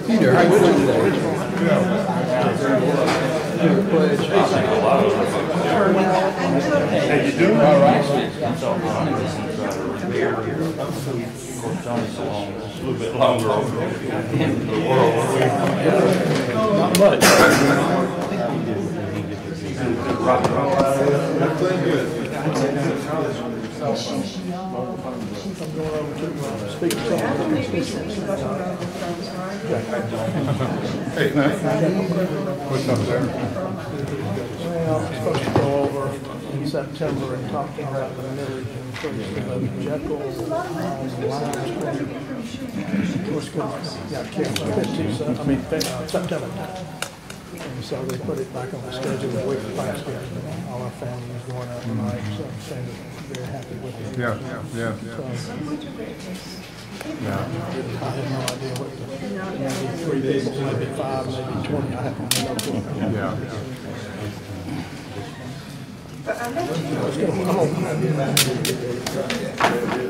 Peter, how you doing today? Hey, you doing all right? A little bit longer in the world. Not much. Hey, man. What's up, sir? Well, I'm supposed to go over in September and talk about the millage and purchasing of Jekyll on Lime Street. Of course, got canceled September. And so they put it back on the schedule the week of Thanksgiving. All our family was going out tonight, so I'm saying that they're happy with it. Yeah. I have no idea what maybe 3 people, maybe 5, maybe 20. I have no clue. Yeah.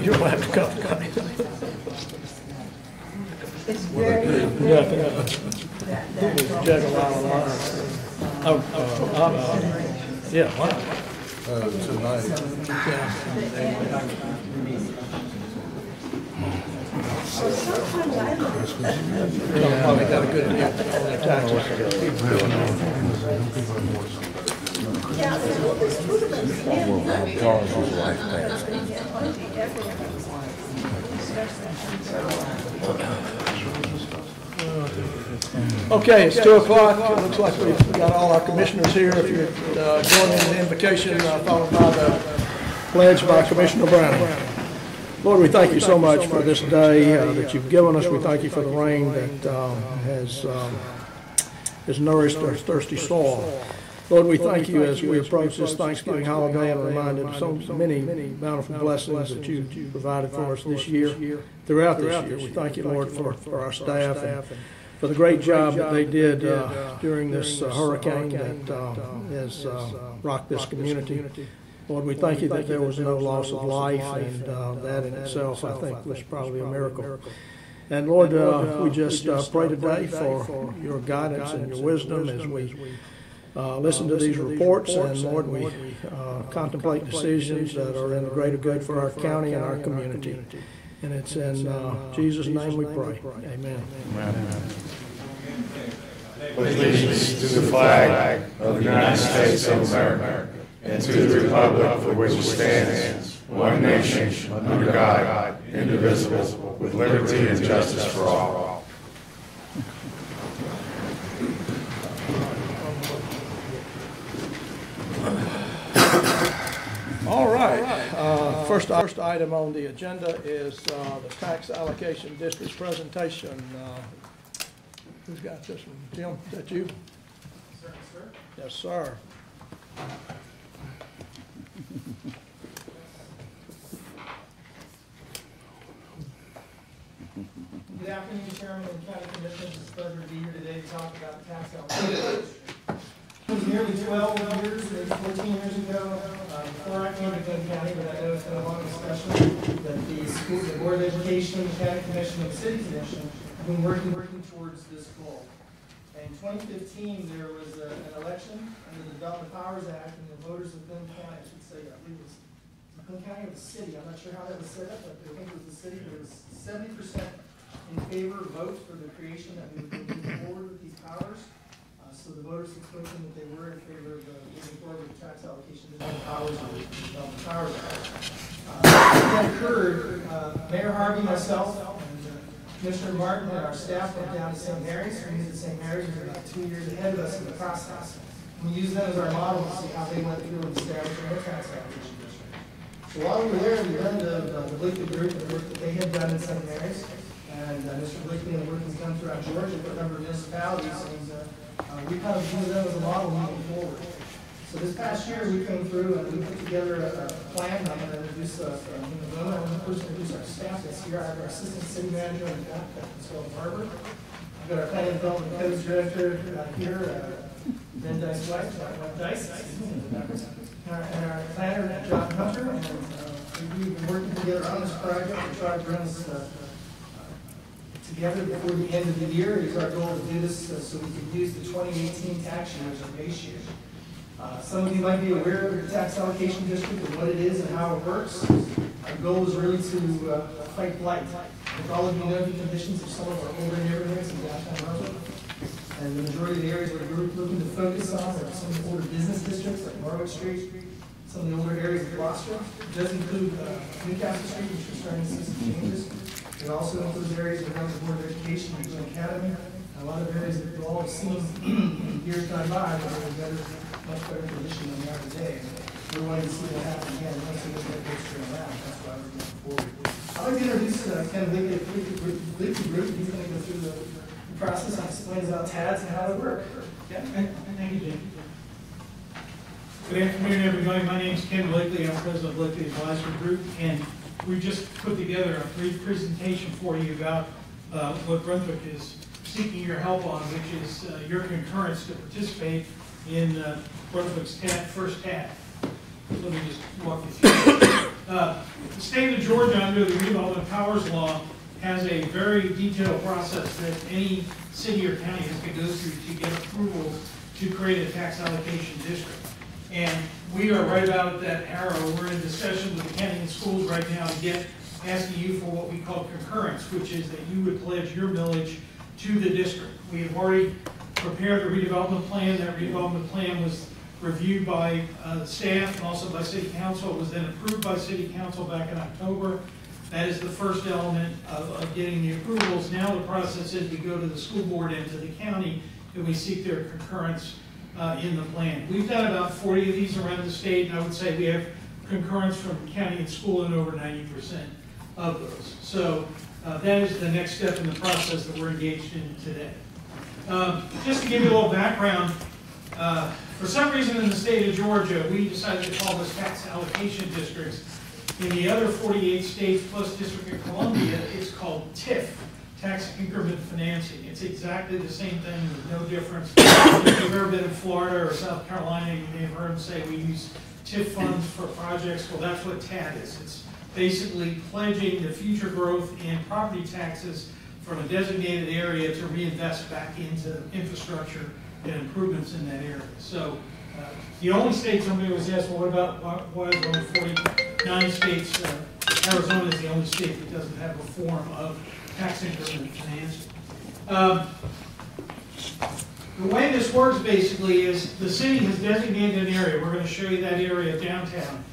You don't have to come. It's very Jekyll Island line. Yeah, wow. Tonight. They got a good deal on their taxes. Okay, it's 2 o'clock. It looks like we've got all our commissioners here. If you're joining the invocation, followed by the pledge by Commissioner Brown. Lord, we thank you so much for this day that you've given us. We thank you for the rain that has nourished our thirsty soil. Lord, we thank you as we approach this Thanksgiving holiday and are reminded of so many bountiful blessings that you provided for us this year, throughout this year. We thank you, Lord, for our staff and for the great job that they did during this hurricane that has rocked this community. Lord, we thank you that there was no loss of life, and that in itself, I think, was probably a miracle. And Lord, we just pray today for your guidance and your wisdom as we listen to these reports, and Lord, we contemplate decisions that are in the greater good for our county and our community. And it's in Jesus' name we pray. Amen. Allegiance to the flag of the United States of America and to the republic for which it stands, one nation, under God, indivisible, with liberty and justice for all. All right. First item on the agenda is the tax allocation district presentation. Who's got this one? Jim, is that you? Sir? Yes, sir. Good afternoon, Chairman and County Commissioners. It's a pleasure to be here today to talk about the tax allocation. It was nearly 12 years, maybe 14 years ago, before I came to Glynn County, but I know it's been a long discussion, that the Board of Education, the County Commission, and the City Commission have been working towards this goal. In 2015, there was an election under the Development Powers Act, and the voters of Glynn County, I should say, I believe it was Glynn County or the city, I'm not sure how that was set up, but I think it was the city, there was 70% in favor vote for the creation that we would move forward with these powers. So the voters explained that they were in favor of moving forward with tax allocation to the powers of the Development Powers Act. That occurred, Mayor Harvey, myself, and Commissioner Martin and our staff went down to St. Mary's. We knew that St. Mary's was about 2 years ahead of us in the process. We used them as our model to see how they went through and established their tax allocation district. So while we were there, we learned of the Blakely Group and the work that they had done in St. Mary's. And Mr. Blakely and the work he's done throughout Georgia for a number of municipalities. And we kind of use them as a model moving forward. So So this past year, we came through and we put together a plan. I'm going to introduce I'm first introduce our staff that's here. I have our assistant city manager in the back, that's called Barber. I've got our planning and development codes director here, Ben Dice-White, Dice, and our planner, John Hunter. And we've been working together on this project to try to bring us together before the end of the year. It's our goal to do this so we can use the 2018 tax year as our base year. Some of you might be aware of the tax allocation district and what it is and how it works. Our goal is really to fight blight. With all of you know the conditions of some of our older neighborhoods in downtown Brunswick. And the majority of the areas we're looking to focus on are some of the older business districts like Norwood Street, some of the older areas of Gloucester. It does include Newcastle Street, which we're starting to see some changes. It also includes areas around the Board of Education, Regional Academy, and a lot of areas that we've all seen in years gone by that are in much better condition than they are today. We're wanting to see what happens again once we get that picture around. That's why we're moving forward. I'd like to introduce Ken Blakey. He's going to go through the process and explain about TADs and how they work. Yeah, thank you, Jim. Good afternoon, everybody. My name is Ken Blakely. I'm president of Blakely Advisory Group, and we just put together a brief presentation for you about what Brunswick is seeking your help on, which is your concurrence to participate in Brunswick's first TAD. Let me just walk you through. The state of Georgia, under the Redevelopment Powers Law, has a very detailed process that any city or county has to go through to get approval to create a tax allocation district. And we are right about that arrow. We're in discussion with the county and schools right now to asking you for what we call concurrence, which is that you would pledge your millage to the district. We have already prepared the redevelopment plan. That redevelopment plan was reviewed by the staff and also by City Council. It was then approved by City Council back in October. That is the first element of getting the approvals. Now the process is we go to the school board and to the county and we seek their concurrence in the plan. We've done about 40 of these around the state, and I would say we have concurrence from county and school in over 90% of those. So that is the next step in the process that we're engaged in today. Just to give you a little background, for some reason in the state of Georgia, we decided to call this tax allocation districts. In the other 48 states plus District of Columbia, it's called TIF, tax increment financing. It's exactly the same thing with no difference. If you've ever been in Florida or South Carolina, you may have heard them say we use TIF funds for projects. Well, that's what TAD is. It's basically pledging the future growth in property taxes from a designated area to reinvest back into infrastructure and improvements in that area. So the only state somebody was asked, well, what about why is only 49 states? Arizona is the only state that doesn't have a form of tax increment financing. The way this works basically is the city has designated an area. We're going to show you that area downtown.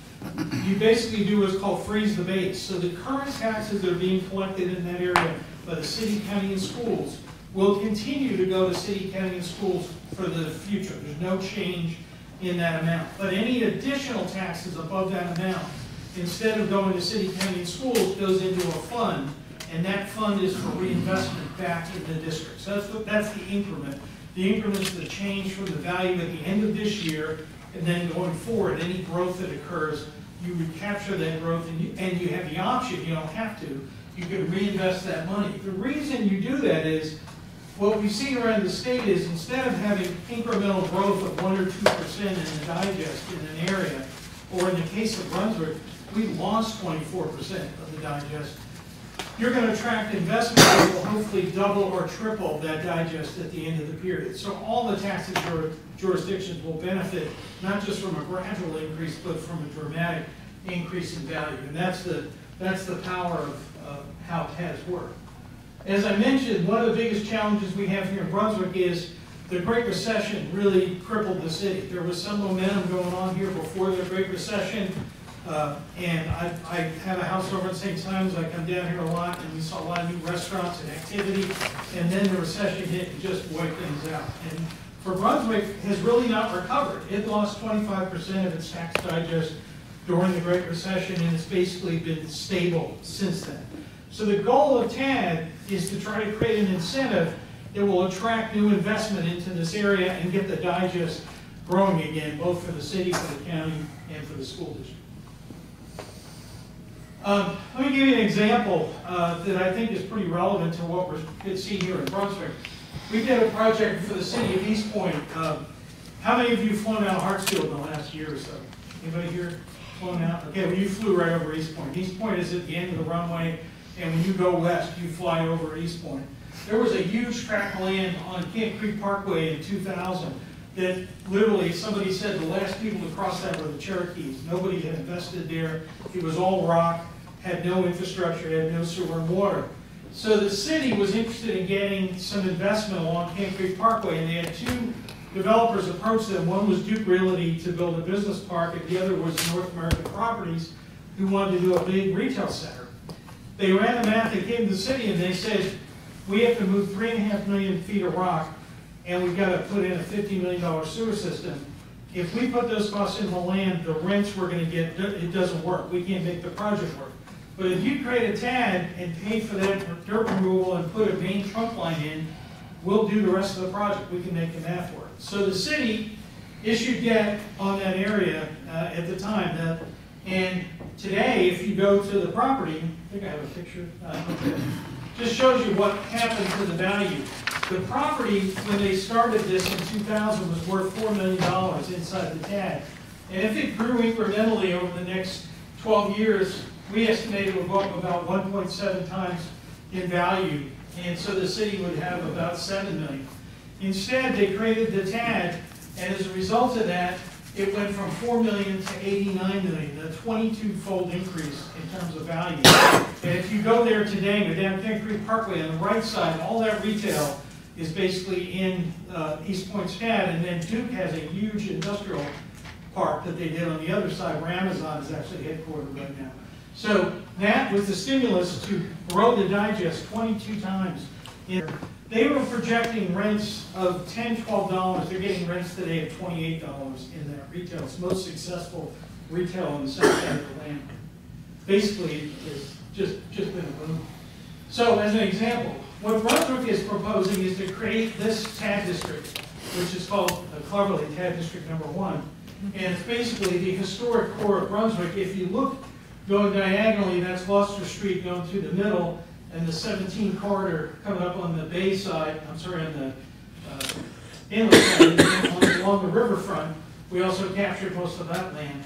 You basically do what's called freeze the base. So the current taxes that are being collected in that area by the city, county, and schools will continue to go to city, county, and schools for the future. There's no change in that amount. But any additional taxes above that amount, instead of going to city, county, and schools, goes into a fund, and that fund is for reinvestment back in the district. So that's the increment. The increment is the change from the value at the end of this year, and then going forward, any growth that occurs, you recapture that growth, and you have the option, you don't have to, you can reinvest that money. The reason you do that is, what we've seen around the state is instead of having incremental growth of 1 or 2% in the digest in an area, or in the case of Brunswick, we lost 24% of the digest. You're going to attract investment that will hopefully double or triple that digest at the end of the period. So all the tax jurisdictions will benefit, not just from a gradual increase, but from a dramatic increase in value. And that's the power of how TADs work. As I mentioned, one of the biggest challenges we have here in Brunswick is the Great Recession really crippled the city. There was some momentum going on here before the Great Recession. And I have a house over in St. Simons. I come down here a lot, and we saw a lot of new restaurants and activity. And then the recession hit and just wiped things out. And for Brunswick, has really not recovered. It lost 25% of its tax digest during the Great Recession, and it's basically been stable since then. So the goal of TAD is to try to create an incentive that will attract new investment into this area and get the digest growing again, both for the city, for the county, and for the school district. Let me give you an example that I think is pretty relevant to what we're going to see here in Brunswick. We did a project for the city of East Point. How many of you have flown out of Hartsfield in the last year or so? Anybody here flown out? Okay, well, you flew right over East Point. East Point is at the end of the runway, and when you go west, you fly over East Point. There was a huge tract of land on Camp Creek Parkway in 2000 that literally somebody said the last people to cross that were the Cherokees. Nobody had invested there. It was all rock, had no infrastructure, had no sewer and water. So the city was interested in getting some investment along Camp Creek Parkway, and they had two developers approach them. One was Duke Realty to build a business park, and the other was North American Properties, who wanted to do a big retail center. They ran the math, they came to the city, and they said, we have to move 3.5 million feet of rock, and we've got to put in a $50 million sewer system. If we put those costs in the land, the rents we're going to get, it doesn't work. We can't make the project work. But if you create a TAD and pay for that dirt removal and put a main trunk line in, we'll do the rest of the project. We can make the math work. So the city issued debt on that area at the time. And today, if you go to the property, I think I have a picture. Just shows you what happened to the value. The property, when they started this in 2000, was worth $4 million inside the TAD. And if it grew incrementally over the next 12 years, we estimate it would go up about 1.7 times in value. And so the city would have about $7 million. Instead, they created the TAD, and as a result of that, it went from $4 million to $89 million, a 22-fold increase in terms of value. And if you go there today, go down Camp Creek Parkway on the right side, all that retail is basically in East Point's TAD, and then Duke has a huge industrial park that they did on the other side where Amazon is actually headquartered right now. So that was the stimulus to grow the digest 22 times. They were projecting rents of $10, $12. They're getting rents today of $28 in that retail. It's the most successful retail in the south side of the land. Basically, it's just been a boom. So as an example, what Brunswick is proposing is to create this TAD district, which is called cleverly TAD District Number 1. And it's basically the historic core of Brunswick. If you look going diagonally, that's Gloucester Street going through the middle, and the 17 corridor coming up on the bay side, I'm sorry, on the inlet side, and along the riverfront. We also captured most of that land.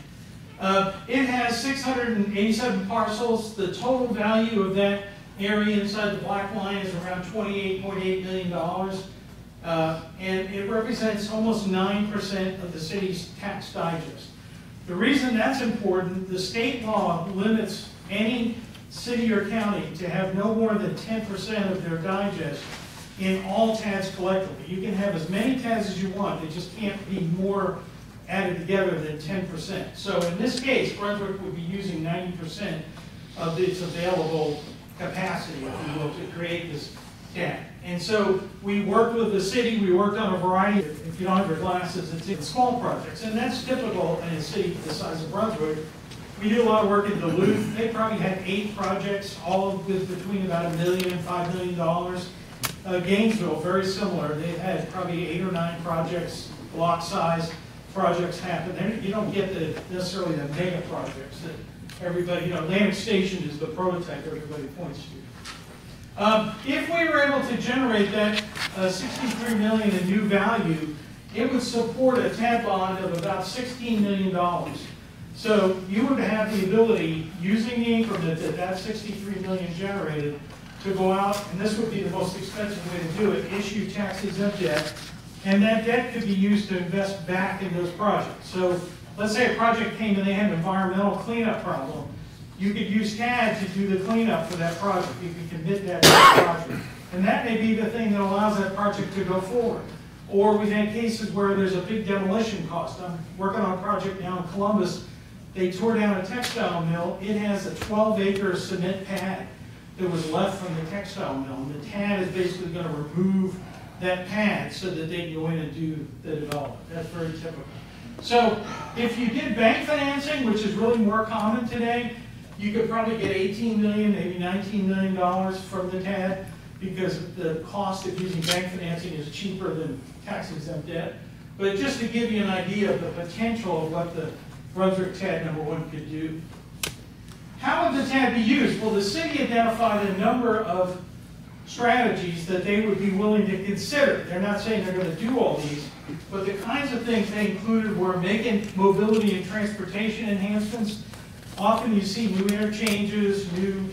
It has 687 parcels. The total value of that area inside the black line is around $28.8 million. And it represents almost 9% of the city's tax digest. The reason that's important, the state law limits any city or county to have no more than 10% of their digest in all TADs collectively. You can have as many TADs as you want, they just can't be more added together than 10%. So in this case, Brunswick would be using 90% of its available capacity, if you will, to create this TAD. And so we worked with the city, we worked on a variety of, if you don't have your glasses, it's in small projects. And that's typical in a city the size of Brunswick. We do a lot of work in Duluth. They probably had 8 projects, all with between about $1 million and $5 million. Gainesville, very similar. They had probably 8 or 9 projects, block size projects happen. You don't get necessarily the mega projects that everybody, Atlantic Station is the prototype everybody points to. If we were able to generate that $63 million in new value, it would support a TAD bond of about $16 million. So you would have the ability, using the increment that $63 million generated, to go out, and this would be the most expensive way to do it, issue tax-exempt debt, and that debt could be used to invest back in those projects. So let's say a project came and they had an environmental cleanup problem. You could use TAD to do the cleanup for that project. You could commit that to the project. And that may be the thing that allows that project to go forward. Or we've had cases where there's a big demolition cost. I'm working on a project now in Columbus. They tore down a textile mill. It has a 12-acre cement pad that was left from the textile mill. And the TAD is basically going to remove that pad so that they can go in and do the development. That's very typical. So if you did bank financing, which is really more common today, you could probably get $18 million, maybe $19 million from the TAD because the cost of using bank financing is cheaper than tax-exempt debt. But just to give you an idea of the potential of what the Brunswick TAD number 1 could do. How would the TAD be used? Well, the city identified a number of strategies that they would be willing to consider. They're not saying they're going to do all these, but the kinds of things they included were making mobility and transportation enhancements. Often you see new interchanges, new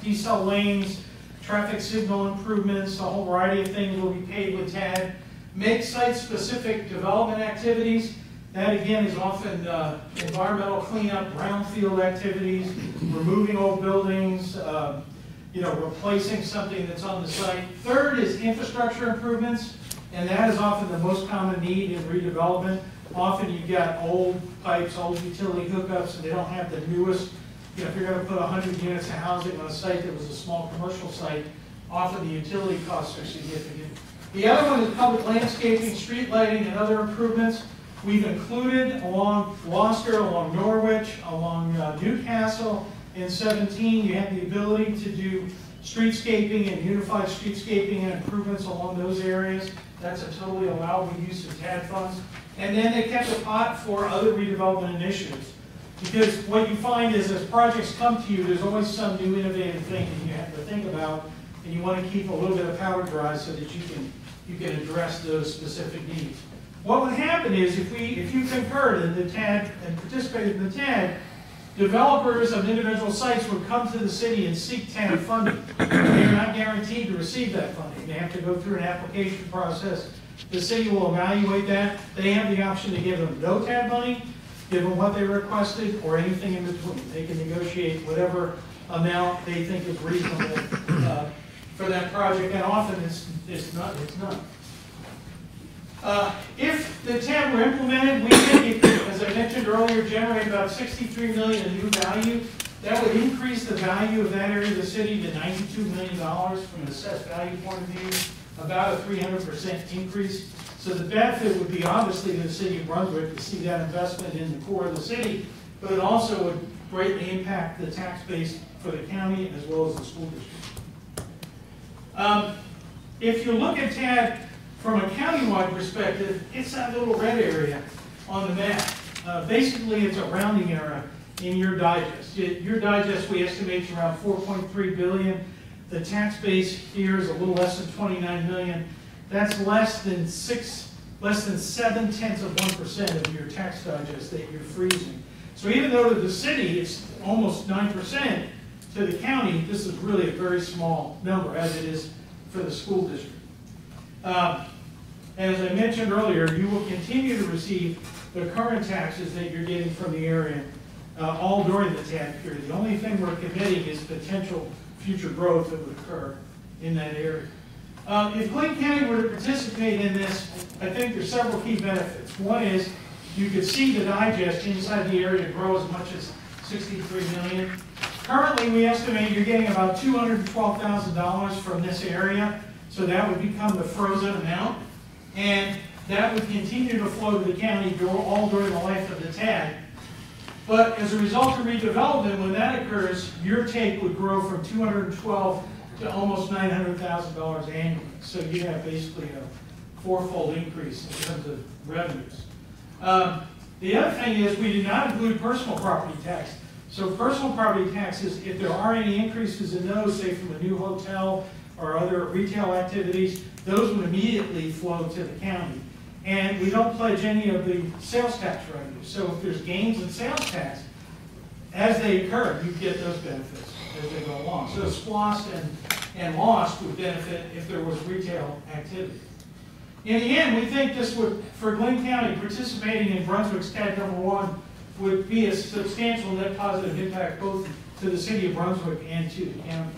decel lanes, traffic signal improvements, a whole variety of things will be paid with TAD. Make site-specific development activities. That again is often environmental cleanup, brownfield activities, removing old buildings, replacing something that's on the site. Third is infrastructure improvements, and that is often the most common need in redevelopment. Often you've got old pipes, old utility hookups, and they don't have the newest. If you're going to put 100 units of housing on a site that was a small commercial site, often the utility costs are significant. The other one is public landscaping, street lighting, and other improvements. We've included along Gloucester, along Norwich, along Newcastle. In 17, you have the ability to do streetscaping and unified streetscaping and improvements along those areas. That's a totally allowable use of TAD funds. And then they kept a pot for other redevelopment initiatives. Because what you find is as projects come to you, there's always some new innovative thing that you have to think about, and you want to keep a little bit of powder dry so that you can address those specific needs. What would happen is if you concurred in the TAD and participated in the TAD, developers of individual sites would come to the city and seek TAD funding. They're not guaranteed to receive that funding. They have to go through an application process. The city will evaluate that. They have the option to give them no TAD money, give them what they requested, or anything in between. They can negotiate whatever amount they think is reasonable for that project, and often it's not. If the TAD were implemented, we think it could, as I mentioned earlier, generate about $63 million in new value. That would increase the value of that area of the city to $92 million from an assessed value point of view, about a 300% increase. So the benefit would be obviously to the city of Brunswick to see that investment in the core of the city, but it also would greatly impact the tax base for the county as well as the school district. If you look at TAD from a countywide perspective, it's that little red area on the map. Basically, it's a rounding error in your digest. Your digest, we estimate, is around $4.3 billion. The tax base here is a little less than $29 million. That's less than 0.7% of your tax digest that you're freezing. So even though to the city it's almost 9%, to the county this is really a very small number, as it is for the school district. As I mentioned earlier, you will continue to receive the current taxes that you're getting from the area all during the TAD period. The only thing we're committing is potential future growth that would occur in that area. If Glynn County were to participate in this, I think there's several key benefits. One is you could see the digest inside the area grow as much as $63 million. Currently, we estimate you're getting about $212,000 from this area, so that would become the frozen amount, and that would continue to flow to the county all during the life of the TAD. But as a result of redevelopment, when that occurs, your take would grow from $212,000 to almost $900,000 annually. So you have basically a fourfold increase in terms of revenues. The other thing is we do not include personal property tax. So personal property taxes, if there are any increases in those, say from a new hotel or other retail activities, those would immediately flow to the county. And we don't pledge any of the sales tax revenues. So if there's gains in sales tax, as they occur, you get those benefits as they go along. So SPLOST and LOST would benefit if there was retail activity. In the end, we think this would, for Glynn County, participating in Brunswick's TAD number 1 would be a substantial net positive impact both to the city of Brunswick and to the county.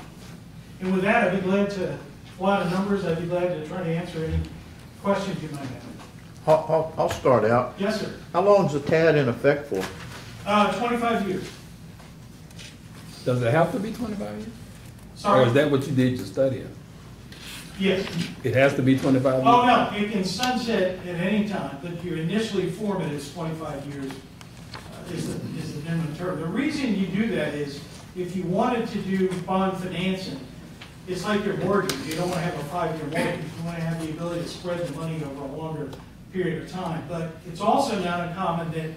And with that, I'd be glad to, a lot of numbers, I'd be glad to try to answer any questions you might have. I'll start out. Yes, sir. How long is the TAD in effect for? 25 years. Does it have to be 25 years? Sorry. Or is that what you did your study on? Yes. It has to be 25 years? Oh, no, it can sunset at any time, but you initially form it as 25 years is the minimum term. The reason you do that is if you wanted to do bond financing, it's like your mortgage. You don't want to have a 5-year mortgage. You want to have the ability to spread the money over a longer period of time. But it's also not uncommon that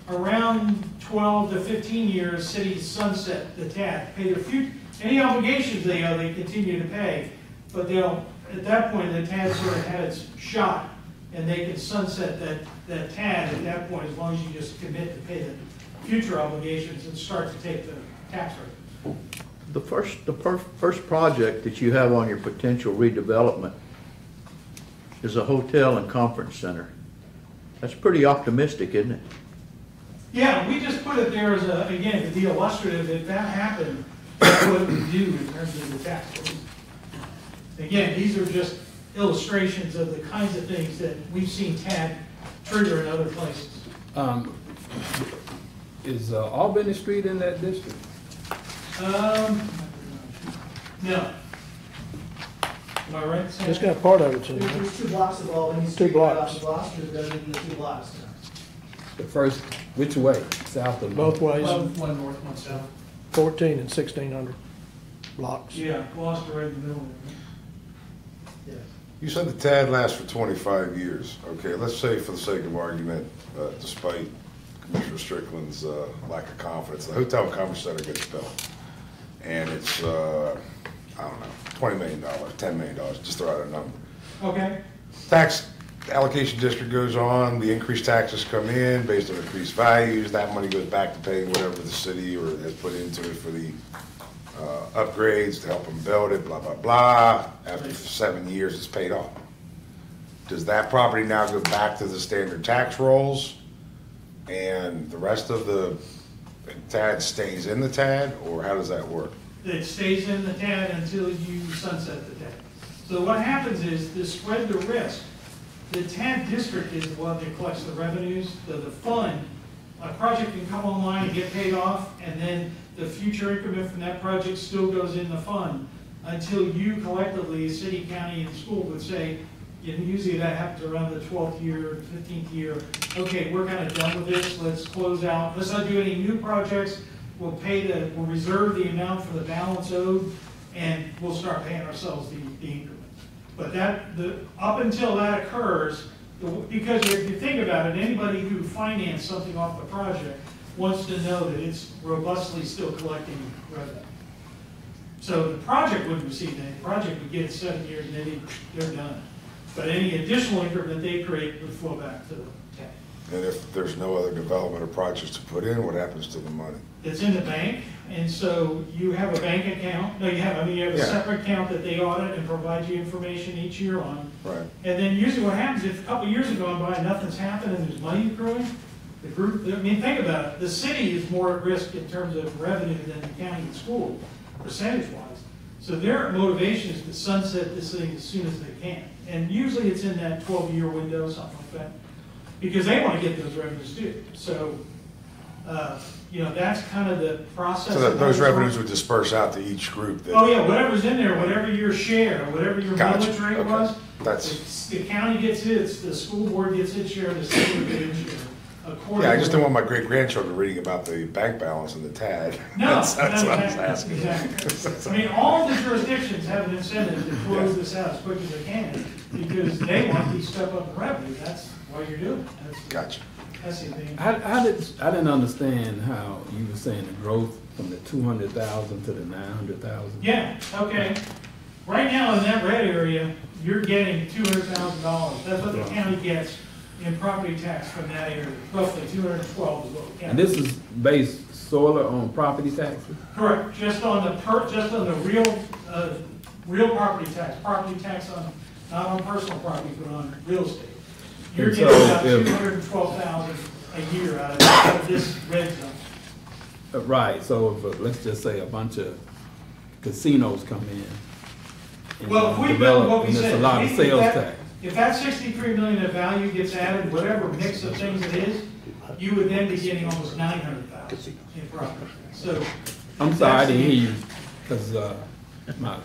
around 12 to 15 years, cities sunset the TAD, pay their any obligations they owe, they continue to pay. But they'll, at that point, the TAD sort of had its shot, and they can sunset that TAD at that point, as long as you just commit to pay the future obligations and start to take the tax rate. The first project that you have on your potential redevelopment is a hotel and conference center. That's pretty optimistic, isn't it? Yeah, we just put it there as a, again, to be illustrative. If that happened, that's what we do in terms of the tax rate. Again, these are just illustrations of the kinds of things that we've seen TAD trigger in other places. Is Albany Street in that district? No. Am I right? Sam? It's got part of it in there. There's 2 blocks of Albany Two Street. blocks. Gloucester goes into 2 blocks. The first, which way? South or north? Both ways, One north, one south. 14 and 1600 blocks. Yeah, Gloucester right in the middle. Yes. You said the TAD lasts for 25 years. Okay, let's say for the sake of argument, despite Commissioner Strickland's lack of confidence, the hotel and conference center gets built. And it's, I don't know, $20 million, $10 million, just throw out a number. Okay. Tax allocation district goes on, the increased taxes come in based on increased values, that money goes back to paying whatever the city or has put into it for the upgrades to help them build it, blah, blah, blah. After 7 years, it's paid off. Does that property now go back to the standard tax rolls and the rest of the TAD stays in the TAD, or how does that work? It stays in the TAD until you sunset the TAD. So what happens is, to spread the risk, the TAD district is the one that collects the revenues. The fund, a project can come online and get paid off, and then the future increment from that project still goes in the fund until you collectively, city, county, and school would say, and usually that happens around the 12th year, 15th year, okay, we're kind of done with this, let's close out, let's not do any new projects, we'll reserve the amount for the balance owed, and we'll start paying ourselves the increment. But up until that occurs, because if you think about it, anybody who financed something off the project wants to know that it's robustly still collecting revenue. So the project wouldn't receive that. The project would get 7 years and then they're done. But any additional increment they create would flow back to the TAD. And if there's no other development or projects to put in, what happens to the money? It's in the bank, and so you have a bank account. No, you have a separate account that they audit and provide you information each year on. Right. And then usually what happens, if a couple of years have gone by and nothing's happened and there's money accruing, the group, I mean, think about it. The city is more at risk in terms of revenue than the county and school, percentage-wise. So their motivation is to sunset this thing as soon as they can. And usually it's in that 12-year window, something like that, because they want to get those revenues too. So, that's kind of the process. So that those revenues would disperse out to each group? Oh yeah, whatever's in there, whatever your share, whatever your millage rate Okay. was, the county gets its, the school board gets its share, the city gets its share. Yeah, I just don't want my great-grandchildren reading about the bank balance and the TAD. No, That's what I was asking. Exactly. I mean, all the jurisdictions have an incentive to close this out as quick as they can, because they want these step up in revenue. That's why you're doing it. Gotcha. That's the thing. I didn't understand how you were saying the growth from the 200,000 to the 900,000. Yeah, okay. Right now in that red area, you're getting $200,000. That's what the county gets in property tax from that area. Roughly 212 is what the county. And this is based solely on property taxes? Correct. Just on the real property tax on, not on personal property, but on real estate. You're And getting so about if- 212,000 a year out of this red zone. Right, so if, let's just say a bunch of casinos come in. and Well, if we build develop, what we and there's said, a lot of sales tax. if that 63 million of value gets added, whatever mix of things it is, you would then be getting almost 900,000 in property. So. I'm sorry, I didn't hear you, because my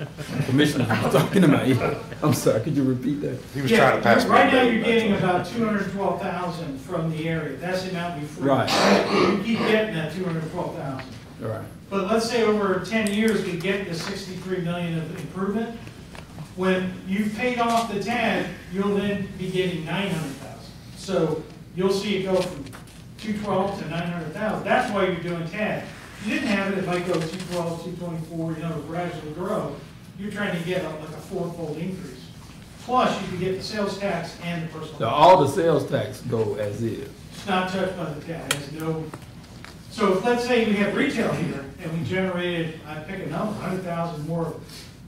commissioner was talking to me. I'm sorry, could you repeat that? He was trying to pass me. Right a now, bill, you're that's getting all. about 212,000 from the area. That's the amount we free. Right. You keep getting that 212,000. All right. But let's say over 10 years, we get the 63 million of improvement. When you've paid off the TAD, you'll then be getting 900,000. So you'll see it go from 212 to 900,000. That's why you're doing TAD. If you didn't have it, it might go 212, 224, gradually grow. You're trying to get like a fourfold increase. Plus, you can get the sales tax and the personal. So all the sales tax go as is. It's not touched by the TAD. It has no. So if, let's say we have retail here and we generated, I pick a number, 100,000 more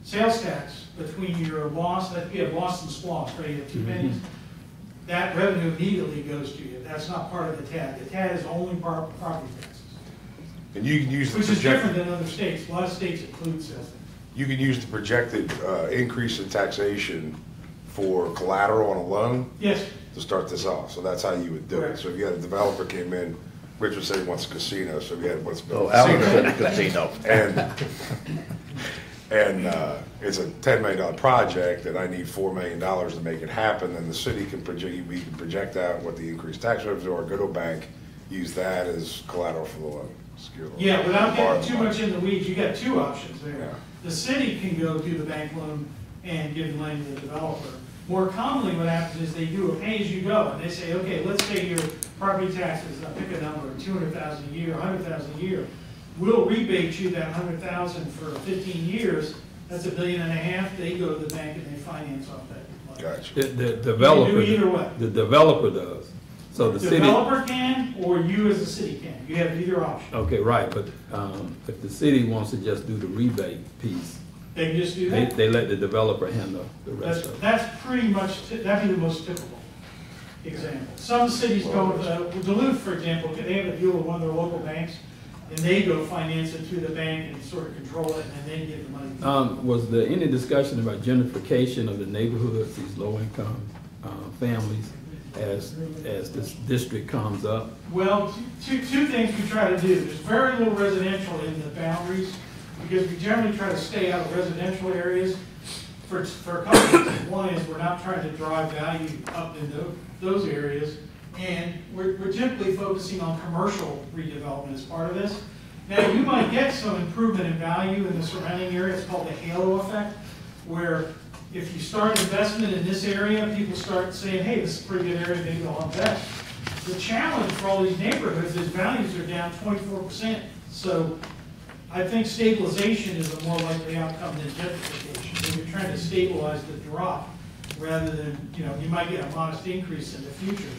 sales tax between your loss, that'd be a Boston splosh, right? You have 2 pennies. That revenue immediately goes to you. That's not part of the TAD. The TAD is only property taxes. And you can use the Which is different than other states. A lot of states include sales tax. You can use the projected increase in taxation for collateral on a loan. Yes. To start this off. So that's how you would do it. So if you had a developer came in, Richard said he wants a casino, so if you had what's built Alan said a casino. And it's a $10 million project, and I need $4 million to make it happen, then the city can project, we can project out what the increased tax revenue, or go to a bank, use that as collateral for the loan. Yeah, without getting too much in the weeds, you got 2 options there. Yeah. The city can go do the bank loan and give the money to the developer. More commonly, what happens is they do a pay-as-you-go, and they say, okay, let's say your property taxes, I'll pick a number, 200,000 a year, 100,000 a year. We'll rebate you that 100,000 for 15 years. That's $1.5 billion. They go to the bank and they finance off that money. Gotcha. The developer. You can do either way. The developer does. So the city. Developer can, or you as a city can. You have either option. Okay, right, but if the city wants to just do the rebate piece, They can just do that. they let the developer handle the rest of it. That's pretty much, that'd be the most typical example. Some cities go, Duluth, for example, they have a deal with one of their local banks, and they go finance it through the bank and sort of control it, and then give the money. Was there any discussion about gentrification of the neighborhoods, these low-income families, as this district comes up? Well, two things we try to do. There's very little residential in the boundaries, because we generally try to stay out of residential areas for a couple of reasons. One is we're not trying to drive value up in those areas, and we're typically focusing on commercial redevelopment as part of this. Now, you might get some improvement in value in the surrounding area. It's called the halo effect, where if you start investment in this area, people start saying, hey, this is a pretty good area, maybe I'll invest. The challenge for all these neighborhoods is values are down 24%. So I think stabilization is a more likely outcome than gentrification. So you're trying to stabilize the drop rather than, you might get a modest increase in the future.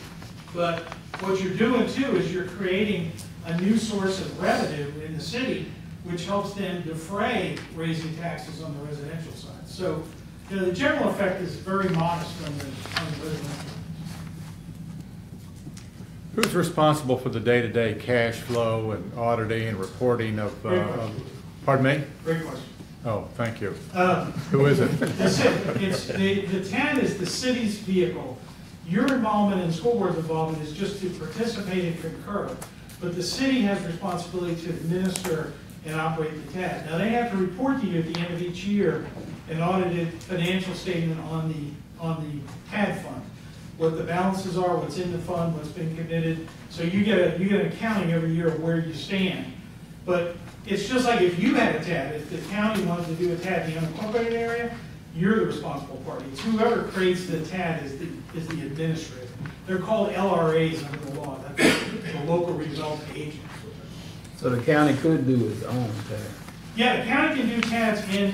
But what you're doing too is you're creating a new source of revenue in the city, which helps them defray raising taxes on the residential side. So the general effect is very modest on the residential. Who's responsible for the day-to-day cash flow and auditing and reporting of, pardon me? Great question. Oh, thank you. Who is it? The TAD is the city's vehicle. Your involvement and school board's involvement is just to participate and concur. But the city has responsibility to administer and operate the TAD. Now, they have to report to you at the end of each year an audited financial statement on the TAD fund. What the balances are, what's in the fund, what's been committed. So you get an accounting every year of where you stand. But it's just like if you had a TAD, if the county wanted to do a TAD in the unincorporated area, you're the responsible party. It's whoever creates the TAD is the administrator. They're called LRAs under the law. That's the local redevelopment agents. So the county could do its own TAD. Yeah, the county can do TADs in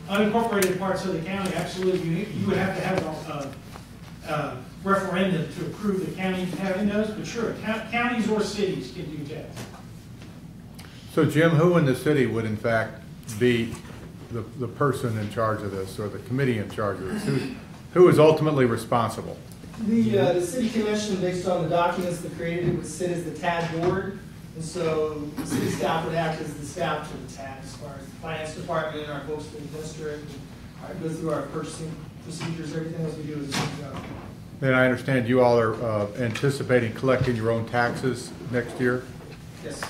unincorporated parts of the county. Absolutely, you would have to have a referendum to approve the county having those. But sure, counties or cities can do TADs. So Jim, who in the city would in fact be the person in charge of this, or the committee in charge of this? Who is ultimately responsible? The city commission, based on the documents that created it, would sit as the TAD board. And so the city staff would act as the staff to the TAD as far as the finance department and our folks that administer it. Go through our purchasing procedures, everything else we do is go. Then I understand you all are anticipating collecting your own taxes next year? Yes.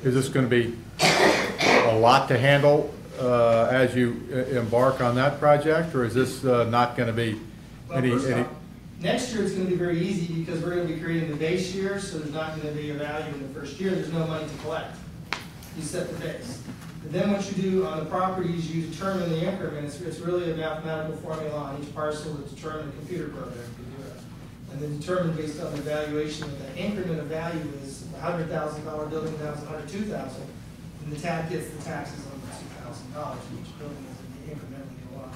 Is this going to be a lot to handle as you embark on that project, or is this not going to be any? Next year it's going to be very easy because we're going to be creating the base year, so there's not going to be a value in the first year. There's no money to collect. You set the base. But then what you do on the properties, you determine the increments. It's really a mathematical formula on each parcel to determine the computer program to do it. and then determine based on the valuation of the increment of value is a $100,000 building down to $102,000, and the TAD gets the taxes on the $2,000 each building as it incrementally go on.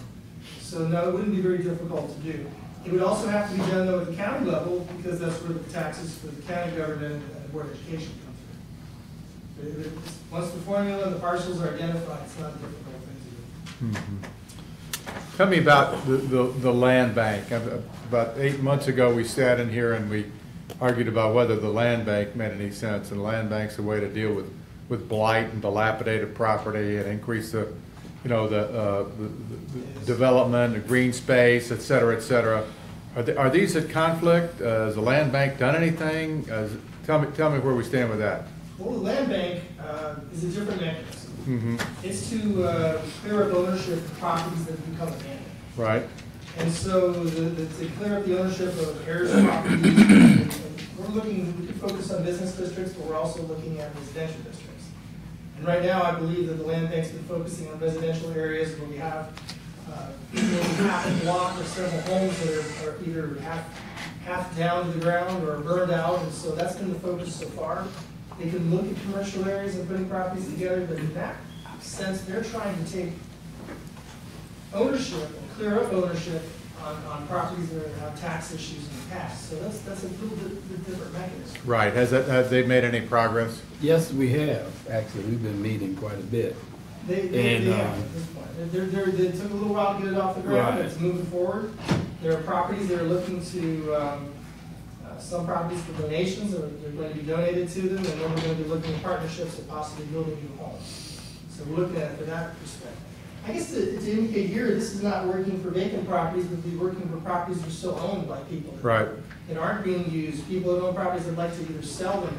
So no, it wouldn't be very difficult to do. It would also have to be done though at the county level, because that's where the taxes for the county government and the Board of Education come through. Once the formula and the parcels are identified, it's not a difficult thing to do. Tell me about the land bank. About 8 months ago, we sat in here and we argued about whether the land bank made any sense. And the land bank's a way to deal with blight and dilapidated property and increase the, you know, the development, the green space, et cetera, et cetera. Are these at conflict? Has the land bank done anything? Tell me where we stand with that. Well, the land bank is a different mechanism. It's to clear up ownership of properties that have become abandoned. Right. And so to clear up the ownership of heirs properties, and we can focus on business districts, but we're also looking at residential districts. And right now, I believe that the land bank's been focusing on residential areas where we have half a block or several homes that are either half down to the ground or burned out, and so that's been the focus so far. They can look at commercial areas and putting properties together, but in that sense, they're trying to take ownership and clear up ownership on properties that have tax issues in the past. So that's a little bit different mechanism. Right. Have they made any progress? Yes, we have. Actually, we've been meeting quite a bit. They have at this point. They took a little while to get it off the ground. Right. It's moving forward. There are properties that are looking to, some properties for donations, or they're going to be donated to them, and then we're going to be looking at partnerships and possibly building new homes. So we're looking at it from that perspective. I guess to indicate here, this is not working for vacant properties, but be working for properties that are still owned by people that aren't being used. People that own properties that like to either sell them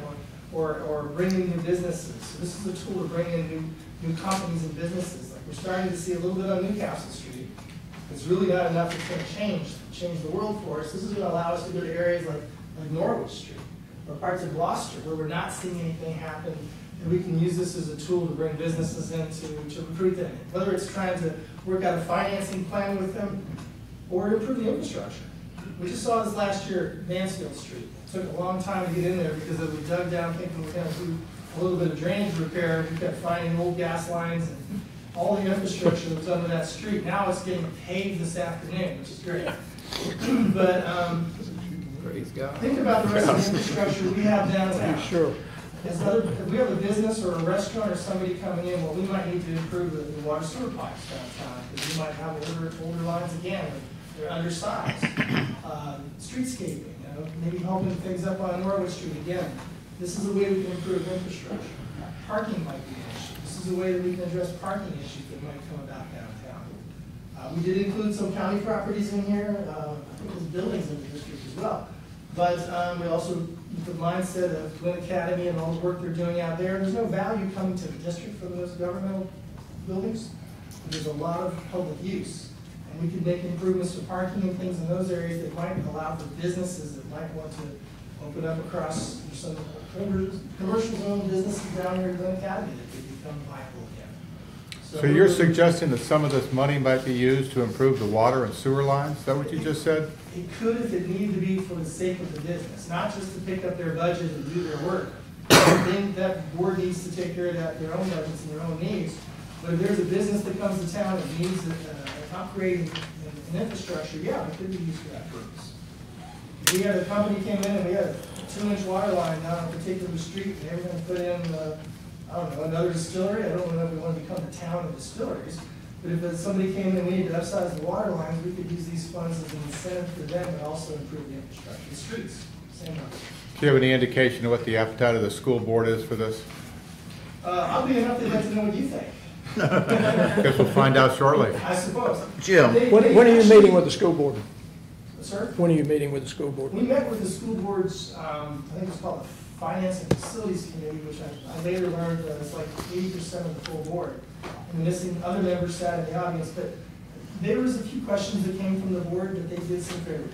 or bring in new businesses. So this is a tool to bring in new companies and businesses. Like we're starting to see a little bit on Newcastle Street. It's really not enough that's going to change the world for us. This is going to allow us to go to areas like Norwich Street or parts of Gloucester where we're not seeing anything happen. And we can use this as a tool to bring businesses in to recruit them. Whether it's trying to work out a financing plan with them or improve the infrastructure. We just saw this last year at Mansfield Street. It took a long time to get in there because we dug down thinking we're going to do a little bit of drainage repair. We kept finding old gas lines and all the infrastructure that was under that street. Now it's getting paved this afternoon, which is great. But Praise God. think about the rest of the infrastructure we have downtown. Sure. If we have a business or a restaurant or somebody coming in, well, we might need to improve the water sewer pipes downtown, because we might have older lines again, they're undersized. Streetscaping, maybe helping things up on Norwood Street again. This is a way we can improve infrastructure. Parking might be an issue. This is a way that we can address parking issues that might come about downtown. We did include some county properties in here. I think there's buildings in the district as well. But we also, the mindset of Glynn Academy and all the work they're doing out there, there's no value coming to the district for those governmental buildings. But there's a lot of public use. And we could make improvements to parking and things in those areas that might allow for businesses that might want to open up across some commercial zone businesses down here at Glynn Academy that could become viable again. So you're suggesting that some of this money might be used to improve the water and sewer lines? Is that what you just said? It could if it needed to be for the sake of the business, not just to pick up their budget and do their work. Then that board needs to take care of their own budgets and their own needs. But if there's a business that comes to town that needs upgrading an infrastructure, yeah, it could be used for that purpose. If we had a company came in and we had a 2-inch water line down a particular street and they were going to put in, I don't know, another distillery. I don't know if we want to become the town of distilleries. But if somebody came in and we needed to upsize the water lines, we could use these funds as an incentive for them and also improve the infrastructure. The streets, same way. Do you have any indication of what the appetite of the school board is for this? I'll be enough to let you know what you think. Guess we'll find out shortly. I suppose. Jim, When are you meeting with the school board? Sir? When are you meeting with the school board? We met with the school board's, I think it's called the Finance and Facilities Committee, which I later learned it's like 80% of the full board. And missing other members sat in the audience, but there was a few questions that came from the board that they did some favor.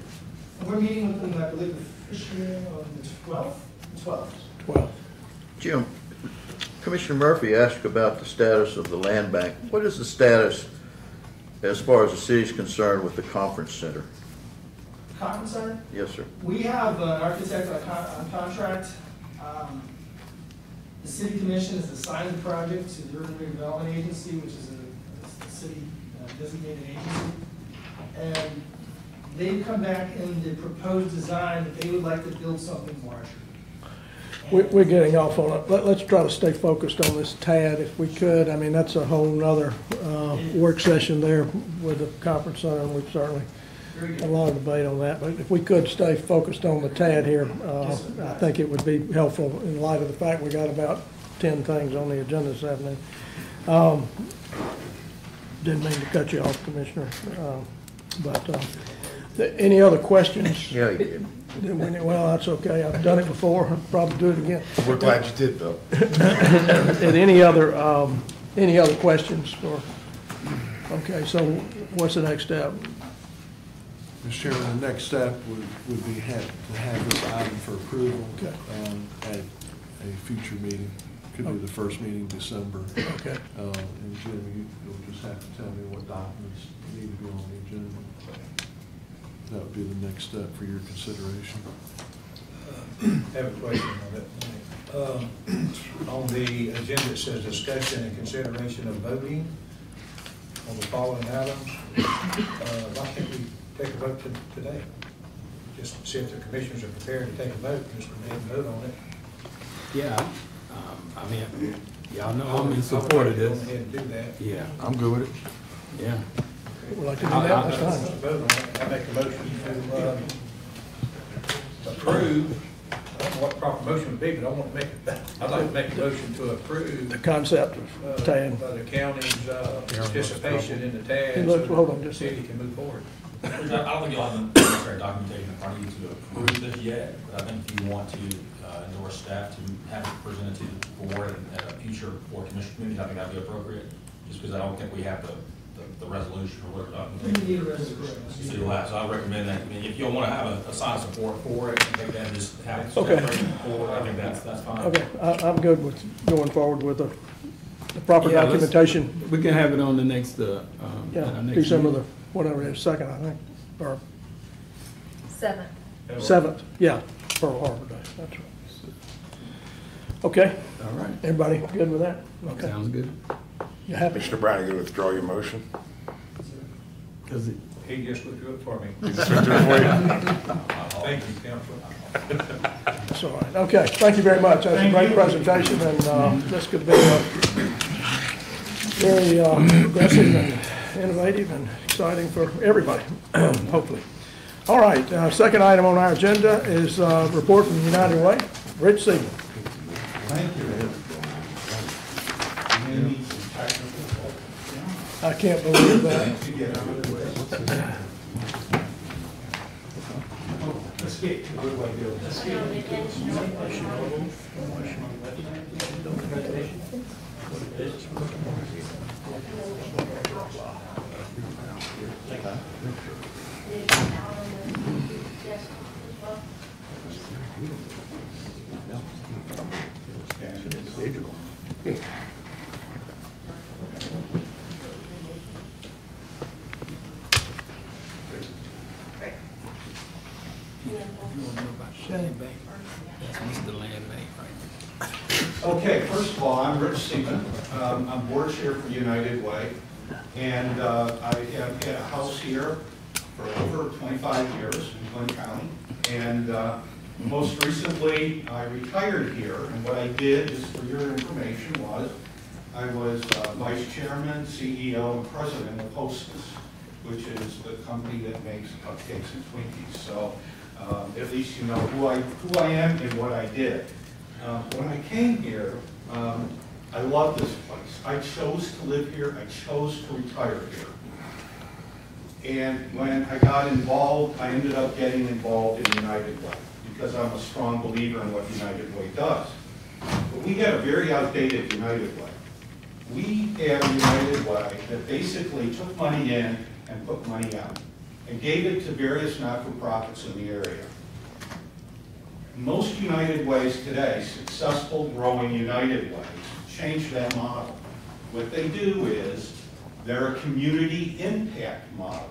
And we're meeting with them, I believe, officially on the 12th? 12th. 12. Jim, Commissioner Murphy asked about the status of the land bank. What is the status as far as the city is concerned with the conference center? conference center. Yes, sir. We have an architect on contract. The city commission has assigned the project to the Urban Redevelopment Agency, which is a city designated agency. And they've come back in the proposed design that they would like to build something larger. We're getting off on it. Let's try to stay focused on this TAD if we could. I mean, that's a whole nother work session there with the conference center, and we've certainly a lot of debate on that. But if we could stay focused on the TAD here, I think it would be helpful in light of the fact we got about 10 things on the agenda this afternoon. Didn't mean to cut you off, Commissioner. Any other questions? Yeah, you did. Well, that's okay. I've done it before. I'll probably do it again. We're glad you did, Bill. And any other questions for, okay, so what's the next step? Mr. Chairman, the next step would be to have this item for approval Okay. At a future meeting. Could be the first meeting in December. Okay. And Jim, you'll just have to tell me what documents need to be on the agenda. That would be the next step for your consideration. I have a question on that. On the agenda, it says discussion and consideration of voting on the following items. Why can't we take a vote today? Just see if the commissioners are prepared to take a vote, just go ahead and vote on it. Yeah, I mean, y'all know I'm in support of Go this. ahead and do that. Yeah, I'm good with it. yeah. We'd like to do that, that's fine. Vote on it. I make a motion to approve. I don't know what the proper motion would be, but I want to make it, I'd like to make a motion to approve The concept of TAD. the county's participation in the TAD. Hey, look, so hold on the just a city can move forward. I don't think you'll have the necessary documentation in front of you to approve this yet, but I think if you want to endorse staff to have it presented to the board at a future board commission meeting, I think that'd be appropriate, just because I don't think we have the resolution or whatever We need a documentation. resolution. So you'll have, so I recommend that, I mean, if you'll want to have a sign of support for it, and take that and just have it Okay. separate forward, I think that's fine. Okay, I'm good with going forward with the proper Yeah, let's- documentation. We can have it on the next, Yeah, our next December meeting. whatever it is, 2nd, I think, or 7th. 7th, yeah, Pearl Harbor Day, that's right. Okay, All right, everybody good with that? Okay, sounds good. you happy? Mr. Brown, you gonna withdraw your motion? Cause it, He just withdrew it for me. Just withdraw it for Thank you, council. That's all right, okay, thank you very much, that's a great presentation, and this could be very aggressive and innovative and exciting for everybody, hopefully. All right, second item on our agenda is report from United Way. Rich Siegel. Thank you. I can't believe that. Escape. that's Mr. Land Bank, right? Okay, first of all, I'm Rich Seaman. I'm board chair for United Way, and I have had a house here for over 25 years in Glynn County, and most recently I retired here, and what I did, just for your information, was I was vice chairman, CEO, and president of Hostess, which is the company that makes cupcakes and Twinkies. So at least you know who I am and what I did. When I came here, I love this place. I chose to live here. I chose to retire here. And when I got involved, I ended up getting involved in United Way because I'm a strong believer in what United Way does. But we had a very outdated United Way. We had a United Way that basically took money in and put money out and gave it to various not-for-profits in the area. Most United Ways today, successful growing United Ways, change that model. What they do is they're a community impact model.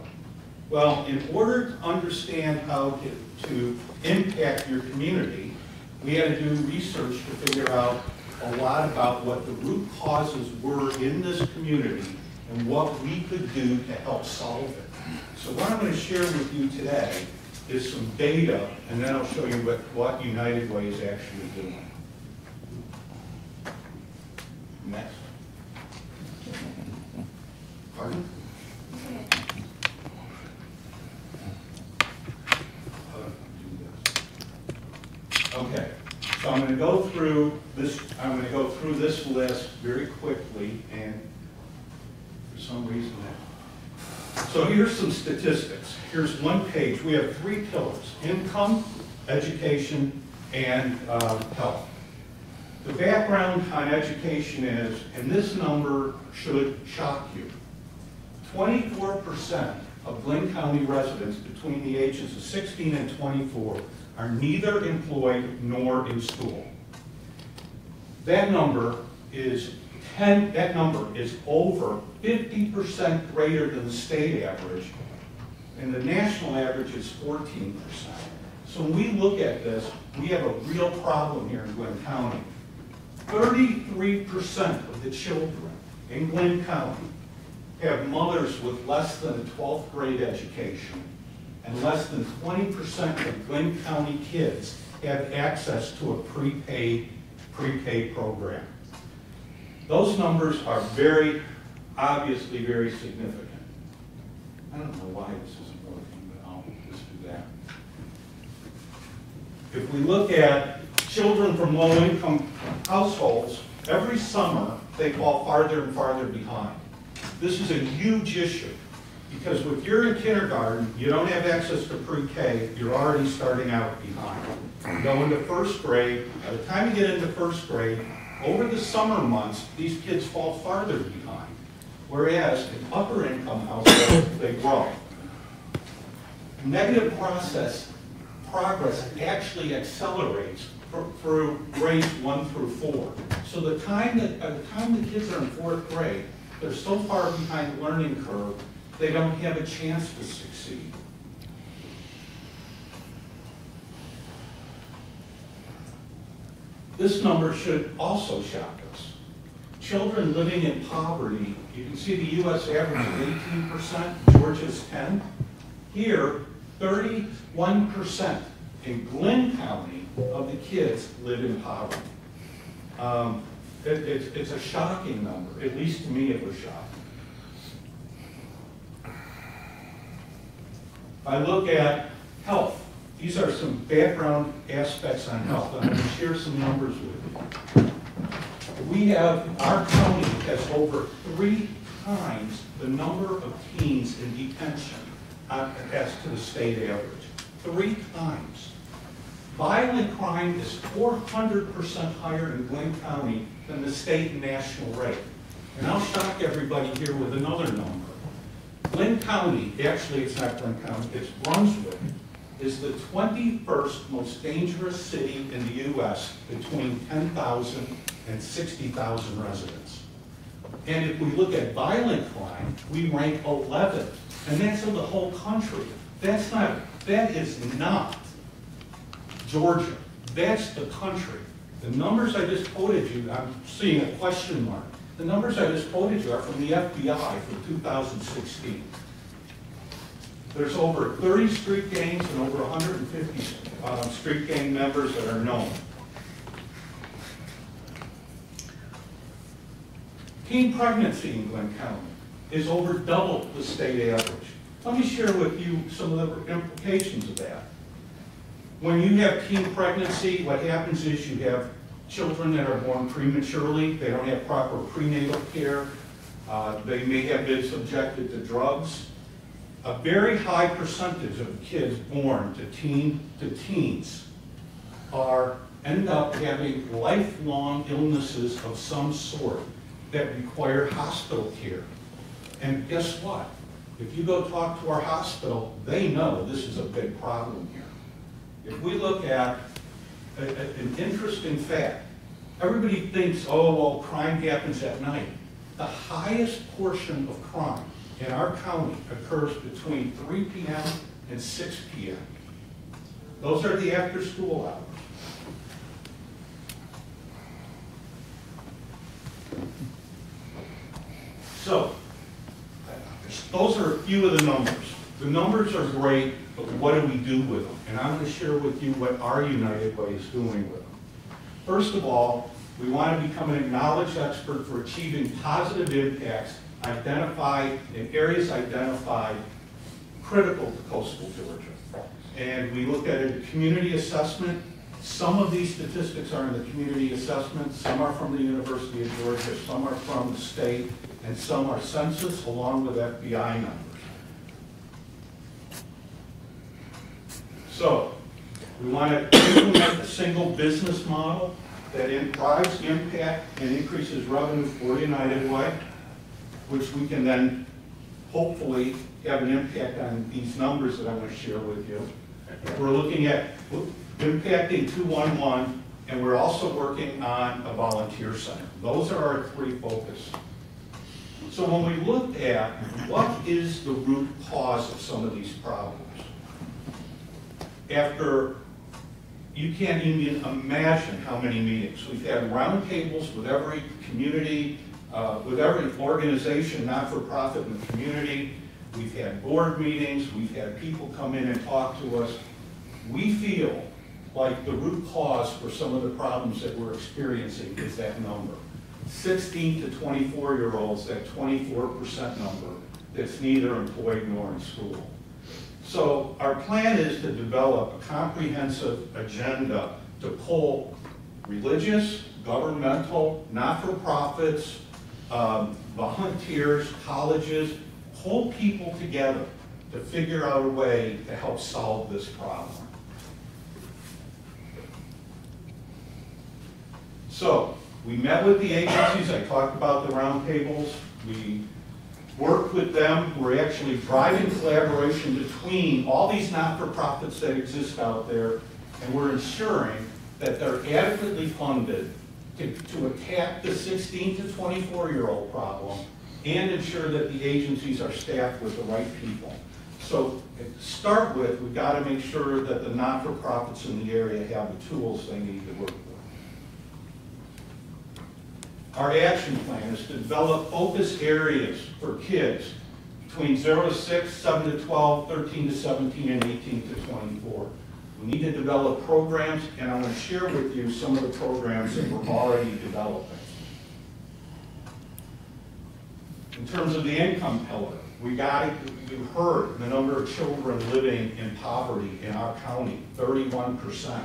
Well, in order to understand how to impact your community, we had to do research to figure out a lot about what the root causes were in this community and what we could do to help solve it. So what I'm going to share with you today is some data, and then I'll show you what United Way is actually doing. Next. Pardon? Okay, so I'm going to go through this. I'm going to go through this list very quickly, and for some reason, so here's some statistics. Here's one page. We have 3 pillars: income, education, and health. The background on education is, and this number should shock you, 24% of Glynn County residents between the ages of 16 and 24 are neither employed nor in school. That number is over 50% greater than the state average, and the national average is 14%. So when we look at this, we have a real problem here in Glynn County. 33% of the children in Glynn County have mothers with less than a 12th grade education, and less than 20% of Glynn County kids have access to a prepaid program. Those numbers are obviously very significant. I don't know why this isn't working, but I'll just do that. If we look at children from low-income households, every summer they fall farther and farther behind. This is a huge issue, because if you're in kindergarten, you don't have access to pre-K, you're already starting out behind. You go into first grade, by the time you get into first grade, over the summer months, these kids fall farther behind. Whereas in upper income households, they grow. Negative progress actually accelerates through grades 1 through 4. So by the time the kids are in 4th grade, they're so far behind the learning curve, they don't have a chance to succeed. This number should also shock us. Children living in poverty, you can see the U.S. average is 18%, Georgia's 10%. Here, 31% in Glynn County of the kids live in poverty. It's a shocking number, at least to me it was shocking. If I look at health, these are some background aspects on health. I'm going to share some numbers with you. Our county has over 3 times the number of teens in detention as to the state average. 3 times. Violent crime is 400% higher in Glynn County than the state and national rate. And I'll shock everybody here with another number. Glynn County, actually it's not Glynn County, it's Brunswick, is the 21st most dangerous city in the U.S. between 10,000 and 60,000 residents. And if we look at violent crime, we rank 11th, and that's in the whole country. That is not Georgia. That's the country. The numbers I just quoted you, I'm seeing a question mark. The numbers I just quoted you are from the FBI from 2016. There's over 30 street gangs and over 150 street gang members that are known. Teen pregnancy in Glynn County is over double the state average. Let me share with you some of the implications of that. When you have teen pregnancy, what happens is you have children that are born prematurely. They don't have proper prenatal care. They may have been subjected to drugs. A very high percentage of kids born to teens end up having lifelong illnesses of some sort that require hospital care. And guess what? If you go talk to our hospital, they know this is a big problem here. If we look at an interesting fact, everybody thinks, oh, well, crime happens at night. The highest portion of crime in our county occurs between 3 p.m. and 6 p.m. Those are the after-school hours. So, those are a few of the numbers. The numbers are great, but what do we do with them? And I'm going to share with you what our United Way is doing with them. First of all, we want to become an acknowledged expert for achieving positive impacts identified in areas identified critical to coastal Georgia. And we looked at a community assessment. Some of these statistics are in the community assessment, some are from the University of Georgia, some are from the state, and some are census along with FBI numbers. So, we want to implement a single business model that drives impact and increases revenue for United Way, which we can then hopefully have an impact on these numbers that I'm going to share with you. We're looking at impacting 211, and we're also working on a volunteer center. Those are our three focus. So when we looked at what is the root cause of some of these problems, after you can't even imagine how many meetings. We've had roundtables with every community, with every organization, not-for-profit in the community. We've had board meetings. We've had people come in and talk to us. We feel like the root cause for some of the problems that we're experiencing is that number. 16 to 24-year-olds, that 24% number that's neither employed nor in school. So our plan is to develop a comprehensive agenda to pull religious, governmental, not-for-profits, volunteers, colleges, pull people together to figure out a way to help solve this problem. So we met with the agencies. I talked about the roundtables. We worked with them. We're actually driving collaboration between all these not-for-profits that exist out there, and we're ensuring that they're adequately funded to attack the 16 to 24-year-old problem and ensure that the agencies are staffed with the right people. So to start with, we've got to make sure that the not-for-profits in the area have the tools they need to work with. Our action plan is to develop focus areas for kids between 0 to 6, 7 to 12, 13 to 17, and 18 to 24. We need to develop programs, and I'm going to share with you some of the programs that we're already developing. In terms of the income pillar, you heard the number of children living in poverty in our county, 31%.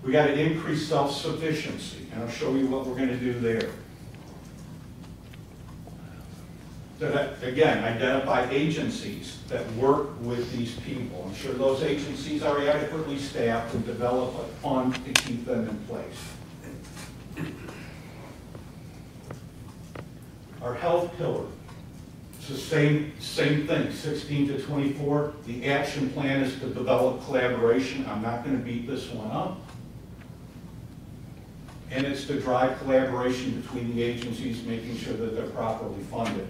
We got to increase self-sufficiency, and I'll show you what we're going to do there. So that, again, identify agencies that work with these people. Ensure those agencies are adequately staffed and develop a fund to keep them in place. Our health pillar, it's the same thing, 16 to 24. The action plan is to develop collaboration. I'm not going to beat this one up. And it's to drive collaboration between the agencies, making sure that they're properly funded.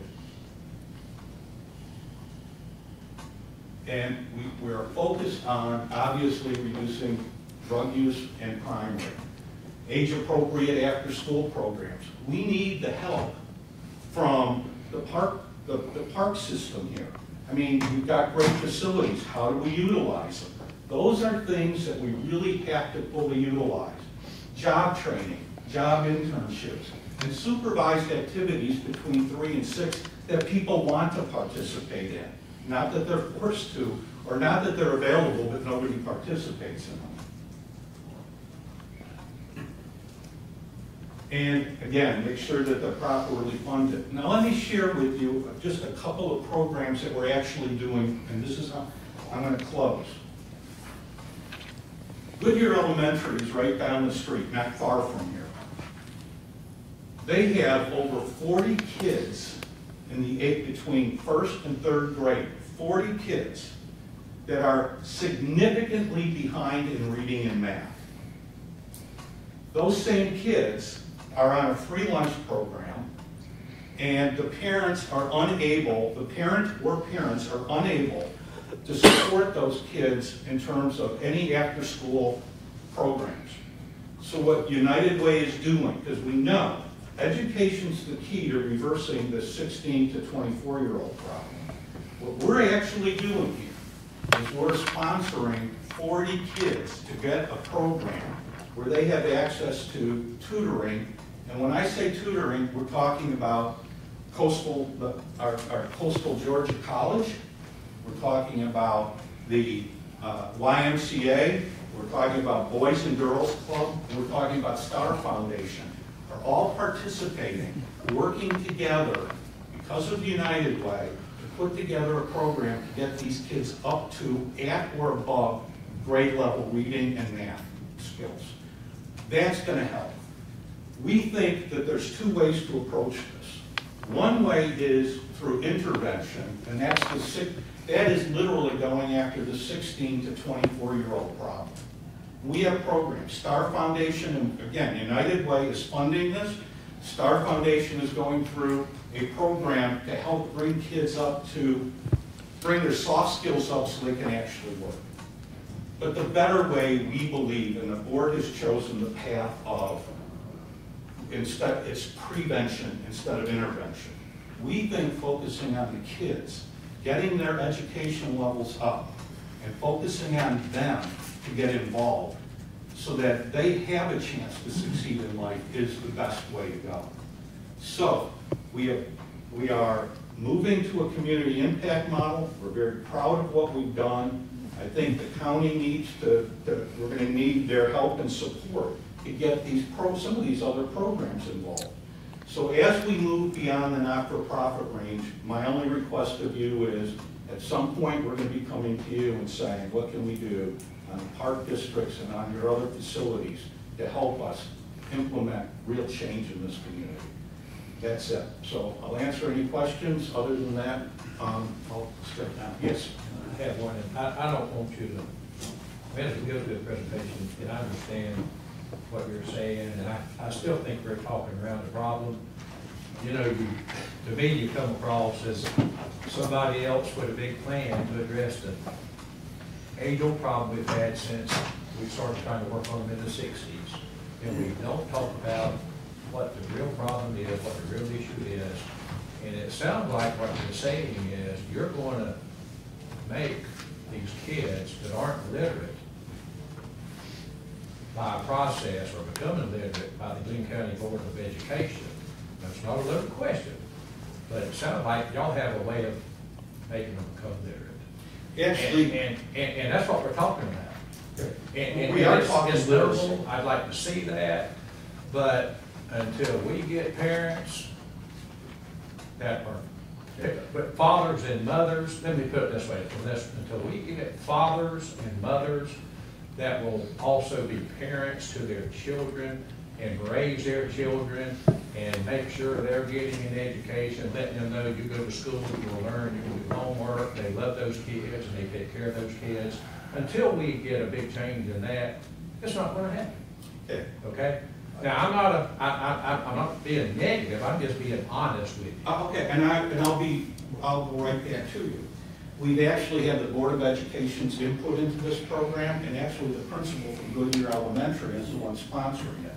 And we're focused on, obviously, reducing drug use and crime rate. Age-appropriate after-school programs. We need the help from the park system here. I mean, we've got great facilities. How do we utilize them? Those are things that we really have to fully utilize. Job training, job internships, and supervised activities between 3 and 6 that people want to participate in. Not that they're forced to, or not that they're available, but nobody participates in them. And again, make sure that they're properly funded. Now let me share with you just a couple of programs that we're actually doing, and this is how I'm going to close. Goodyear Elementary is right down the street, not far from here. They have over 40 kids in the between 1st and 3rd grade, 40 kids that are significantly behind in reading and math. Those same kids are on a free lunch program, and the parents are unable, the parent or parents are unable to support those kids in terms of any after-school programs. So what United Way is doing, because we know education's the key to reversing the 16 to 24-year-old problem. What we're actually doing here is we're sponsoring 40 kids to get a program where they have access to tutoring. And when I say tutoring, we're talking about our coastal Georgia College. We're talking about the YMCA. We're talking about Boys and Girls Club. And we're talking about Star Foundation. Are all participating, working together because of the United Way to put together a program to get these kids up to at or above grade level reading and math skills. That's going to help. We think that there's two ways to approach this. One way is through intervention, and that is literally going after the 16 to 24-year-old problem. We have programs. Star Foundation, and again, United Way is funding this. Star Foundation is going through a program to help bring kids up to, bring their soft skills up so they can actually work. But the better way, we believe, and the board has chosen the path of, it's prevention instead of intervention. We think focusing on the kids, getting their education levels up, and focusing on them to get involved so that they have a chance to succeed in life is the best way to go. So we are moving to a community impact model. We're very proud of what we've done. I think the county needs we're going to need their help and support to get some of these other programs involved. So as we move beyond the not-for-profit range, my only request of you is, at some point, we're going to be coming to you and saying, what can we do on the park districts and on your other facilities to help us implement real change in this community? That's it. So I'll answer any questions. Other than that, I'll step down. Yes? I have one, and I don't want you to, as we go through the presentation, and I understand what you're saying, and I still think we're talking around the problem. You know, to me, you come across as somebody else with a big plan to address the age-old problem we've had since we started trying to work on them in the 60s. And we don't talk about what the real problem is, what the real issue is. And it sounds like what you're saying is you're going to make these kids that aren't literate by a process or becoming literate by the Glynn County Board of Education. That's not a loaded question, but it sounds like y'all have a way of making them become literate. Actually, and that's what we're talking about. And we are talking literal. I'd like to see that, but until we get parents that are, but fathers and mothers, let me put it this way, until we get fathers and mothers that will also be parents to their children and raise their children and make sure they're getting an education, letting them know you go to school, you will learn, you will do homework, they love those kids and they take care of those kids. Until we get a big change in that, it's not going to happen. Okay? Now, I'm not being negative. I'm just being honest with you. Okay, and I'll go right back to you. We've actually had the Board of Education's input into this program, and actually the principal from Goodyear Elementary is the one sponsoring it.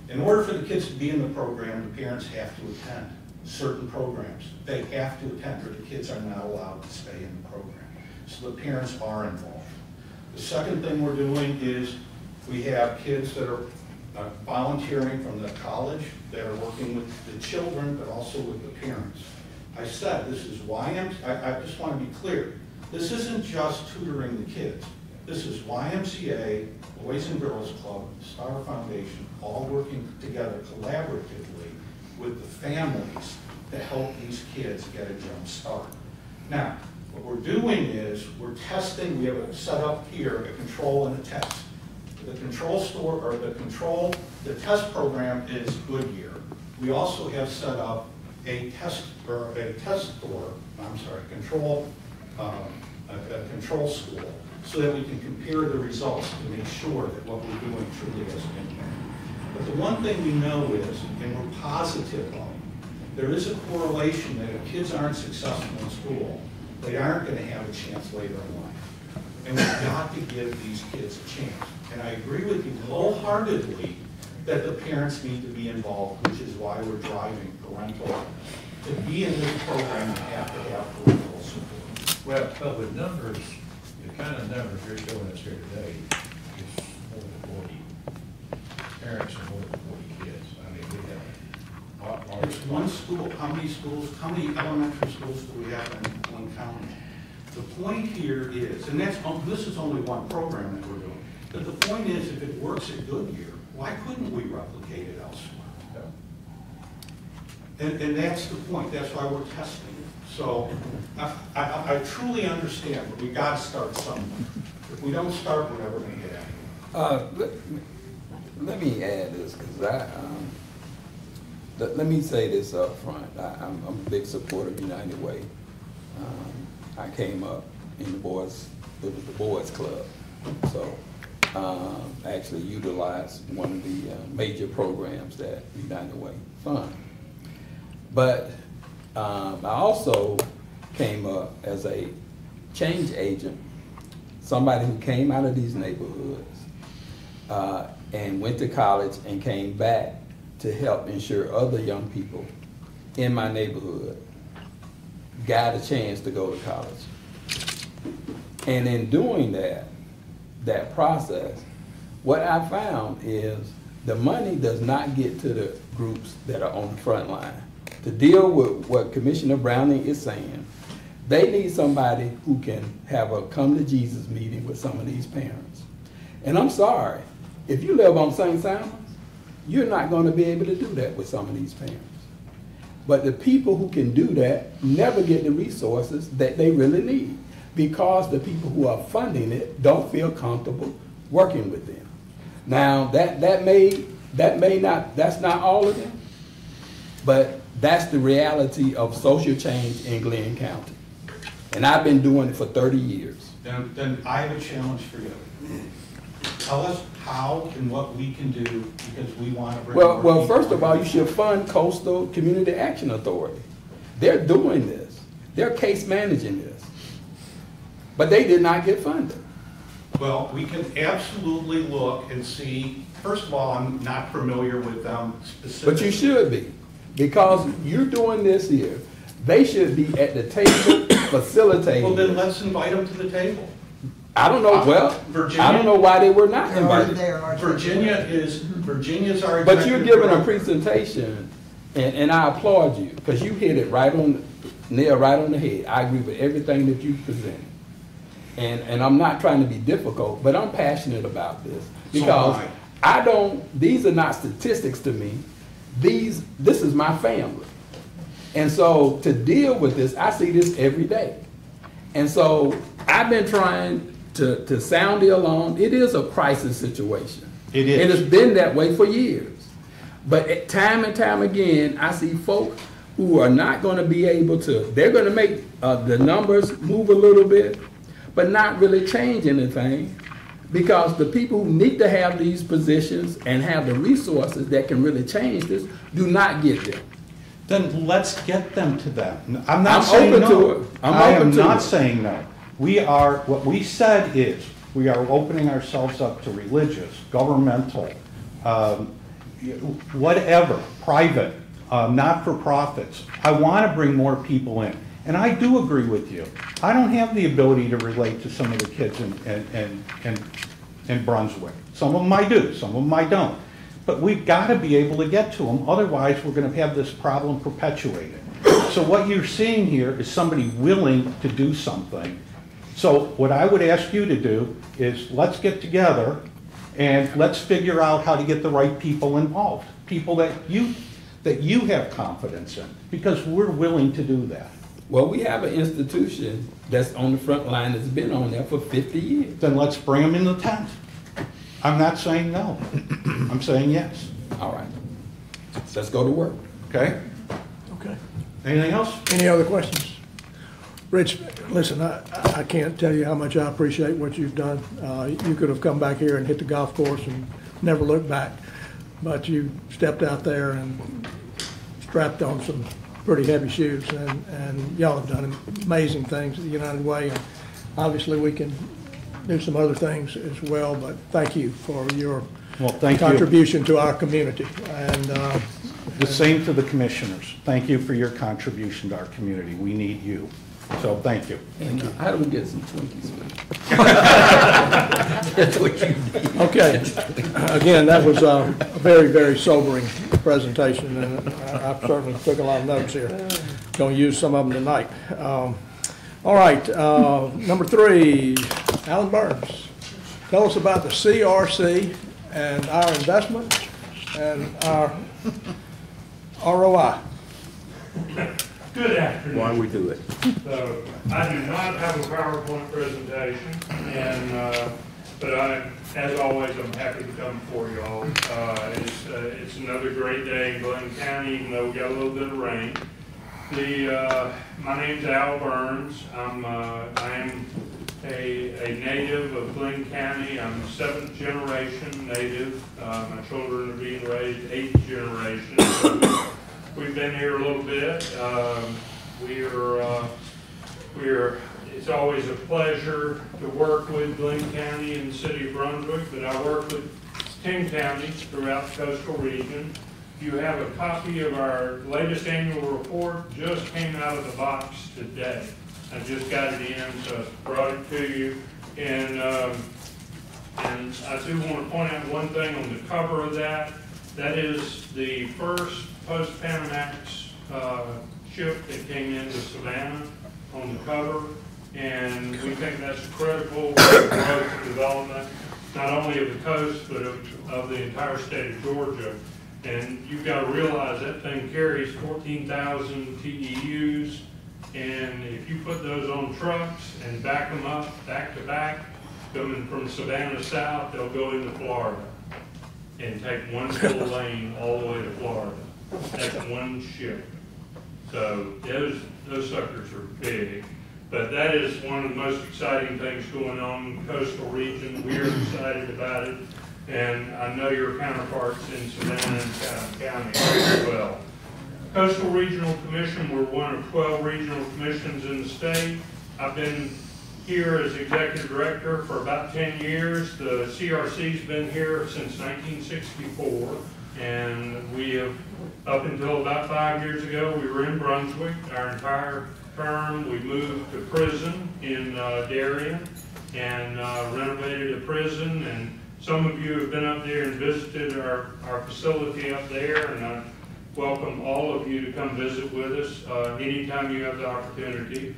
In order for the kids to be in the program, the parents have to attend certain programs. They have to attend, or the kids are not allowed to stay in the program. So the parents are involved. The second thing we're doing is we have kids that are volunteering from the college that are working with the children, but also with the parents. I said this is I just want to be clear. This isn't just tutoring the kids. This is YMCA, Boys and Girls Club, Star Foundation, all working together collaboratively with the families to help these kids get a jump start. Now, what we're doing is we're testing. We have it set up here, a control and a test. The test program is Goodyear. We also have set up a control school, so that we can compare the results to make sure that what we're doing truly has an impact. But the one thing we know is, and we're positive of, there is a correlation that if kids aren't successful in school, they aren't going to have a chance later in life. And we've got to give these kids a chance. And I agree with you wholeheartedly that the parents need to be involved, which is why we're driving parental. To be in this program, you have to have parental support. Well, but with numbers, the kind of numbers you're showing us here today is more than 40 parents and more than 40 kids. I mean, we have a lot more. It's one school. How many schools, how many elementary schools do we have in Glynn County? The point here is, and this is only one program that we're doing, but the point is, if it works at Goodyear, why couldn't we replicate it elsewhere? And that's the point. That's why we're testing it. So I truly understand, but we got to start somewhere. If we don't start, we're never going to get out. Let me add this, because let me say this up front. I'm a big supporter of United Way. I came up in it was the boys club. So I actually utilized one of the major programs that United Way fund. But I also came up as a change agent, somebody who came out of these neighborhoods and went to college and came back to help ensure other young people in my neighborhood got a chance to go to college. And in doing that process, what I found is the money does not get to the groups that are on the front line. To deal with what Commissioner Browning is saying, they need somebody who can have a come to Jesus meeting with some of these parents. And I'm sorry, if you live on St. Simon's, you're not going to be able to do that with some of these parents. But the people who can do that never get the resources that they really need, because the people who are funding it don't feel comfortable working with them. Now that's not all of them, but that's the reality of social change in Glynn County. And I've been doing it for 30 years. Then I have a challenge for you. Tell us how and what we can do, because we want to bring more Well, people first of all, in. you should fund Coastal Community Action Authority. They're doing this. They're case managing this. But they did not get funded. Well, we can absolutely look and see. First of all, I'm not familiar with them specifically. But you should be, because you're doing this here. They should be at the table facilitating. Well, then let's invite them to the table. I don't know. Well, Virginia, I don't know why they were not invited. Virginia's our. But you're giving a presentation, and I applaud you, because you hit it right on the head. I agree with everything that you presented. And I'm not trying to be difficult, but I'm passionate about this, because these are not statistics to me. This is my family. And so to deal with this, I see this every day. And so I've been trying to sound the alarm. It is a crisis situation. It is. It has been that way for years. But time and time again, I see folk who are not going to be able to, they're going to make the numbers move a little bit, but not really change anything, because the people who need to have these positions and have the resources that can really change this do not get them. Then let's get them to them. I'm not saying open no. to it. I am not saying no. What we said is, we are opening ourselves up to religious, governmental, whatever, private, not-for-profits. I want to bring more people in. And I do agree with you. I don't have the ability to relate to some of the kids in Brunswick. Some of them I do, some of them I don't. But we've got to be able to get to them, otherwise we're going to have this problem perpetuated. So what you're seeing here is somebody willing to do something. So what I would ask you to do is, let's get together and let's figure out how to get the right people involved, people that you have confidence in, because we're willing to do that. Well, we have an institution that's on the front line that's been on there for 50 years. Then let's bring them in the tent. I'm not saying no. I'm saying yes. All right. Let's go to work. Okay? Okay. Anything else? Any other questions? Rich, listen, I can't tell you how much I appreciate what you've done. You could have come back here and hit the golf course and never looked back, but you stepped out there and strapped on some pretty heavy shoes, and y'all have done amazing things at the United Way. And obviously, we can do some other things as well, but thank you for your contribution to our community. And the same to the commissioners. Thank you for your contribution to our community. We need you. So thank you. And how do we get some Twinkies with it? That's what you need. Okay. Again, that was a very, very sobering presentation, and I certainly took a lot of notes here. Going to use some of them tonight. All right, number 3, Alan Burns. Tell us about the CRC and our investment and our ROI. Good afternoon. Why we do it. So I do not have a PowerPoint presentation, and but as always, I'm happy to come before you all. It's another great day in Glynn County, even though we got a little bit of rain. My name's Al Burns. I am a native of Glynn County. I'm 7th generation native. My children are being raised 8th generation. So we've been here a little bit. It's always a pleasure to work with Glynn County and the city of Brunswick, but I work with 10 counties throughout the coastal region. You have a copy of our latest annual report, just came out of the box today. I just got it in, so I brought it to you. And I do want to point out one thing on the cover of that. That is the first post-Panamax ship that came into Savannah on the cover. And we think that's critical for the growth and development, not only of the coast, but of the entire state of Georgia. And you've got to realize that thing carries 14,000 TEUs. And if you put those on trucks and back them up back to back, coming from Savannah south, they'll go into Florida and take one full lane all the way to Florida. That's one ship. So those suckers are big. But that is one of the most exciting things going on in the coastal region. We're excited about it. And I know your counterparts in Savannah and Chatham County as well. Coastal Regional Commission, we're one of 12 regional commissions in the state. I've been here as executive director for about 10 years. The CRC's been here since 1964. And we have, up until about 5 years ago, we were in Brunswick. Our entire term, we moved to prison in Darien and renovated a prison. And some of you have been up there and visited our facility up there, and I welcome all of you to come visit with us anytime you have the opportunity.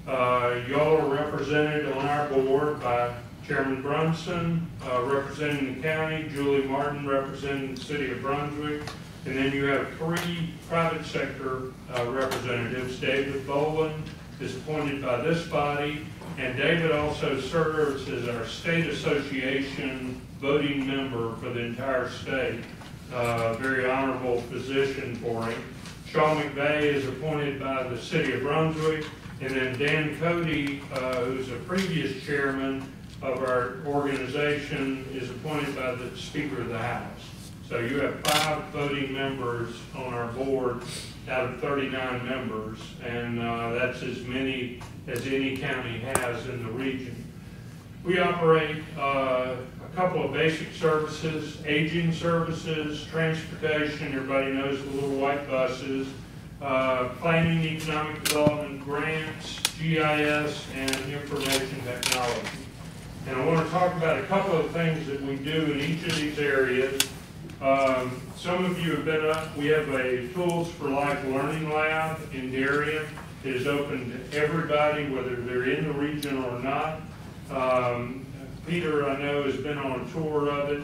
Y'all are represented on our board by Chairman Brunson, representing the county, Julie Martin representing the city of Brunswick, and then you have 3 private sector representatives. David Boland is appointed by this body, and David also serves as our state association voting member for the entire state. Very honorable position for him. Sean McVeigh is appointed by the city of Brunswick, and then Dan Cody, who's a previous chairman of our organization, is appointed by the Speaker of the House. So you have 5 voting members on our board out of 39 members, and that's as many as any county has in the region. We operate a couple of basic services, aging services, transportation, everybody knows the little white buses, planning, economic development, grants, GIS, and information technology. And I want to talk about a couple of things that we do in each of these areas. Some of you have been up. We have a Tools for Life Learning Lab in Darien. It is open to everybody, whether they're in the region or not. Peter, I know, has been on a tour of it.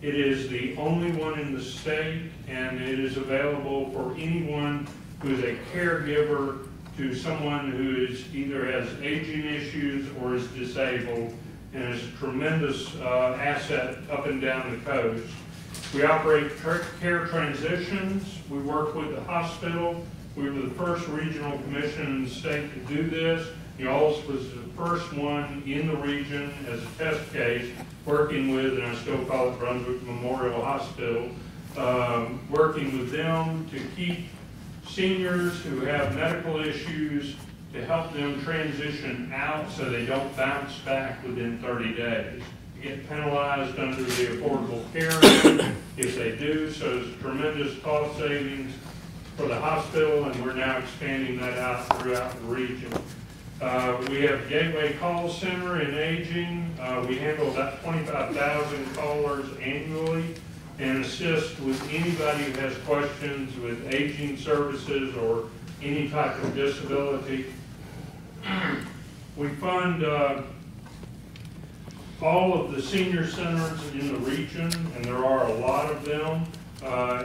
It is the only one in the state, and it is available for anyone who is a caregiver to someone who is either has aging issues or is disabled, and is a tremendous asset up and down the coast. We operate care transitions. We work with the hospital. We were the first regional commission in the state to do this. Y'all's was the first one in the region as a test case, working with, and I still call it Brunswick Memorial Hospital, working with them to keep seniors who have medical issues, to help them transition out so they don't bounce back within 30 days. Get penalized under the Affordable Care Act if they do, so it's tremendous cost savings for the hospital, and we're now expanding that out throughout the region. We have Gateway Call Center in aging. We handle about 25,000 callers annually and assist with anybody who has questions with aging services or any type of disability. We fund all of the senior centers in the region, and there are a lot of them.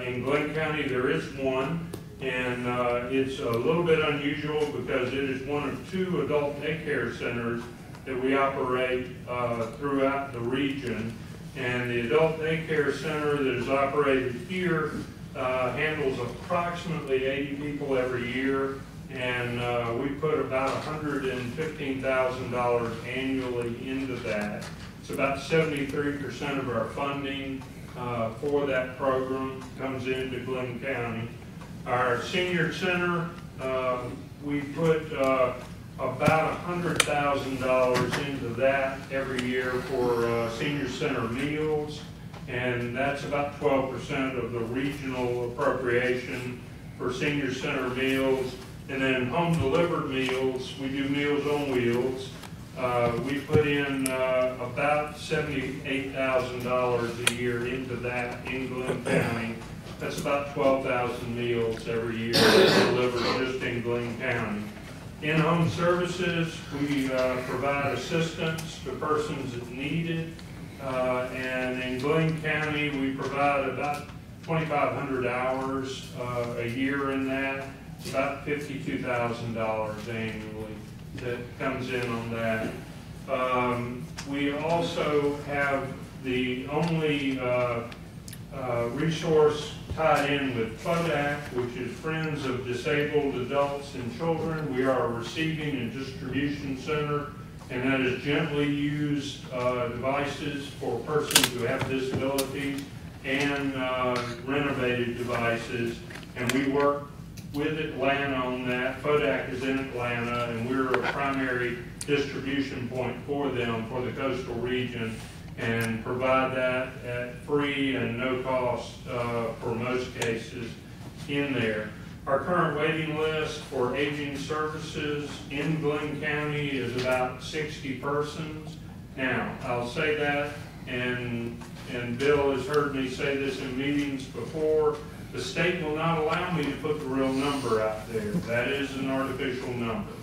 In Glynn County, there is one, and it's a little bit unusual because it is one of 2 adult daycare centers that we operate throughout the region. And the adult daycare center that is operated here handles approximately 80 people every year, and we put about $115,000 annually into that. It's about 73% of our funding for that program comes into Glynn County. Our senior center, we put about $100,000 into that every year for senior center meals, and that's about 12% of the regional appropriation for senior center meals. And then home delivered meals, we do Meals on Wheels. We put in about $78,000 a year into that in Glynn County. That's about 12,000 meals every year delivered just in Glynn County. In-home services, we provide assistance to persons that need it. And in Glynn County, we provide about 2,500 hours a year in that. It's about $52,000 annually that comes in on that. We also have the only resource tied in with FODAC, which is Friends of Disabled Adults and Children. We are a receiving and distribution center, and that is gently used devices for persons who have disabilities and renovated devices. And we work with Atlanta on that. FODAC is in Atlanta, and we're a primary distribution point for them for the coastal region, and provide that at free and no cost for most cases in there. Our current waiting list for aging services in Glynn County is about 60 persons. Now, I'll say that, and Bill has heard me say this in meetings before, the state will not allow me to put the real number out there. That is an artificial number.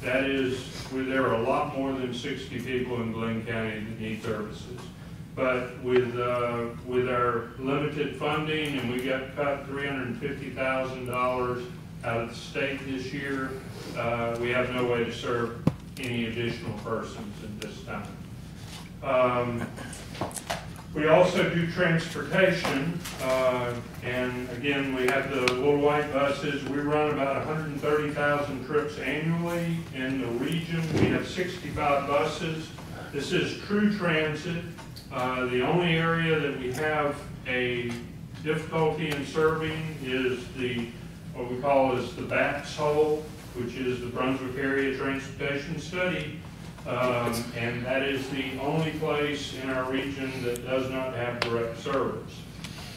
That is, there are a lot more than 60 people in Glynn County that need services. But with our limited funding, and we got cut $350,000 out of the state this year, we have no way to serve any additional persons at this time. We also do transportation, and again, we have the little white buses. We run about 130,000 trips annually in the region. We have 65 buses. This is true transit. The only area that we have a difficulty in serving is what we call is the BATS hole, which is the Brunswick Area Transportation Study. And that is the only place in our region that does not have direct service.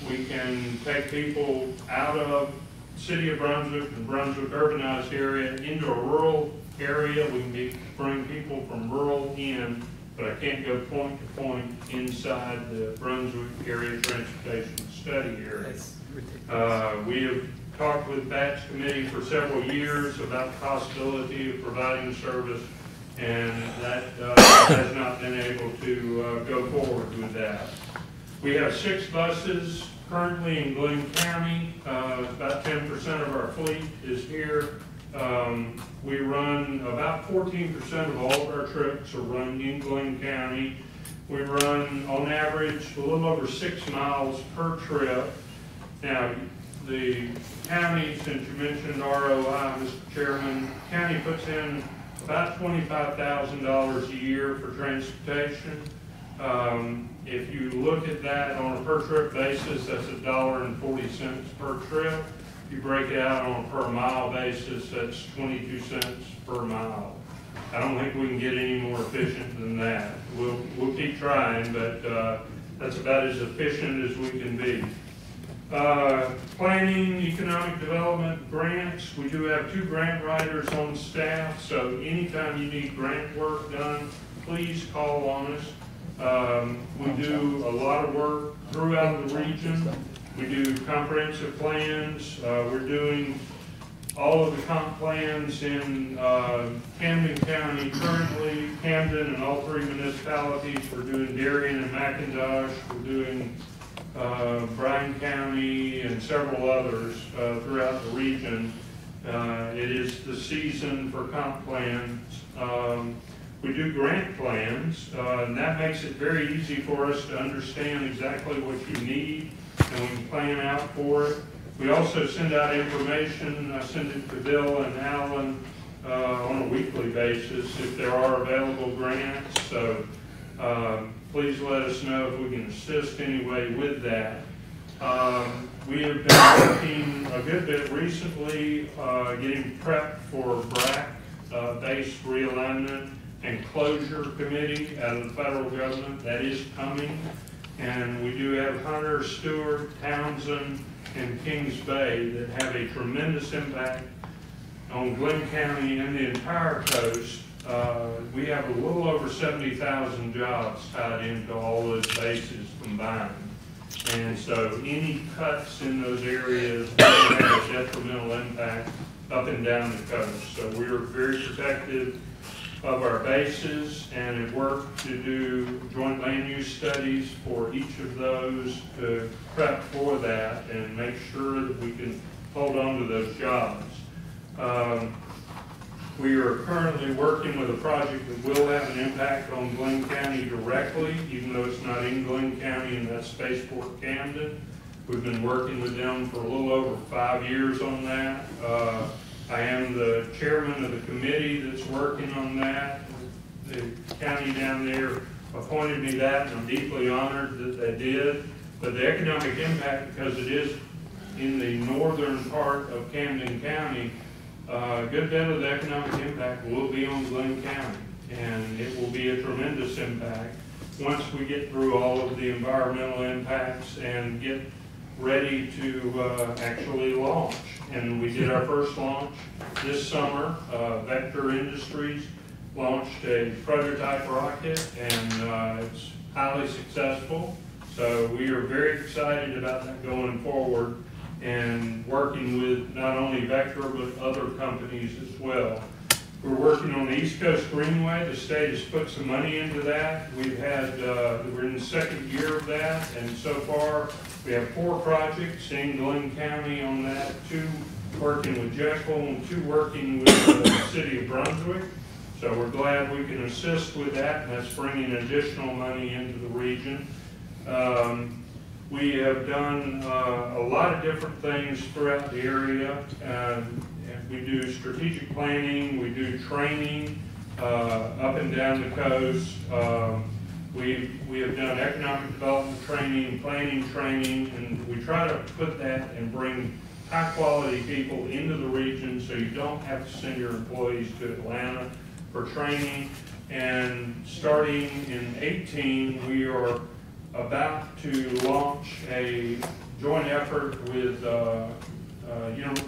We can take people out of the city of Brunswick and Brunswick urbanized area into a rural area. We can bring people from rural in, but I can't go point to point inside the Brunswick Area Transportation Study area. We have talked with BATS Committee for several years about the possibility of providing service, and that has not been able to go forward with that. We have 6 buses currently in Glynn County. About 10% of our fleet is here. We run about 14% of all of our trips are run in Glynn County. We run on average a little over 6 miles per trip. Now, the county, since you mentioned ROI, Mr. Chairman, county puts in about $25,000 a year for transportation. If you look at that on a per trip basis, that's $1.40 per trip. If you break it out on a per mile basis, that's 22 cents per mile. I don't think we can get any more efficient than that. We'll keep trying, but that's about as efficient as we can be. Planning, economic development, grants. We do have 2 grant writers on staff, so anytime you need grant work done, please call on us. We do a lot of work throughout the region. We do comprehensive plans. We're doing all of the comp plans in Camden County currently, Camden and all 3 municipalities. We're doing Darien and McIntosh. We're doing Bryan County and several others throughout the region. It is the season for comp plans. We do grant plans, and that makes it very easy for us to understand exactly what you need, and we can plan out for it. We also send out information, send it to Bill and Alan on a weekly basis if there are available grants. So please let us know if we can assist anyway with that. We have been working a good bit recently, getting prepped for BRAC-based realignment and closure committee out of the federal government. That is coming. And we do have Hunter, Stewart, Townsend, and Kings Bay that have a tremendous impact on Glynn County and the entire coast. We have a little over 70,000 jobs tied into all those bases combined. And so any cuts in those areas will have a detrimental impact up and down the coast. So we are very protective of our bases and have worked to do joint land use studies for each of those to prep for that and make sure that we can hold on to those jobs. We are currently working with a project that will have an impact on Glynn County directly, even though it's not in Glynn County, and that's Spaceport Camden. We've been working with them for a little over 5 years on that. I am the chairman of the committee that's working on that. The county down there appointed me that, and I'm deeply honored that they did. But the economic impact, because it is in the northern part of Camden County, a good bit of the economic impact will be on Glynn County, and it will be a tremendous impact once we get through all of the environmental impacts and get ready to actually launch. And we did our first launch this summer. Vector Industries launched a prototype rocket, and it's highly successful. So we are very excited about that going forward and working with not only Vector but other companies as well. We're working on the East Coast Greenway. The state has put some money into that. We've had, we're in the 2nd year of that, and so far we have 4 projects in Glynn County on that, 2 working with Jekyll and 2 working with the city of Brunswick. So we're glad we can assist with that, and that's bringing additional money into the region. We have done a lot of different things throughout the area. We do strategic planning, we do training up and down the coast. We have done economic development training, planning training, and we try to put that and bring high quality people into the region so you don't have to send your employees to Atlanta for training. And starting in 2018, we are about to launch a joint effort with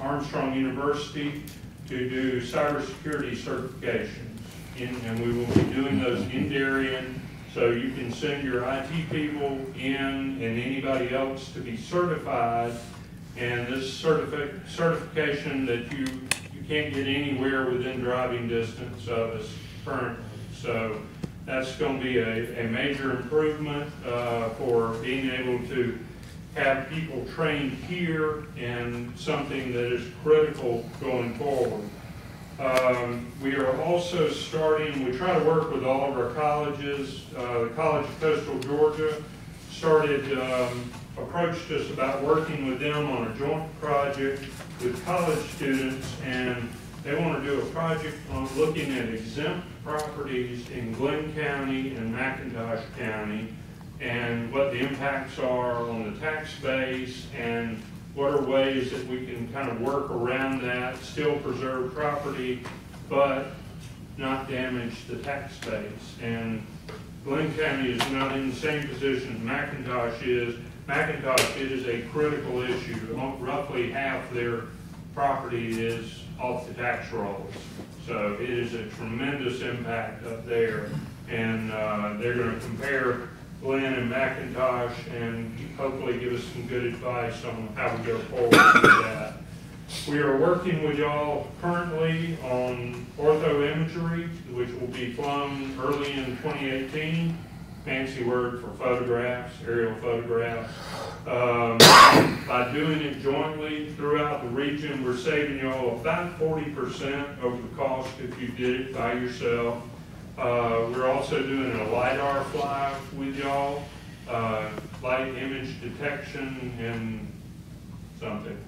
Armstrong University to do cybersecurity certifications. And we will be doing those in Darien, so you can send your IT people in and anybody else to be certified. And this certification that you can't get anywhere within driving distance of us currently. So that's going to be a major improvement for being able to have people trained here, and something that is critical going forward. We are also starting, we try to work with all of our colleges. The College of Coastal Georgia approached us about working with them on a joint project with college students, and they want to do a project on looking at exempt properties in Glynn County and McIntosh County, and what the impacts are on the tax base, and what are ways that we can kind of work around that, still preserve property, but not damage the tax base. And Glynn County is not in the same position McIntosh is. McIntosh, it is a critical issue. Roughly half their property is off the tax rolls. So it is a tremendous impact up there. And they're going to compare Glynn and McIntosh and hopefully give us some good advice on how we go forward with that. We are working with y'all currently on orthoimagery, which will be flown early in 2018. Fancy word for photographs, aerial photographs. By doing it jointly throughout the region, we're saving y'all about 40% over the cost if you did it by yourself. We're also doing a LiDAR fly with y'all, light image detection and something.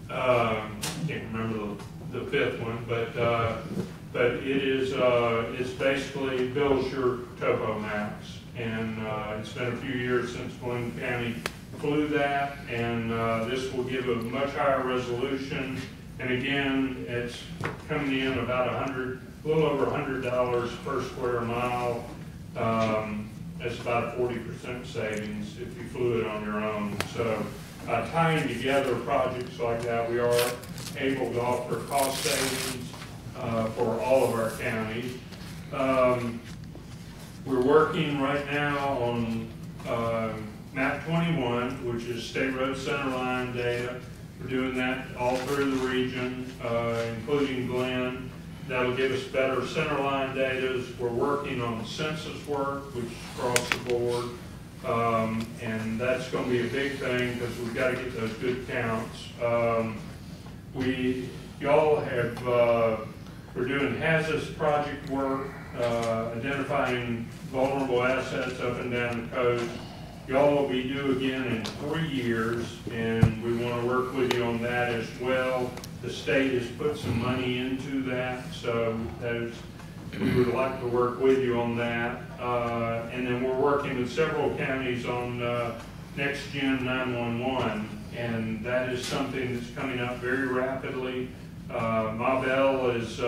Can't remember the fifth one, but it is it's basically builds your topo maps, and it's been a few years since Glynn County flew that, and this will give a much higher resolution. And again, it's coming in about a little over $100 per square mile. That's about a 40% savings if you flew it on your own. So tying together projects like that, we are able to offer cost savings for all of our counties. We're working right now on map 21, which is state road centerline data. We're doing that all through the region, including Glynn. That'll give us better centerline data. We're working on census work, which is across the board. And that's going to be a big thing because we've got to get those good counts. Y'all have, we're doing hazardous project work, identifying vulnerable assets up and down the coast. Y'all will be due again in 3 years, and we want to work with you on that as well. The state has put some money into that, so we would like to work with you on that. And then we're working with several counties on Next Gen 911, and that is something that's coming up very rapidly. Ma Bell is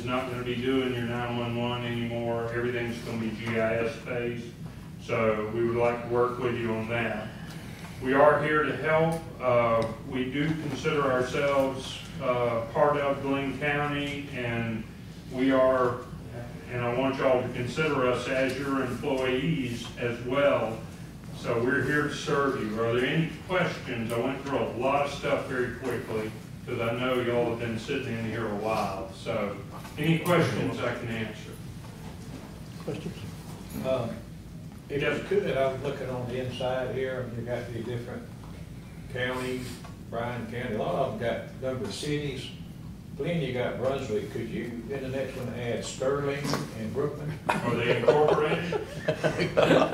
not going to be doing your 911 anymore. Everything's going to be GIS based. So we would like to work with you on that. We are here to help. We do consider ourselves part of Glynn County, and we are, and I want y'all to consider us as your employees as well. So we're here to serve you. Are there any questions? I went through a lot of stuff very quickly because I know y'all have been sitting in here a while. So any questions I can answer? Questions? If you could, I was looking on the inside here, and you got the different counties, Bryan County, a lot of them got number of cities. Glynn, you got Brunswick. Could you, in the next one, add Sterling and Brookman? Are they incorporated? No,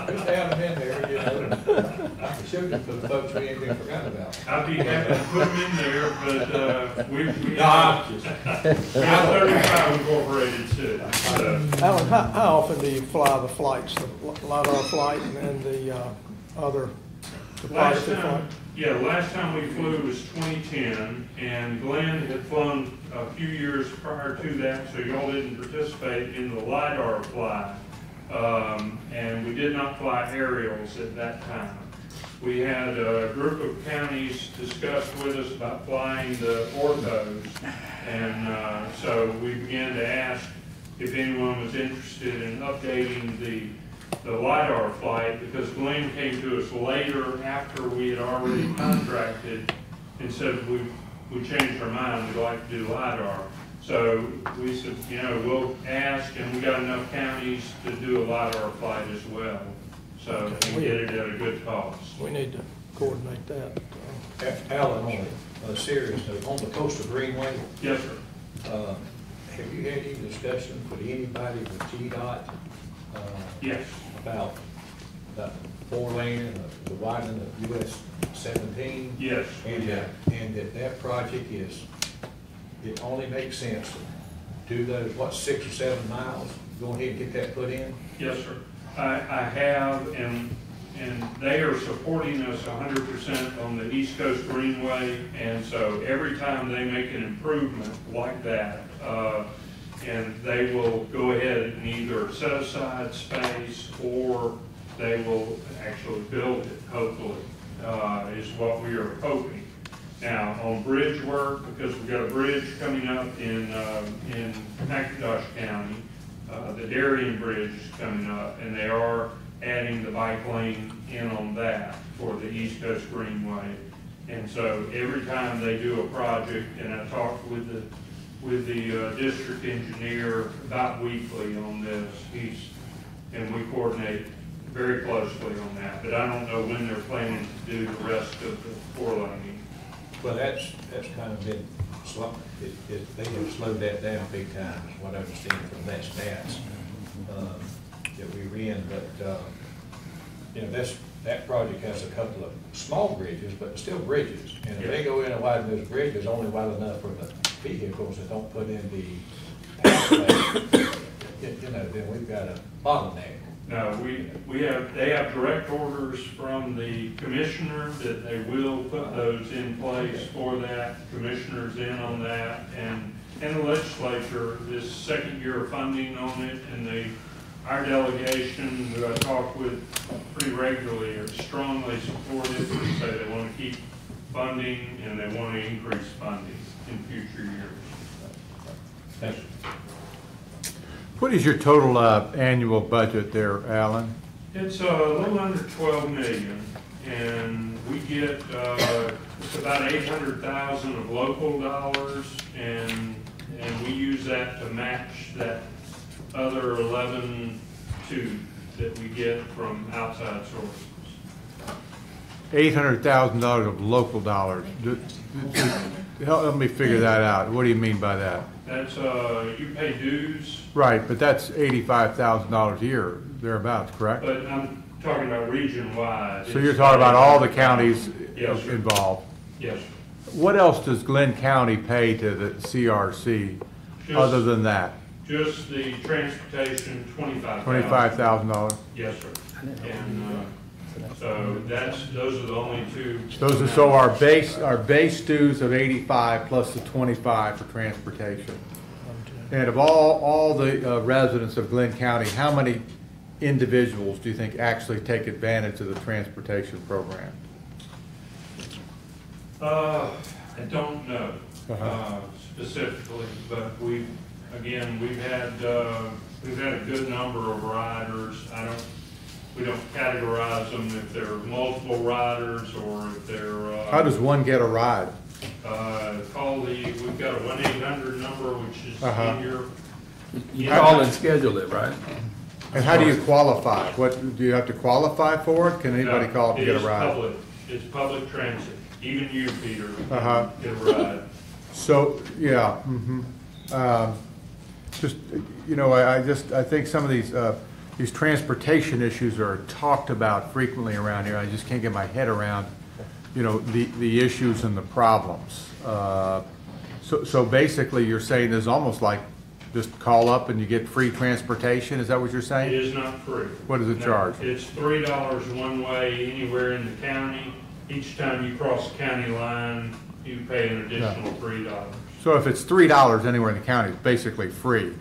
just add them in there, you know. I can show them to the folks we ain't even forgot about. I'd be happy to put them in there, but we No, I'm we have 35 incorporated too. So. Alan, how often do you fly the flights, the LiDAR flight and the other Last photography flight? time, yeah, last time we flew was 2010, and Glynn had flown a few years prior to that, so y'all didn't participate in the LiDAR fly. And we did not fly aerials at that time. We had a group of counties discuss with us about flying the orthos, and so we began to ask if anyone was interested in updating the LiDAR flight, because Glynn came to us later after we had already contracted and said we changed our mind, we'd like to do LiDAR. So we said, you know, we'll ask, and we got enough counties to do a LiDAR flight as well. So we can get it at a good cost. We need to coordinate that. Alan, on a serious note, on the Coastal Greenway. Yes, sir. Have you had any discussion with anybody with GDOT? Yes. About the 4-lane and the widening of US 17? Yes. And that project is it only makes sense to do those, what, 6 or 7 miles? Go ahead and get that put in? Yes, sir. I have, and they are supporting us 100% on the East Coast Greenway, and so every time they make an improvement like that, and they will go ahead and either set aside space or they will actually build it, hopefully, is what we are hoping. Now, on bridge work, because we've got a bridge coming up in McIntosh County, the Darien Bridge is coming up, and they are adding the bike lane in on that for the East Coast Greenway. And so every time they do a project, and I talk with the district engineer about weekly on this, and we coordinate very closely on that, but I don't know when they're planning to do the rest of the 4-laning. Well, that's kind of been slow. They have slowed that down big time, is what I understand from that stats that we ran. But you know, that project has a couple of small bridges, but still bridges. And if they go in and widen those bridges, only wide enough for the vehicles that don't put in the pathway, you know, then we've got a bottleneck. No, they have direct orders from the commissioner that they will put those in place for that. Commissioner's in on that, and the legislature, this second year of funding on it, and our delegation, who I talk with pretty regularly, are strongly supportive. They say they want to keep funding and they want to increase funding in future years. Thank you. What is your total annual budget there, Alan? It's a little under 12 million, and we get it's about 800,000 of local dollars, and we use that to match that other 11.2 that we get from outside sources. $800,000 of local dollars. Help me figure that out. What do you mean by that? That's, you pay dues. Right, but that's $85,000 a year, thereabouts, correct? But I'm talking about region-wide. So you're talking about all the counties Yes, involved? Yes. What else does Glynn County pay to the CRC other than that? Just the transportation, $25,000. $25,000? Yes, sir. And so those are the only two. Those are, so our base dues of 85 plus the 25 for transportation. And of all the residents of Glynn County, how many individuals do you think actually take advantage of the transportation program? I don't know specifically, but we've had a good number of riders. We don't categorize them if they're multiple riders or if they're. How does one get a ride? We've got a 1-800 number, which is in your. You call and schedule it, right? And how do you qualify? What do you have to qualify for it? Can anybody call up and get a ride? It's public transit. Even you, Peter, get a ride. So yeah, just I think some of these transportation issues are talked about frequently around here. I just can't get my head around, the issues and the problems. So basically, you're saying there's almost like just call up and you get free transportation. Is that what you're saying? It is not free. What does it charge? It's $3 one way anywhere in the county. Each time you cross the county line, you pay an additional $3. So if it's $3 anywhere in the county, it's basically free.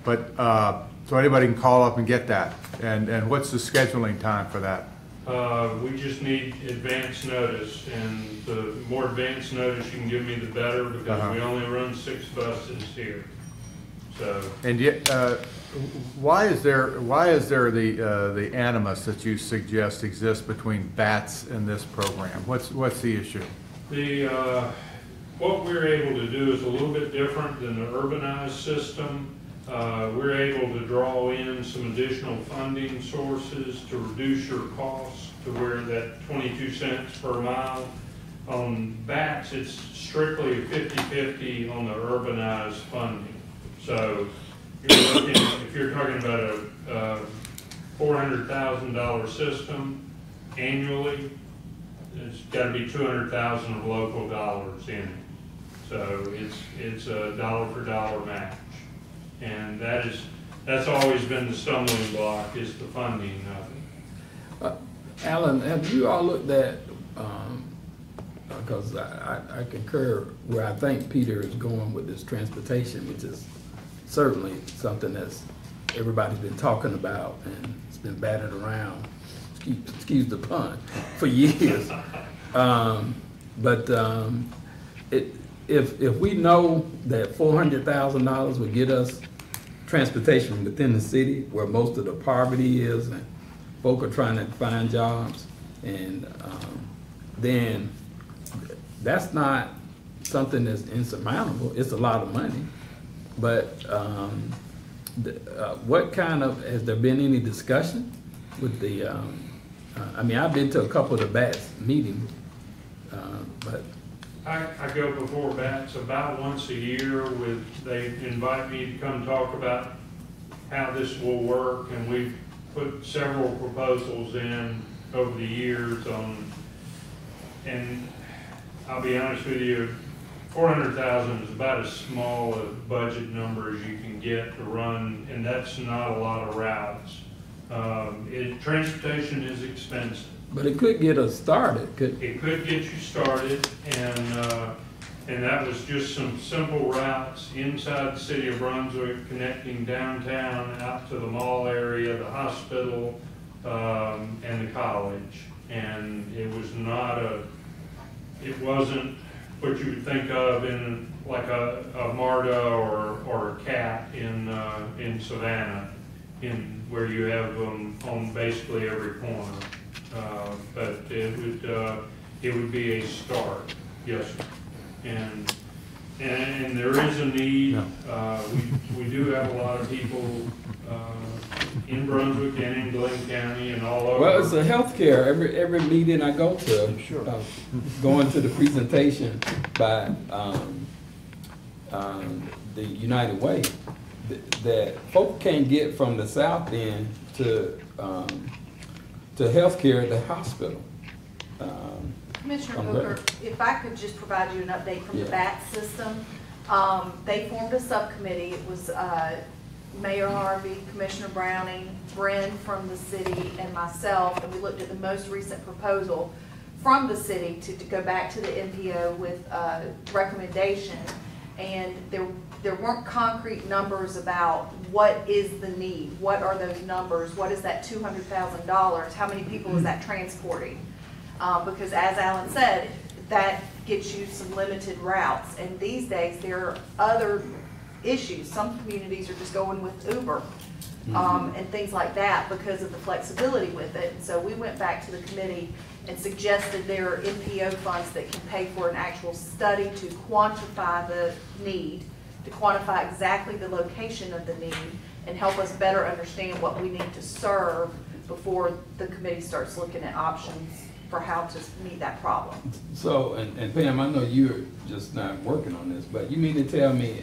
But so anybody can call up and get that. And what's the scheduling time for that? We just need advance notice, and the more advance notice you can give me, the better, because we only run 6 buses here. So. And yet, why is there the animus that you suggest exists between BATS and this program? What's the issue? What we're able to do is a little bit different than the urbanized system. We're able to draw in some additional funding sources to reduce your costs to where that 22 cents per mile. On BATS, it's strictly a 50-50 on the urbanized funding. So if you're talking about a $400,000 system annually, it's got to be $200,000 of local dollars in it. So it's a dollar for dollar match. And that's always been the stumbling block, is the funding of it. Alan, have you all looked at, because I concur where I think Peter is going with this transportation, which is certainly something that's everybody's been talking about and it's been battered around, excuse the pun, for years. If we know that $400,000 would get us transportation within the city where most of the poverty is and folk are trying to find jobs, and then that's not something that's insurmountable. It's a lot of money, but what kind of, has there been any discussion with the, I mean, I've been to a couple of the BATS meetings, but. I go before BATS about once a year they invite me to come talk about how this will work, and we've put several proposals in over the years on, and I'll be honest with you, 400,000 is about as small a budget number as you can get to run, and that's not a lot of routes. Transportation is expensive. But it could get us started. It could get you started, and that was just some simple routes inside the city of Brunswick, connecting downtown out to the mall area, the hospital, and the college. And it wasn't what you would think of in like a MARTA or a CAT in Savannah, where you have them on basically every corner. But it would be a start, yes, sir. And there is a need. We do have a lot of people in Brunswick and in Glynn County and all over. Well, it's a healthcare. Every meeting I go to, sure. Going to the presentation by the United Way, that folks can't get from the south end to healthcare at the hospital. Commissioner Booker, if I could just provide you an update from the BATS system. They formed a subcommittee. It was Mayor Harvey, Commissioner Browning, Bryn from the city, and myself, and we looked at the most recent proposal from the city to go back to the MPO with recommendation. And there weren't concrete numbers about what is the need, what are those numbers, what is that $200,000, how many people is that transporting? Because as Alan said, that gets you some limited routes, and these days there are other issues. Some communities are just going with Uber and things like that because of the flexibility with it. And so we went back to the committee and suggested there are MPO funds that can pay for an actual study to quantify the need, to quantify exactly the location of the need, and help us better understand what we need to serve before the committee starts looking at options for how to meet that problem. So, and Pam, I know you're just not working on this, but you mean to tell me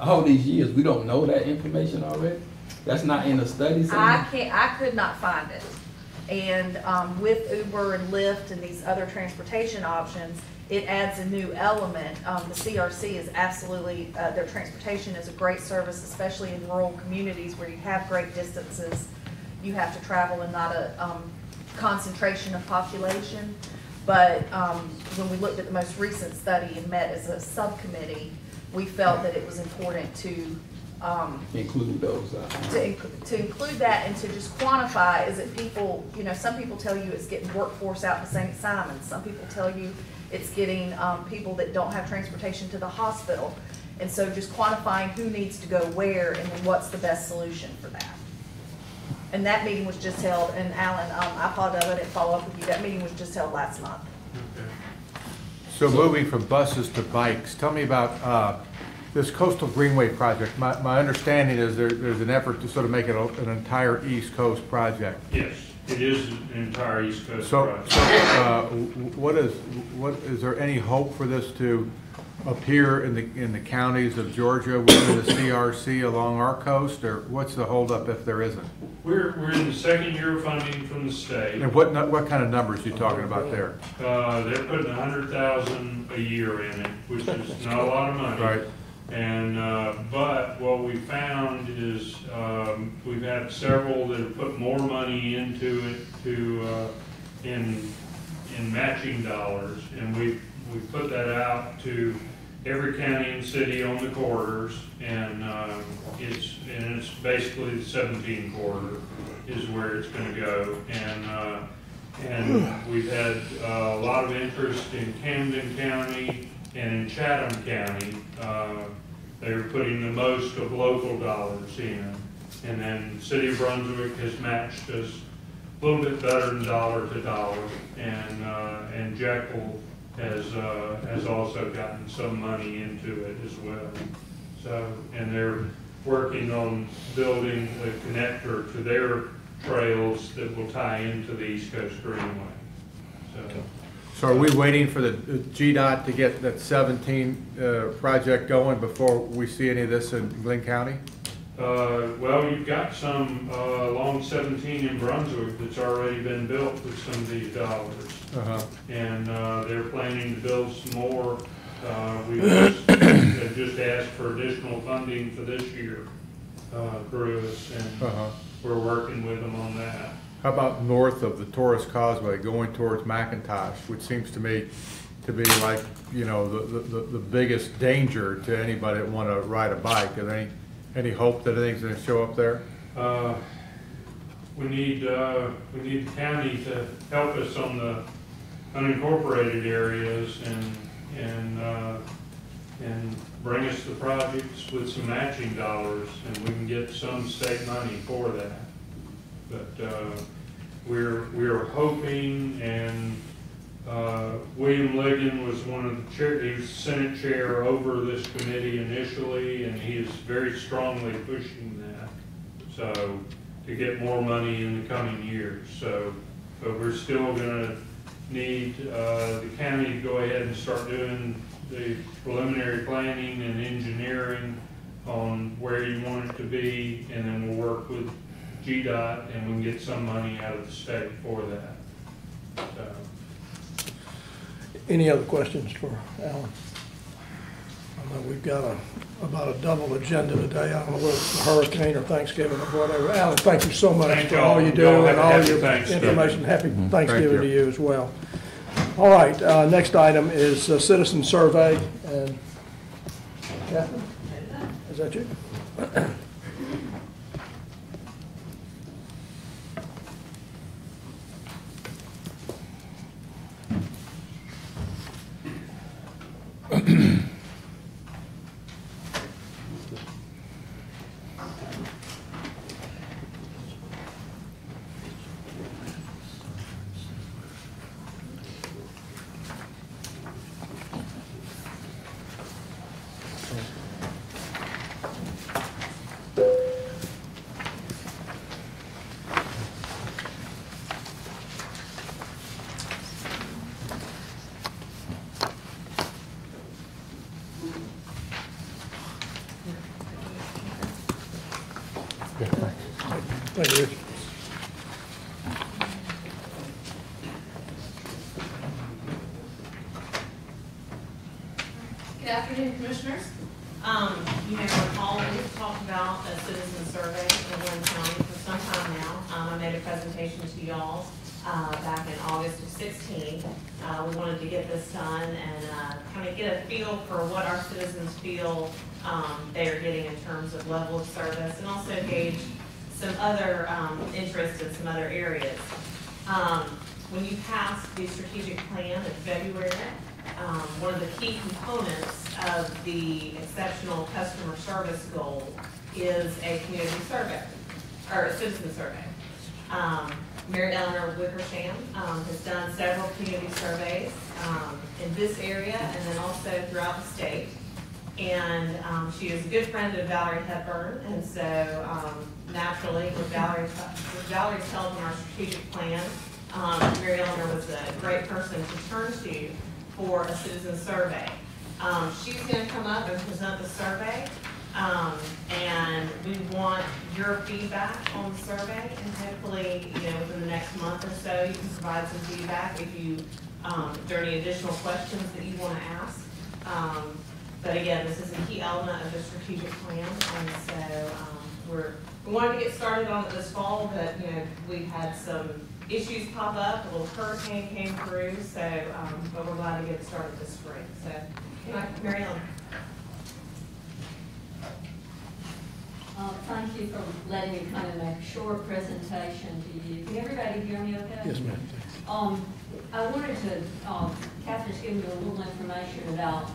all these years we don't know that information already? That's not in the study somewhere? I could not find it. And with Uber and Lyft and these other transportation options, it adds a new element. The CRC is absolutely, their transportation is a great service, especially in rural communities where you have great distances. You have to travel and not a concentration of population. But when we looked at the most recent study and met as a subcommittee, we felt that it was important to include those. To include that and to just quantify, is it people, you know, some people tell you it's getting workforce out to St. Simons. Some people tell you it's getting people that don't have transportation to the hospital. And so just quantifying who needs to go where and then what's the best solution for that. And that meeting was just held, and Alan, I apologize, I didn't follow up with you. That meeting was just held last month. Okay. So moving from buses to bikes, tell me about this Coastal Greenway project. My understanding is there's an effort to sort of make it an entire East Coast project. Yes, it is an entire East Coast project. So what is there any hope for this to up here in the counties of Georgia within the CRC along our coast, or what's the holdup if there isn't? We're in the second year of funding from the state. And what kind of numbers are you talking about there? They're putting 100,000 a year in it, which is not a lot of money. Right. And, but what we found is, we've had several that have put more money into it to, in matching dollars. And we've put that out to every county and city on the corridors. And, it's basically the 17 corridor is where it's gonna go. And we've had a lot of interest in Camden County and in Chatham County. They're putting the most of local dollars in. And then City of Brunswick has matched us a little bit better than dollar to dollar. And Jekyll has also gotten some money into it as well. So, and they're working on building a connector to their trails that will tie into the East Coast Greenway. So are we waiting for the GDOT to get that 17 project going before we see any of this in Glynn County? Well, you've got some along 17 in Brunswick that's already been built with some of these dollars. And they're planning to build some more. We just asked for additional funding for this year through us, and we're working with them on that. How about north of the Torres Causeway going towards McIntosh, which seems to me to be like, you know, the biggest danger to anybody that want to ride a bike? Are there any hope that anything's going to show up there? We need the county to help us on the unincorporated areas and bring us the projects with some matching dollars, and we can get some state money for that. But we're hoping, and William Ligon was one of the chair, he was Senate chair over this committee initially, and he is very strongly pushing that. So to get more money in the coming years. So, but we're still going to need the county to go ahead and start doing the preliminary planning and engineering on where you want it to be, and then we'll work with GDOT and we can get some money out of the state for that. So. Any other questions for Alan? I know we've got about a double agenda today. I don't know whether it's a hurricane or Thanksgiving or whatever. Alan, thank you so much for all you do and all your information. Happy Thanksgiving to you as well. All right, next item is citizen survey. And Catherine, is that you? Thank you, Rich. Good afternoon, Commissioners. You may recall we've talked about a citizen survey in Glynn County for some time now. I made a presentation to y'all back in August of 16. We wanted to get this done and kind of get a feel for what our citizens feel they are getting in terms of level of service, and also gauge some other interest in some other areas. When you passed the strategic plan in February, one of the key components of the exceptional customer service goal is a community survey, or a citizen survey. Mary Eleanor Wickersham has done several community surveys in this area and then also throughout the state. And she is a good friend of Valerie Hepburn, and so naturally, with Valerie's help in our strategic plan, Mary Eleanor was a great person to turn to for a citizen survey. She's gonna come up and present the survey. And we want your feedback on the survey, and hopefully, within the next month or so, you can provide some feedback if there are any additional questions that you want to ask. But again, this is a key element of the strategic plan, and so we wanted to get started on it this fall, but we had some issues pop up. A little hurricane came through, so but we're glad to get it started this spring. So, Mary Ellen. Thank you for letting me come and make a short presentation to you. Can everybody hear me okay? Yes, ma'am. I wanted to, Catherine's given you a little information about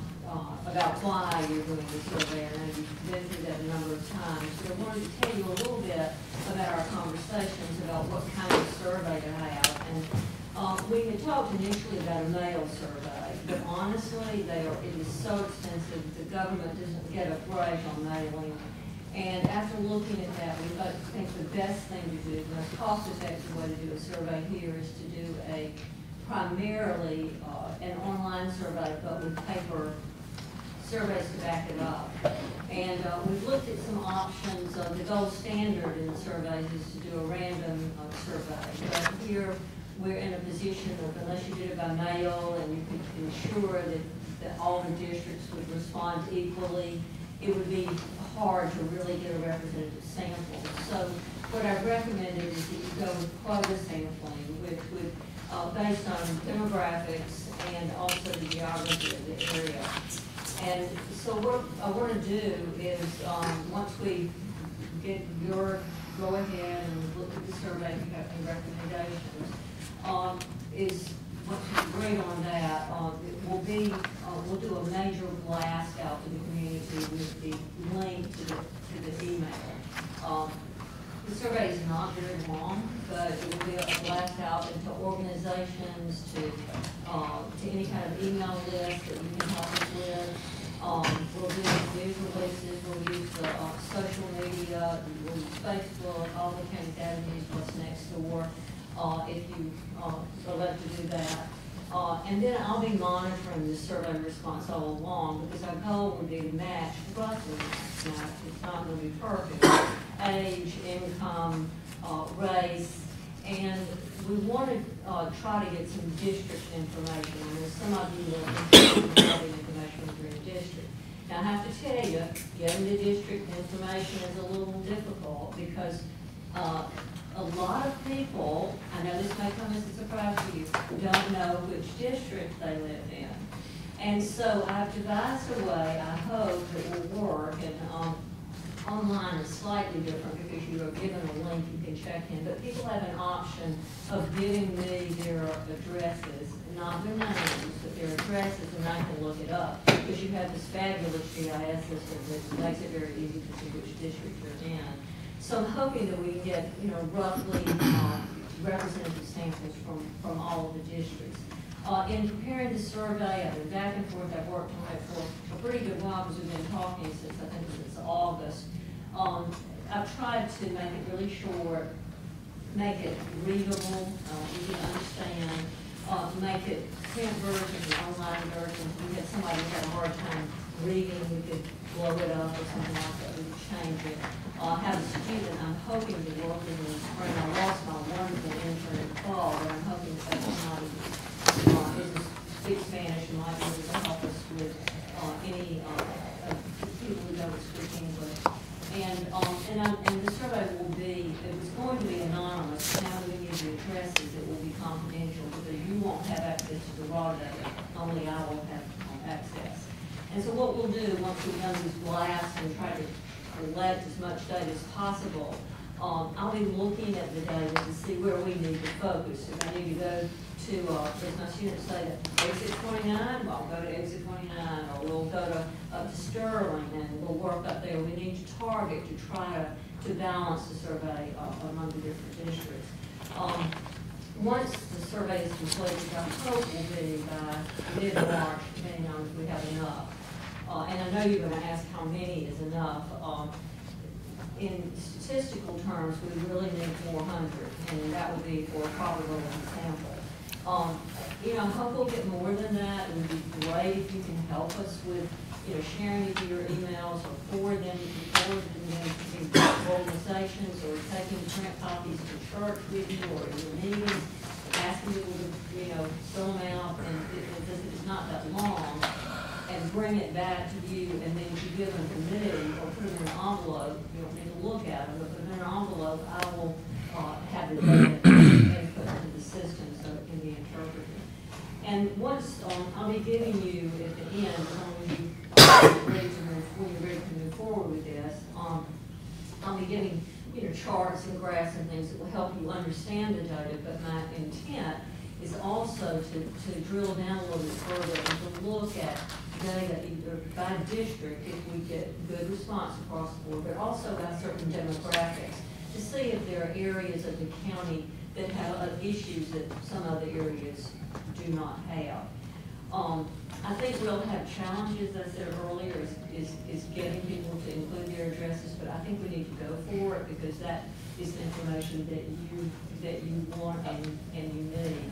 why you're doing the survey, and you've been through that a number of times. But I wanted to tell you a little bit about our conversations about what kind of survey to have. And we had talked initially about a mail survey, but honestly, it is so expensive. The government doesn't get a break on mailing. And after looking at that, we think the best thing to do, the most cost-effective way to do a survey here is to do primarily an online survey, but with paper surveys to back it up. And we've looked at some options. The gold standard in surveys is to do a random survey. But here, we're in a position of, unless you did it by mail and you could ensure that all the districts would respond equally, it would be hard to really get a representative sample. So what I've recommended is that you go with quota sampling, which would, based on demographics and also the geography of the area. And so what I want to do is, once we get your go ahead and look at the survey, if you have any recommendations, is once you agree on that, we'll do a major blast out to the community with the link to the email. The survey is not very long, but it will be a blast out into organizations, to any kind of email list that you can help us with. We'll do news releases, we'll use the social media, we'll use Facebook, all the county academies, what's next door, if you elect to do that. And then I'll be monitoring the survey response all along, because our goal would be to match, roughly match, it's not going to be perfect, age, income, race, and we want to try to get some district information. I mean, some of you will have information from your district. Now, I have to tell you, getting the district information is a little difficult because a lot of people, I know this may come as a surprise to you, don't know which district they live in. And so I've devised a way, I hope, that will work, and online is slightly different because you are given a link you can check in, but people have an option of giving me their addresses, not their names, but their addresses, and I can look it up, because you have this fabulous GIS system that makes it very easy to see which district you're in. So I'm hoping that we can get, roughly representative samples from all of the districts. In preparing the survey, I've been back and forth. I've worked on it for a pretty good while because we've been talking since August. I've tried to make it really short, make it readable, easy to understand, make it print versions and online versions. We had somebody who had a hard time reading, we could blow it up or something like that, we could change it. I have a student I'm hoping to work with in the spring. I lost my wonderful intern in the fall, but I'm hoping that somebody who speaks Spanish and might be able to help us with any people who don't speak English. And the survey will be, it's going to be anonymous. Now we give you addresses, it will be confidential because you won't have access to the raw data. Only I will have access. And so what we'll do once we've done these blasts and try to collect as much data as possible, I'll be looking at the data to see where we need to focus. If I need to go to, as my students say, exit 29, I'll go to exit 29, or we'll go up to Sterling and we'll work up there. We need to target to try to balance the survey among the different districts. Once the survey is completed, which I hope will be by mid-March, depending on if we have enough. And I know you're going to ask how many is enough. In statistical terms, we really need 400, and that would be for a probability sample. You know, I hope we'll get more than that. It would be great if you can help us with, you know, sharing of your emails or forwarding them to organizations or taking print copies to church with you or in your meetings, asking people to, you know, fill them out, and it's not that long, and bring it back to you, and then you give them to me or put them in an envelope. You don't need to look at them, but put them in an envelope. I will have the data and put it into the system so it can be interpreted. And once I'll be giving you at the end, when you're ready to move forward with this, I'll be giving, you know, charts and graphs and things that will help you understand the data. But my intent is also to drill down a little bit further and to look at data either by district if we get good response across the board, but also by certain demographics to see if there are areas of the county that have issues that some other areas do not have. I think we'll have challenges, as I said earlier, is getting people to include their addresses, but I think we need to go for it because that is the information that you want and you need.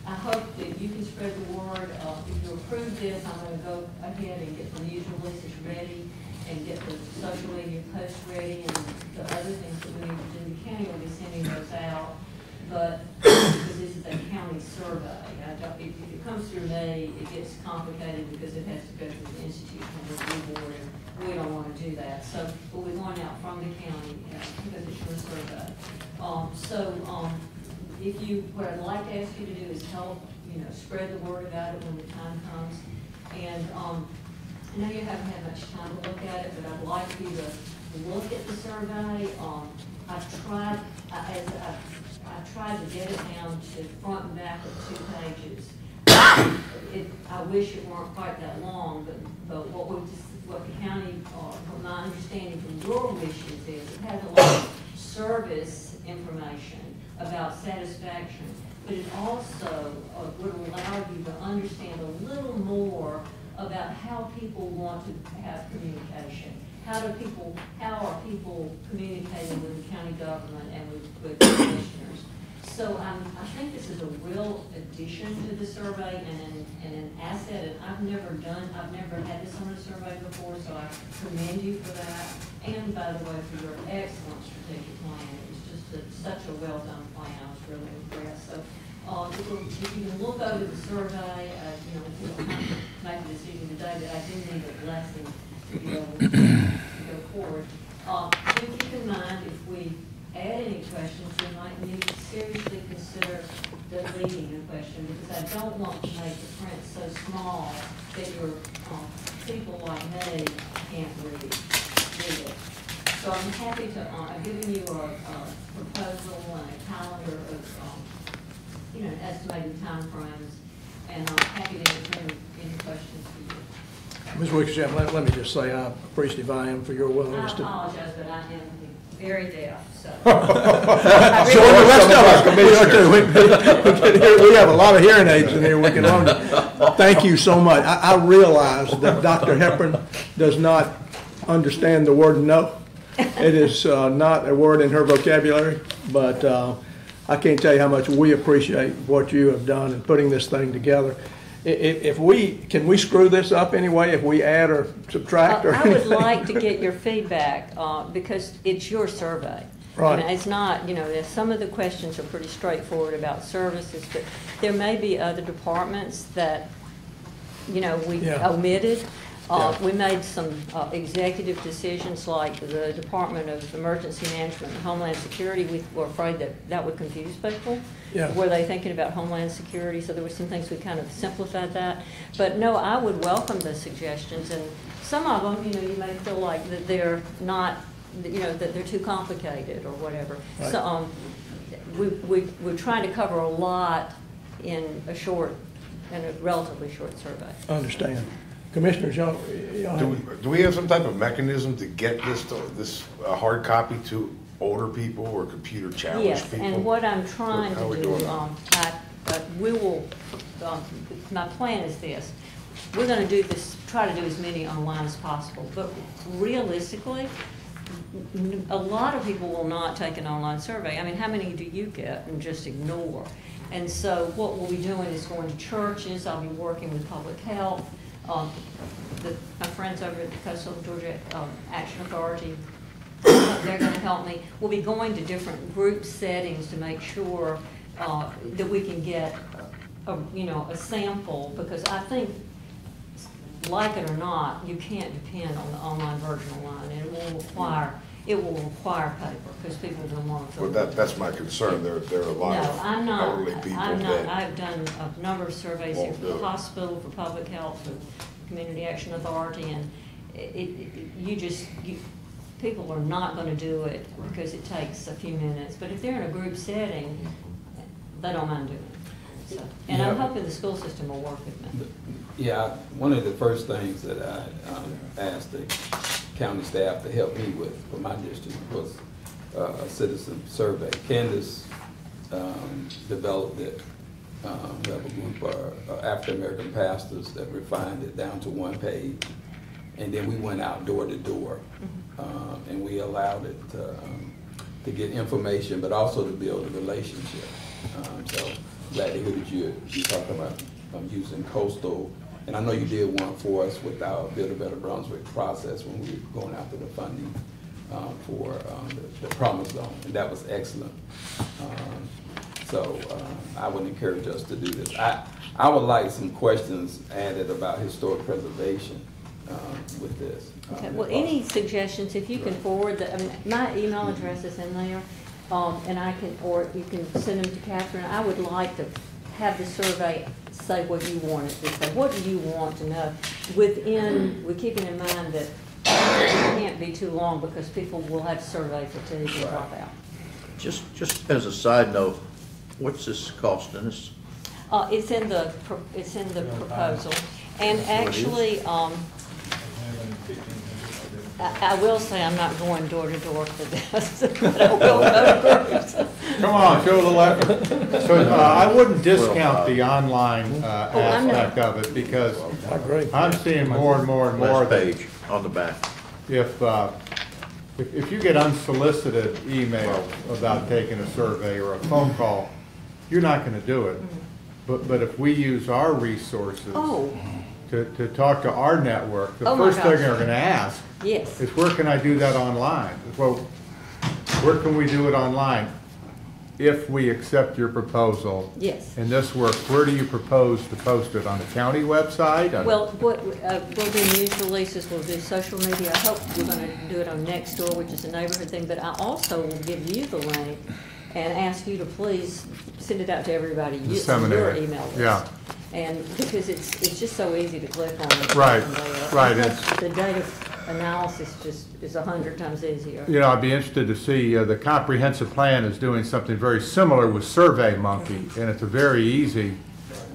I hope that you can spread the word. If you approve this, I'm going to go ahead and get the news releases ready and get the social media posts ready and the other things that we need to do. The county will be sending those out, but because this is a county survey, if it comes through me, it gets complicated because it has to go through the institutional review board, and we don't want to do that. So we'll be going out from the county because it's your survey. What I'd like to ask you to do is help, you know, spread the word about it when the time comes. And I know you haven't had much time to look at it, but I'd like you to look at the survey. I tried to get it down to front and back of 2 pages. I wish it weren't quite that long, but what the county, from my understanding from your wishes is, it has a lot of service information about satisfaction, but it also would allow you to understand a little more about how people want to have communication. How are people communicating with the county government and with commissioners? So I think this is a real addition to the survey and an asset. And I've never had this on a survey before, so I commend you for that. And by the way, for your excellent strategic plan. It was just such a well done plan. I was really impressed. So if you can look over the survey, you know, if you don't have to make a decision today, but I do need a blessing to be able to go forward. Do keep in mind if we add any questions, we might need to seriously consider deleting a question because I don't want to make the print so small that your people like me can't read it. So I'm happy to, I've given you a proposal and a calendar of, you know, estimated time frames, and I'm happy to answer any questions for you. Ms. Wickersham, let me just say how appreciative I am for your willingness I to. apologize, but I am very deaf, so. So the rest of us, we are too. We have a lot of hearing aids in here we can loan you. Thank you so much. I realize that Dr. Hepburn does not understand the word no. It is not a word in her vocabulary, but I can't tell you how much we appreciate what you have done in putting this thing together. Can we screw this up anyway if we add or subtract or anything? I would like to get your feedback because it's your survey. Right. I mean, it's not, you know, some of the questions are pretty straightforward about services, but there may be other departments that, you know, we omitted. We made some executive decisions like the Department of Emergency Management and Homeland Security. We were afraid that that would confuse people. Were they thinking about Homeland Security? So there were some things we kind of simplified that. But no, I would welcome the suggestions. And some of them, you know, you may feel like that they're not, you know, that they're too complicated or whatever. Right. So we're trying to cover a lot in a relatively short survey. I understand. Commissioners, y'all do we have some type of mechanism to get this hard copy to older people or computer challenged people? Yes, and what I'm trying to do, my plan is this. We're going to do this, try to do as many online as possible, but realistically, a lot of people will not take an online survey. I mean, how many do you get and just ignore? And so what we'll be doing is going to churches. I'll be working with public health. My friends over at the Coastal Georgia Action Authority, they're going to help me. We'll be going to different group settings to make sure that we can get a sample, because I think, like it or not, you can't depend on the online version alone, and it will require paper, because people don't want to. Well, that's my concern. There are a lot of elderly people that I've done a number of surveys here for the hospital, for public health, for Community Action Authority, and people are not going to do it because it takes a few minutes. But if they're in a group setting, they don't mind doing it. So, and I'm hoping the school system will work with me. Yeah, one of the first things that I asked the county staff to help me with for my district was a citizen survey. Candace developed it. We have a group of African-American pastors that refined it down to one page. And then we went out door to door, and we allowed it to get information, but also to build a relationship. So glad to hear that you talk about using coastal, and I know you did one for us with our Build a Better Brunswick process when we were going after the funding for the Promise Zone, and that was excellent. So I would encourage us to do this. I would like some questions added about historic preservation with this. Okay. Well, any suggestions, if you can forward that, I mean, my email address is in there, and I can, or you can send them to Catherine. I would like to have the survey say what you want it to say. What do you want to know? With keeping in mind that it can't be too long, because people will have survey fatigue and drop out. Just as a side note, what's this costing us? It's in the proposal, and actually, I will say I'm not going door to door for this, but I will go to groups. Come on, show the left. So I wouldn't discount the online aspect of it, because I'm seeing more and more and more. Last page on the back. If you get unsolicited emails about taking a survey or a phone call, you're not going to do it. But if we use our resources to talk to our network, the first thing they're going to ask is, where can I do that online? Well, where can we do it online? If we accept your proposal and this works, where do you propose to post it? On the county website? Well, we'll do news releases, we'll do social media. I hope we're going to do it on Nextdoor, which is a neighborhood thing, but I also will give you the link and ask you to please send it out to everybody using your email list. Yeah. And because it's just so easy to click on it. Right. The data analysis just is 100 times easier. You know, I'd be interested to see, the comprehensive plan is doing something very similar with SurveyMonkey, and it's a very easy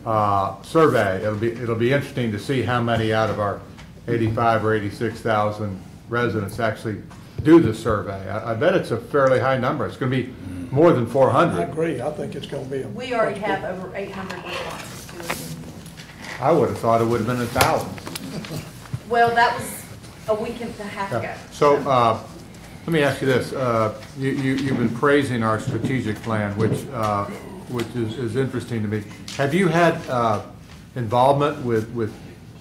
survey. It'll be interesting to see how many out of our 85 or 86,000 residents actually do the survey. I bet it's a fairly high number. It's going to be more than 400. I agree. I think it's going to be We already have over 800 responses to it. I would have thought it would have been 1,000. Well, that was a week and a half ago. So let me ask you this. You've been praising our strategic plan, which is interesting to me. Have you had involvement with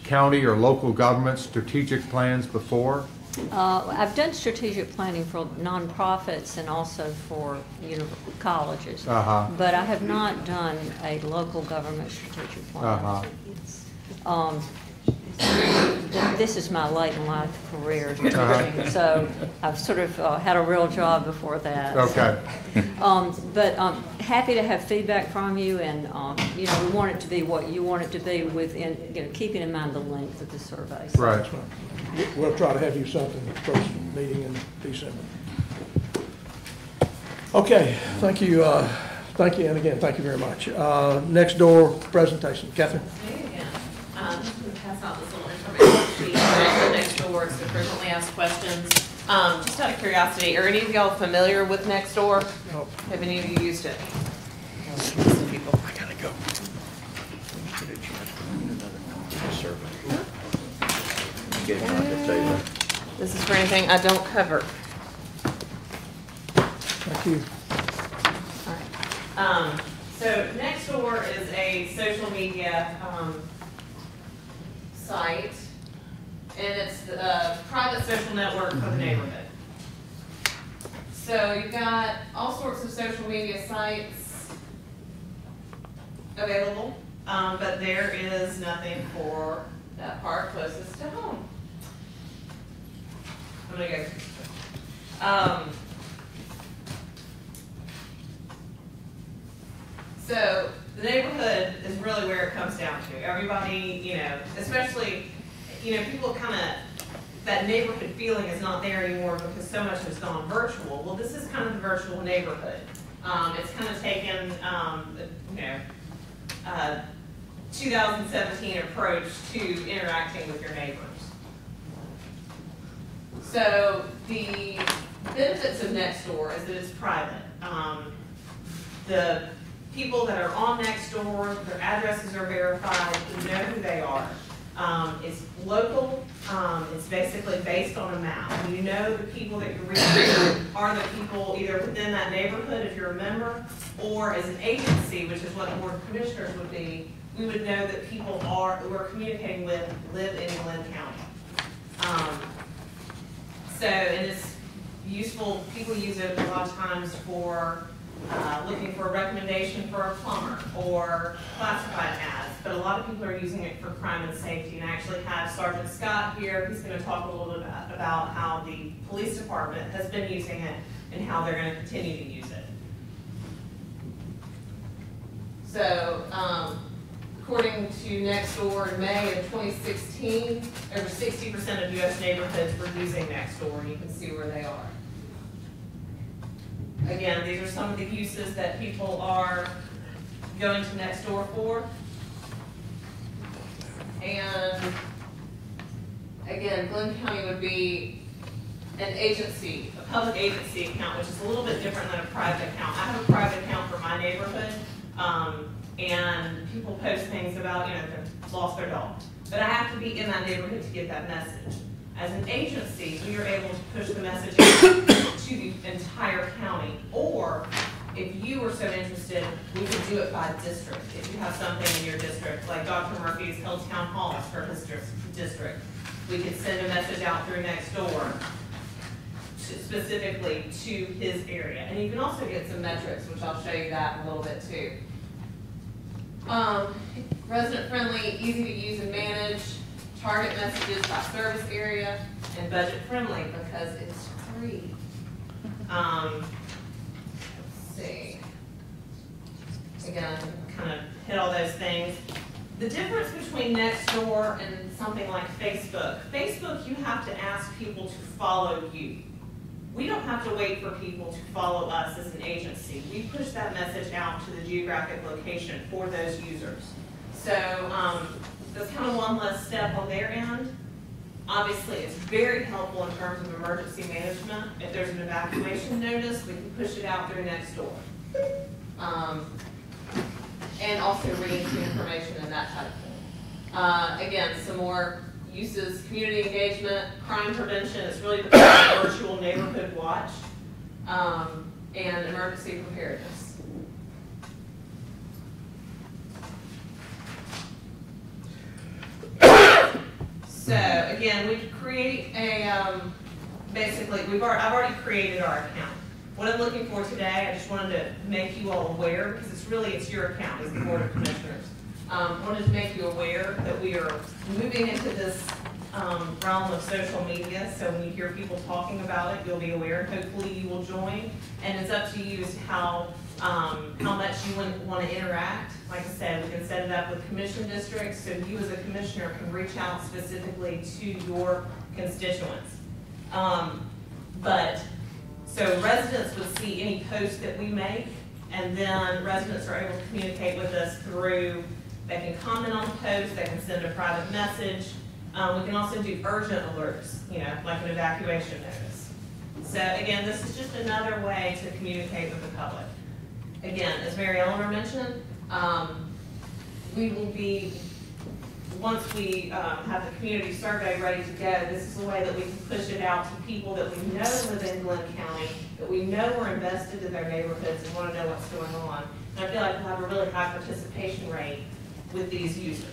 county or local government strategic plans before? I've done strategic planning for nonprofits and also for colleges, but I have not done a local government strategic plan. This is my late in life career, so I've sort of had a real job before that. Okay. But happy to have feedback from you, and we want it to be what you want it to be, within keeping in mind the length of the survey. So. Right. We'll try to have you something first meeting in December. Okay, thank you, and again, thank you very much. Nextdoor presentation, Catherine. Pass out this little information sheet for Nextdoor to frequently asked questions. Just out of curiosity, are any of y'all familiar with Nextdoor? No. Have any of you used it? Some people. I gotta go. This is for anything I don't cover. Thank you. All right. So Nextdoor is a social media site, and it's a private social network for the neighborhood. So you've got all sorts of social media sites available, but there is nothing for that part closest to home. I'm gonna go. So the neighborhood is really where it comes down to. Everybody, you know, especially, you know, people kind of, that neighborhood feeling is not there anymore because so much has gone virtual. Well, this is kind of the virtual neighborhood. It's kind of taken, you know, 2017 approach to interacting with your neighbors. So the benefits of Nextdoor is that it's private. The people that are on Nextdoor, their addresses are verified, you know who they are. It's local, it's basically based on a map. You know the people that you're reaching are the people either within that neighborhood if you're a member, or as an agency, which is what the Board of Commissioners would be, we would know that people we're communicating with live in Glynn County. And it's useful, people use it a lot of times for looking for a recommendation for a plumber or classified ads, but a lot of people are using it for crime and safety. And I actually have Sergeant Scott here. He's going to talk a little bit about how the police department has been using it and how they're going to continue to use it. So, according to Nextdoor in May of 2016, over 60% of U.S. neighborhoods were using Nextdoor, and you can see where they are. Again, these are some of the uses that people are going to Nextdoor for. And again, Glynn County would be an agency, a public agency account, which is a little bit different than a private account. I have a private account for my neighborhood, and people post things about, you know, they've lost their dog. But I have to be in that neighborhood to get that message. As an agency, we are able to push the message to the entire county. Or if you were so interested, we could do it by district. If you have something in your district, like Dr. Murphy's held town halls for his district, we could send a message out through Nextdoor specifically to his area. And you can also get some metrics, which I'll show you that in a little bit too. Resident friendly, easy to use and manage, target messages by service area, and budget friendly because it's free. Let's see. Again, kind of hit all those things. The difference between Nextdoor and something like Facebook. Facebook, you have to ask people to follow you. We don't have to wait for people to follow us as an agency. We push that message out to the geographic location for those users. So that's kind of one less step on their end. Obviously, it's very helpful in terms of emergency management. If there's an evacuation notice, we can push it out through Nextdoor. And also reading some information and that type of thing. Again, some more uses, community engagement, crime prevention. It's really the virtual neighborhood watch, and emergency preparedness. So again, we create a, basically, I've already created our account. What I'm looking for today, I just wanted to make you all aware, because it's your account as the Board of Commissioners. Wanted to make you aware that we are moving into this realm of social media, so when you hear people talking about it, you'll be aware. Hopefully you will join, and it's up to you as to how much you want to interact. Like I said, we can set it up with commission districts, so you as a commissioner can reach out specifically to your constituents. So residents would see any post that we make, and then residents are able to communicate with us through, they can comment on the post, they can send a private message. We can also do urgent alerts, you know, like an evacuation notice. So again, this is just another way to communicate with the public. Again, as Mary Eleanor mentioned, we will be, once we have the community survey ready to go, this is a way that we can push it out to people that we know live in Glynn County, that we know are invested in their neighborhoods and want to know what's going on. And I feel like we'll have a really high participation rate with these users.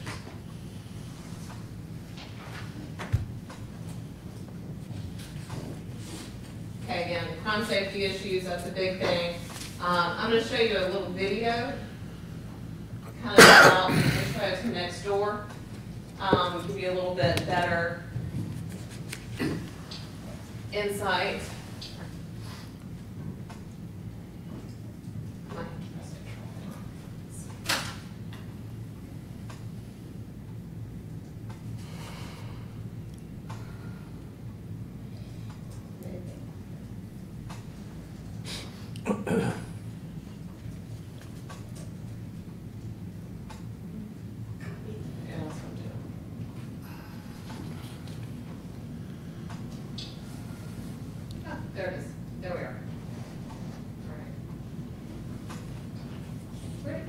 Okay, again, crime safety issues, that's a big thing. I'm going to show you a little video, kind of about intro to next door. Give you a little bit better insight. There it is. There we are. All right. Where'd it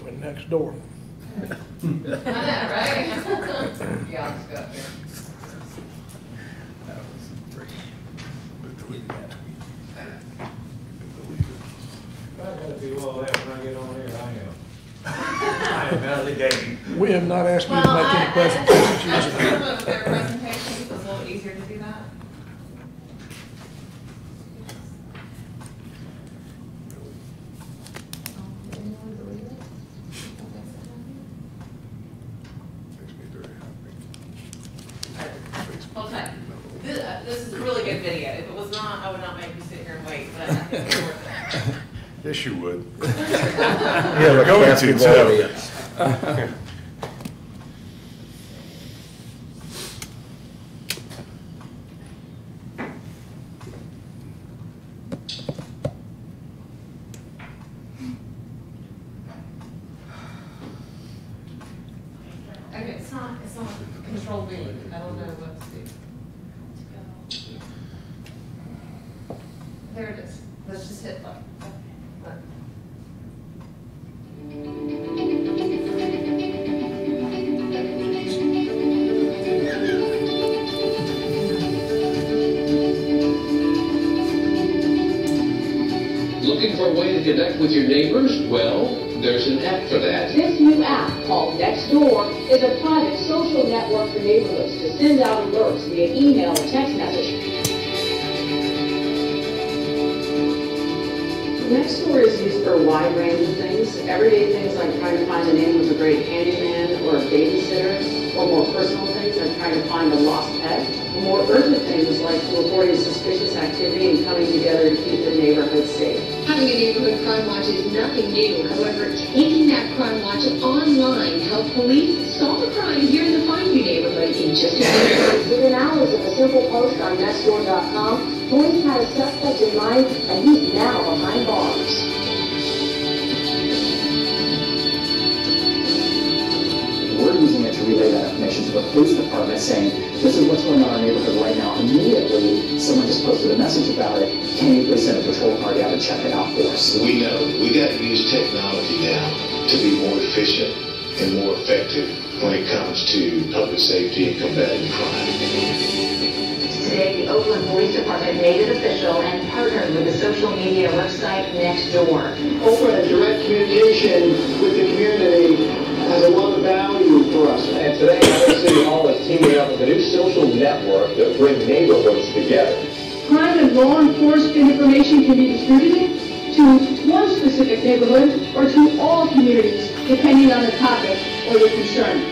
go? Went next door. I know, right? Yeah, I'll just go up here. I gotta do all that when I get on here, I am. I am out of the game. We have not asked you to Well, make any presentations. some of their presentations, it was a little easier to do that. Hold tight. This is a really good video. If it was not, I would not make you sit here and wait, but I think it's worth it. Yes, you would. Yeah, You're going to, too. Okay, it's not control V. I don't know what to do. There it is. Let's just hit play. Look. Looking for a way to connect with your neighbors? Well, there's an app for that. This new app, called Nextdoor, is a private social network for neighborhoods to send out alerts via email or text message. Nextdoor is used for a wide range of things. Everyday things like trying to find the name of a great handyman or a babysitter, or more personal things like trying to find a lost pet, or more urgent things like reporting suspicious activity and coming together to keep the neighborhood safe. Having a neighborhood crime watch is nothing new. However, taking that crime watch online helps police solve a crime here in the Fineview neighborhood in just a minute. Within hours of a simple post on Nextdoor.com, police had a suspect in mind, and he's now behind bars. We're using it to relay that information to the police department, saying, this is what's going on in our neighborhood right now. Immediately, someone just posted a message about it. Can you please send a patrol car down and check it out for us? We know we got to use technology now to be more efficient and more effective when it comes to public safety and combating crime. Today, the Oakland Police Department made it official and partnered with the social media website Nextdoor. Open direct communication with the community has a lot of value for us. And today, LA City Hall is teaming up with a new social network that brings neighborhoods together. Crime and law enforcement information can be distributed to one specific neighborhood or to all communities, depending on the topic or the concern.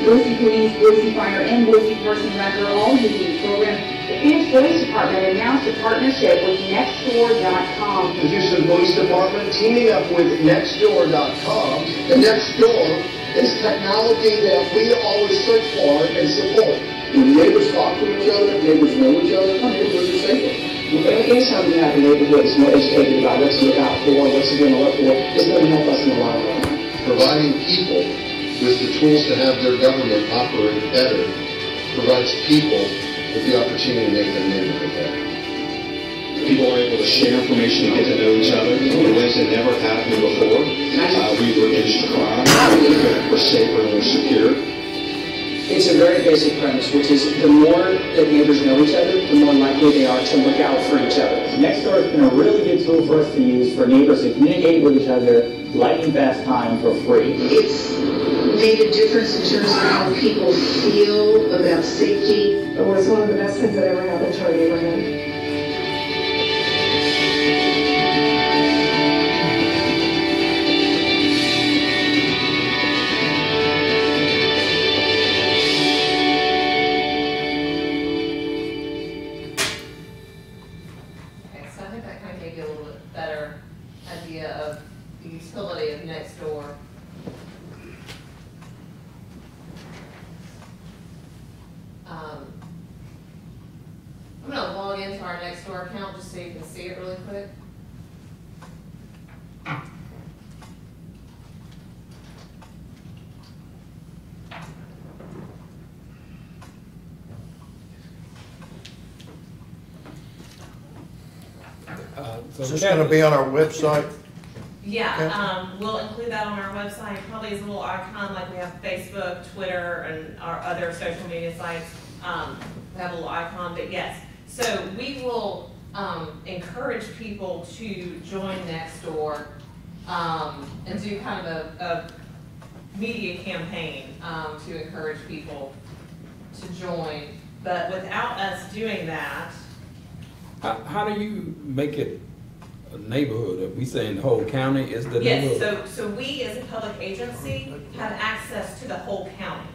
Boise Police, Boise Fire, and Boise Parks and Rec are all using the program. The Phoenix Police Department announced a partnership with Nextdoor.com. The Houston Police Department teaming up with Nextdoor.com. The Nextdoor is technology that we always search for and support. When neighbors talk to each other, neighbors know each other, neighborhoods are safer. Anytime you have a neighborhood that's more educated about what to look out for, what to be on the look for, it's going to help us in the long run. Providing people with the tools to have their government operate better provides people with the opportunity to make their neighborhood better. People are able to share information and get to know each other in ways that never happened before. We've reduced crime. We're safer and we're secure. The it's a very basic premise, which is the more that neighbors know each other, the more likely they are to look out for each other. Nextdoor has been a really good tool for us to use for neighbors to communicate with each other lightning fast time for free. It's made a difference in terms of how people feel about safety. It was one of the best things that ever happened to our neighborhood. Okay, so I think that kind of gave you a little bit better idea of the utility of Nextdoor. I'm going to log into our Nextdoor account just so you can see it really quick. Is this going to be on our website? Yeah, we'll include that on our website. Probably as a little icon like we have Facebook, Twitter, and our other social media sites. We have a little icon, but yes. So we will encourage people to join Nextdoor and do kind of a media campaign to encourage people to join. But without us doing that, how do you make it a neighborhood? Are we saying the whole county is the neighborhood? Yes, so we as a public agency have access to the whole county.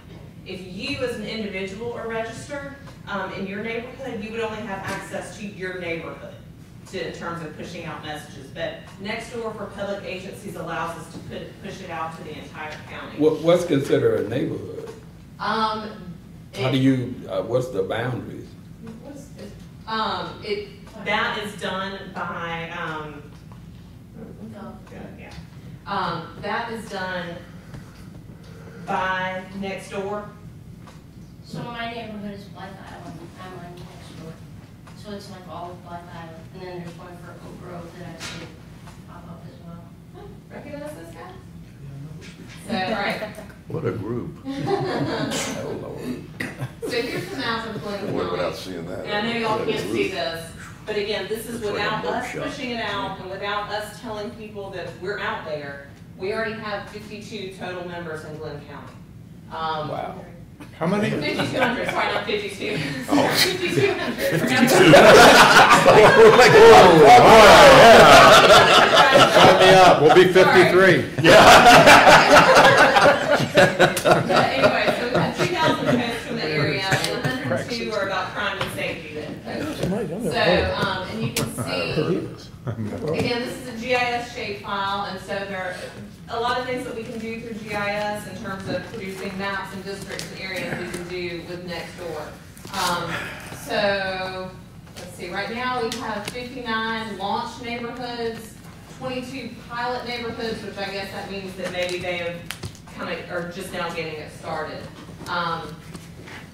If you as an individual are registered in your neighborhood, you would only have access to your neighborhood in terms of pushing out messages. But Nextdoor for public agencies allows us to push it out to the entire county. What's considered a neighborhood? How do you, what's the boundaries? That is done by, that is done by Nextdoor. So my neighborhood is Blythe Island. I'm on Nextdoor. So it's like all of Blythe Island. And then there's one for Oak Grove that I see pop up as well. Recognize this guy? So, all right. What a group. Oh, Lord. So here's the map of Glynn County. Without seeing that. And I know y'all can't see this, but again, this is Looks like without a us bookshop. pushing it out and without us telling people that we're out there. We already have 52 total members in Glynn County. Wow. How many? 5,200, sorry, not 52. Oh. 5,200. We're like, Sign me up, we'll be 53. But anyway, so we've had 2,000 posts from the area, and 102 are about crime and safety. So, and you can see, again, this is a GIS shapefile, and so there are a lot of things that we can do through GIS in terms of producing maps and districts and areas we can do with Nextdoor. So, let's see, right now we have 59 launch neighborhoods, 22 pilot neighborhoods, which I guess that means that maybe they have kind of are just now getting it started.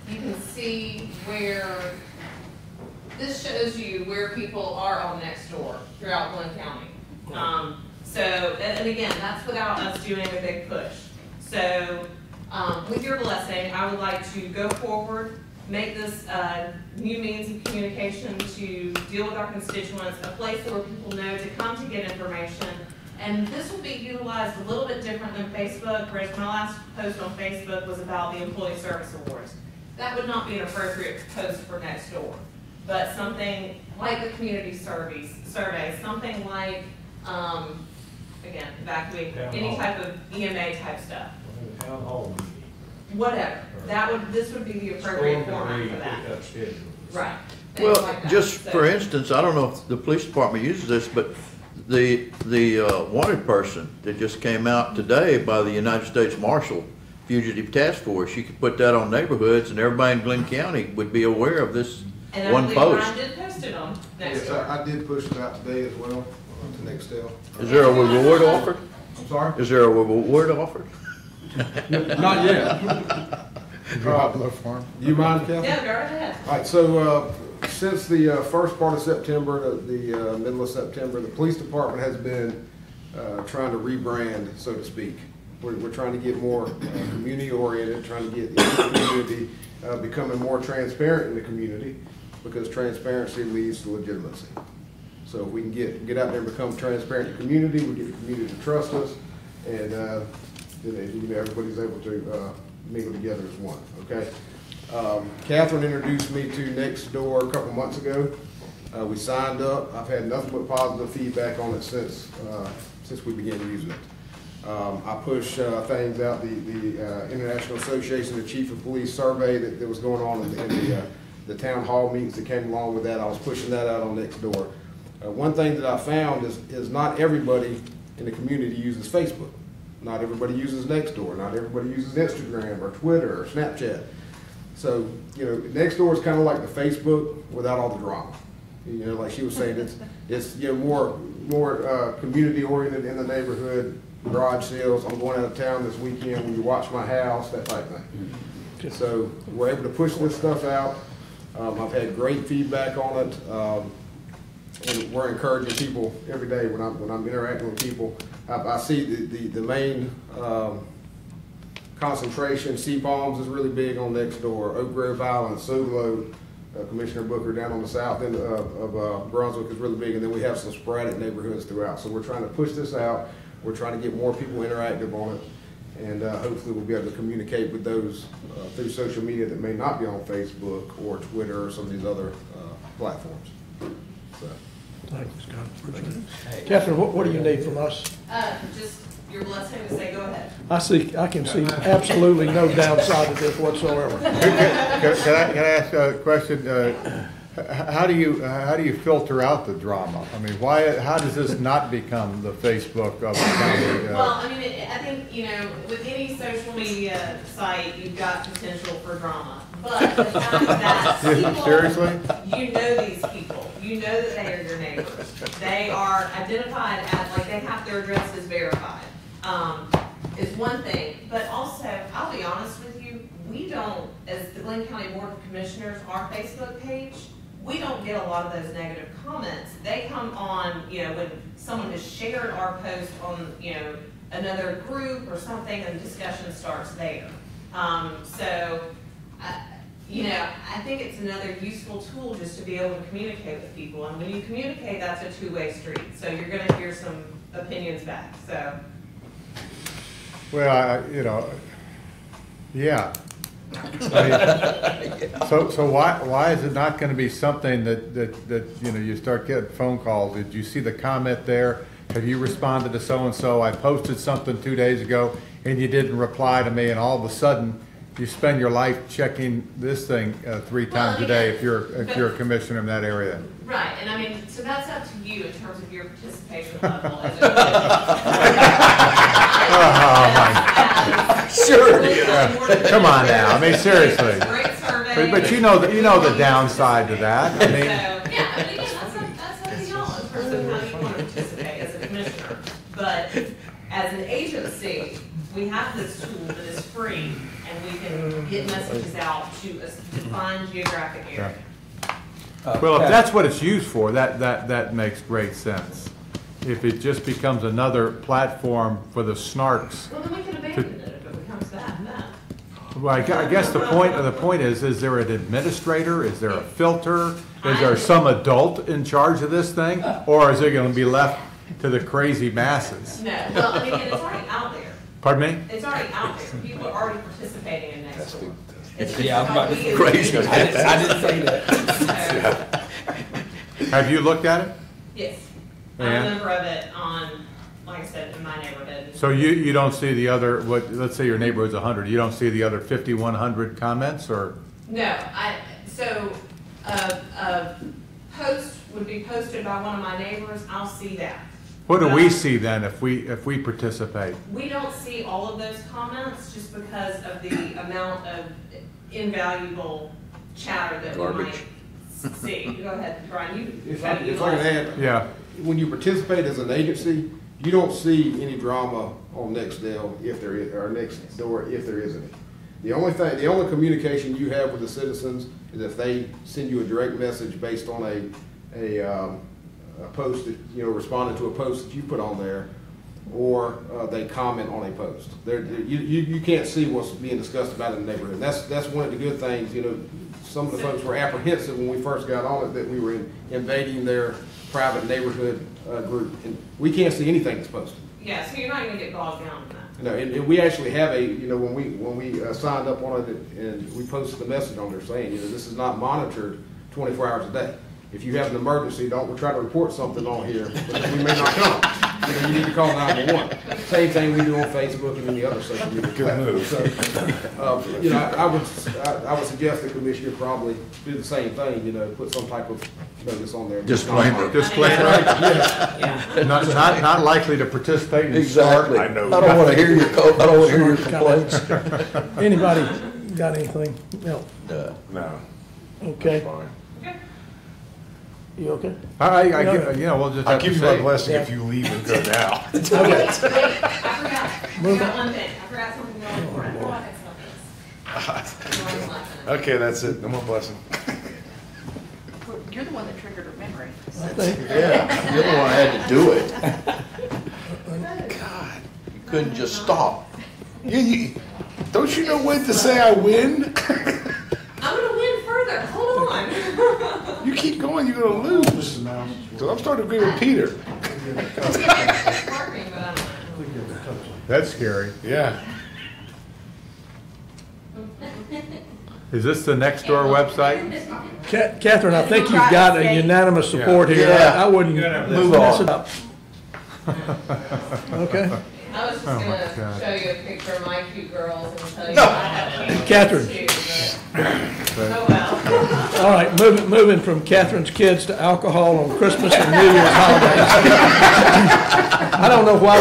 You can see where this shows you where people are on Nextdoor throughout Glynn County. So, and again, that's without us doing a big push. So, with your blessing, I would like to go forward, make this new means of communication to deal with our constituents, a place where people know to come to get information. And this will be utilized a little bit different than Facebook, whereas my last post on Facebook was about the Employee Service Awards. That would not be an appropriate post for Nextdoor, but something like the community survey, something like, again, evacuate, any type of EMA type stuff. Town hall. Whatever. This would be the appropriate format for that. Right. Things well, like that. just So- for instance, I don't know if the police department uses this, but the wanted person that just came out today by the United States Marshal Fugitive Task Force, you could put that on neighborhoods and everybody in Glynn County would be aware of this And one I post. believe Ryan did post it on Yes, Nextdoor. I did push it out today as well to Nextel. Is there a reward offered? I'm sorry? Is there a reward offered? Not yet. You mind, Kathy? Yeah, go ahead. All right, so since the first part of September to the middle of September, the police department has been trying to rebrand, so to speak. We're trying to get more community oriented, trying to get the community becoming more transparent in the community, because transparency leads to legitimacy. So if we can get out there and become transparent in the community, we get the community to trust us, and then everybody's able to mingle together as one. Okay. Catherine introduced me to Nextdoor a couple months ago. We signed up. I've had nothing but positive feedback on it since we began using it. I push things out, the International Association of Chief of Police survey that was going on in the town hall meetings that came along with that. I was pushing that out on Nextdoor. One thing that I found is not everybody in the community uses Facebook. Not everybody uses Nextdoor. Not everybody uses Instagram or Twitter or Snapchat. So, Nextdoor is kind of like the Facebook without all the drama. Like she was saying, it's more community oriented in the neighborhood, garage sales. I'm going out of town this weekend. Will you watch my house? That type of thing. So we're able to push this stuff out. I've had great feedback on it. And we're encouraging people every day when I'm interacting with people. I see the main concentration. Sea Palms is really big on Nextdoor. Oak Grove Island, Soglo, Commissioner Booker down on the south end of Brunswick is really big, and then we have some sporadic neighborhoods throughout. So we're trying to push this out. We're trying to get more people interactive on it, and hopefully we'll be able to communicate with those through social media that may not be on Facebook or Twitter or some of these other platforms. So. Thank you, Scott. Appreciate it. Catherine, what do you need from us? Just your blessing to say go ahead. I can see absolutely no downside to this whatsoever. Can I ask a question? How do you filter out the drama? I mean, how does this not become the Facebook of the county? Well, I mean, I think, with any social media site, you've got potential for drama. But the fact that people, seriously, you know these people, you know that they are your neighbors. They are identified as, like, they have their addresses verified. Is one thing, but also, I'll be honest with you, we don't, as the Glynn County Board of Commissioners, our Facebook page, we don't get a lot of those negative comments. They come on, when someone has shared our post on, another group or something, and the discussion starts there. I think it's another useful tool just to be able to communicate with people. And when you communicate, that's a two-way street. So you're going to hear some opinions back. So. Well, yeah. So why is it not going to be something that you start getting phone calls? Did you see the comment there? Have you responded to so and so? I posted something 2 days ago and you didn't reply to me, and all of a sudden you spend your life checking this thing 3 times a day if you're a commissioner in that area. Right, and I mean, so that's up to you in terms of your participation level. Sure. Come on now. I mean, seriously. Great survey. But you know the downside to that. I mean, that's up to y'all in terms of how you want to participate as a commissioner. But as an agency, we have this tool that is free, and we can get messages out to a defined geographic area. Well, if that's what it's used for, that makes great sense. If it just becomes another platform for the snarks. Well, then we can abandon it if it becomes that. Well, I guess the point is there an administrator? Is there a filter? Is there some adult in charge of this thing? Or is it going to be left to the crazy masses? No, well, I mean, it's already out there. Pardon me? It's already out there. People are already participating in Nextdoor. Yeah, I'm about to say crazy. I didn't say that. Have you looked at it? Yes. I'm a member of it on, like I said, in my neighborhood. So you don't see the other, let's say your neighborhood's 100, you don't see the other 5,100 comments, or? No, so a post would be posted by one of my neighbors, I'll see that. What do we see then if we participate? We don't see all of those comments just because of the amount of invaluable chatter that we might see. Go ahead, Brian. If I can add, yeah. When you participate as an agency, you don't see any drama on Nextdoor if there is, or Nextdoor if there is any. The only communication you have with the citizens is if they send you a direct message based on a post that, responding to a post that you put on there, or they comment on a post. You can't see what's being discussed about in the neighborhood. And that's one of the good things. You know, some of the folks were apprehensive when we first got on it that we were invading their private neighborhood group, and we can't see anything that's posted. Yeah, so you're not going to get bogged down in that. No, and we actually have a, you know, when we signed up on it and we posted a message on there saying, you know, this is not monitored 24 hours a day. If you have an emergency, don't try to report something on here because we may not come. You know, you need to call 911. Same thing we do on Facebook and any other social media platforms. So, you know, I would suggest the commissioner probably do the same thing. You know, put some type of notice on there. Disclaimer. Disclaimer. Yes. Not likely to participate in Exactly. I know. I don't want to hear your complaints. Anybody got anything? No. No. Okay. Fine. You okay? We'll just I'll have give to you my say- blessing if you leave and go now. Okay. I forgot one thing. I forgot something really important. Oh, I got something. Okay, that's it. No more blessing. You're the one that triggered her memory. Yeah, you're the one that had to do it. God, you couldn't just stop. Don't you know when to say I win? I'm going to win further. Hold on. You keep going, you're going to lose. So I'm starting to agree with Peter. That's scary. Yeah. Is this the Nextdoor website? Catherine, I think you've got a unanimous support here. Yeah. I wouldn't Move mess on. it up. Okay. I was just Oh, going my to God. show you a picture of my cute girls and tell you I have cute Catherine. kids too, but- Oh, well. All right, moving from Catherine's kids to alcohol on Christmas and New Year's holidays. I don't know why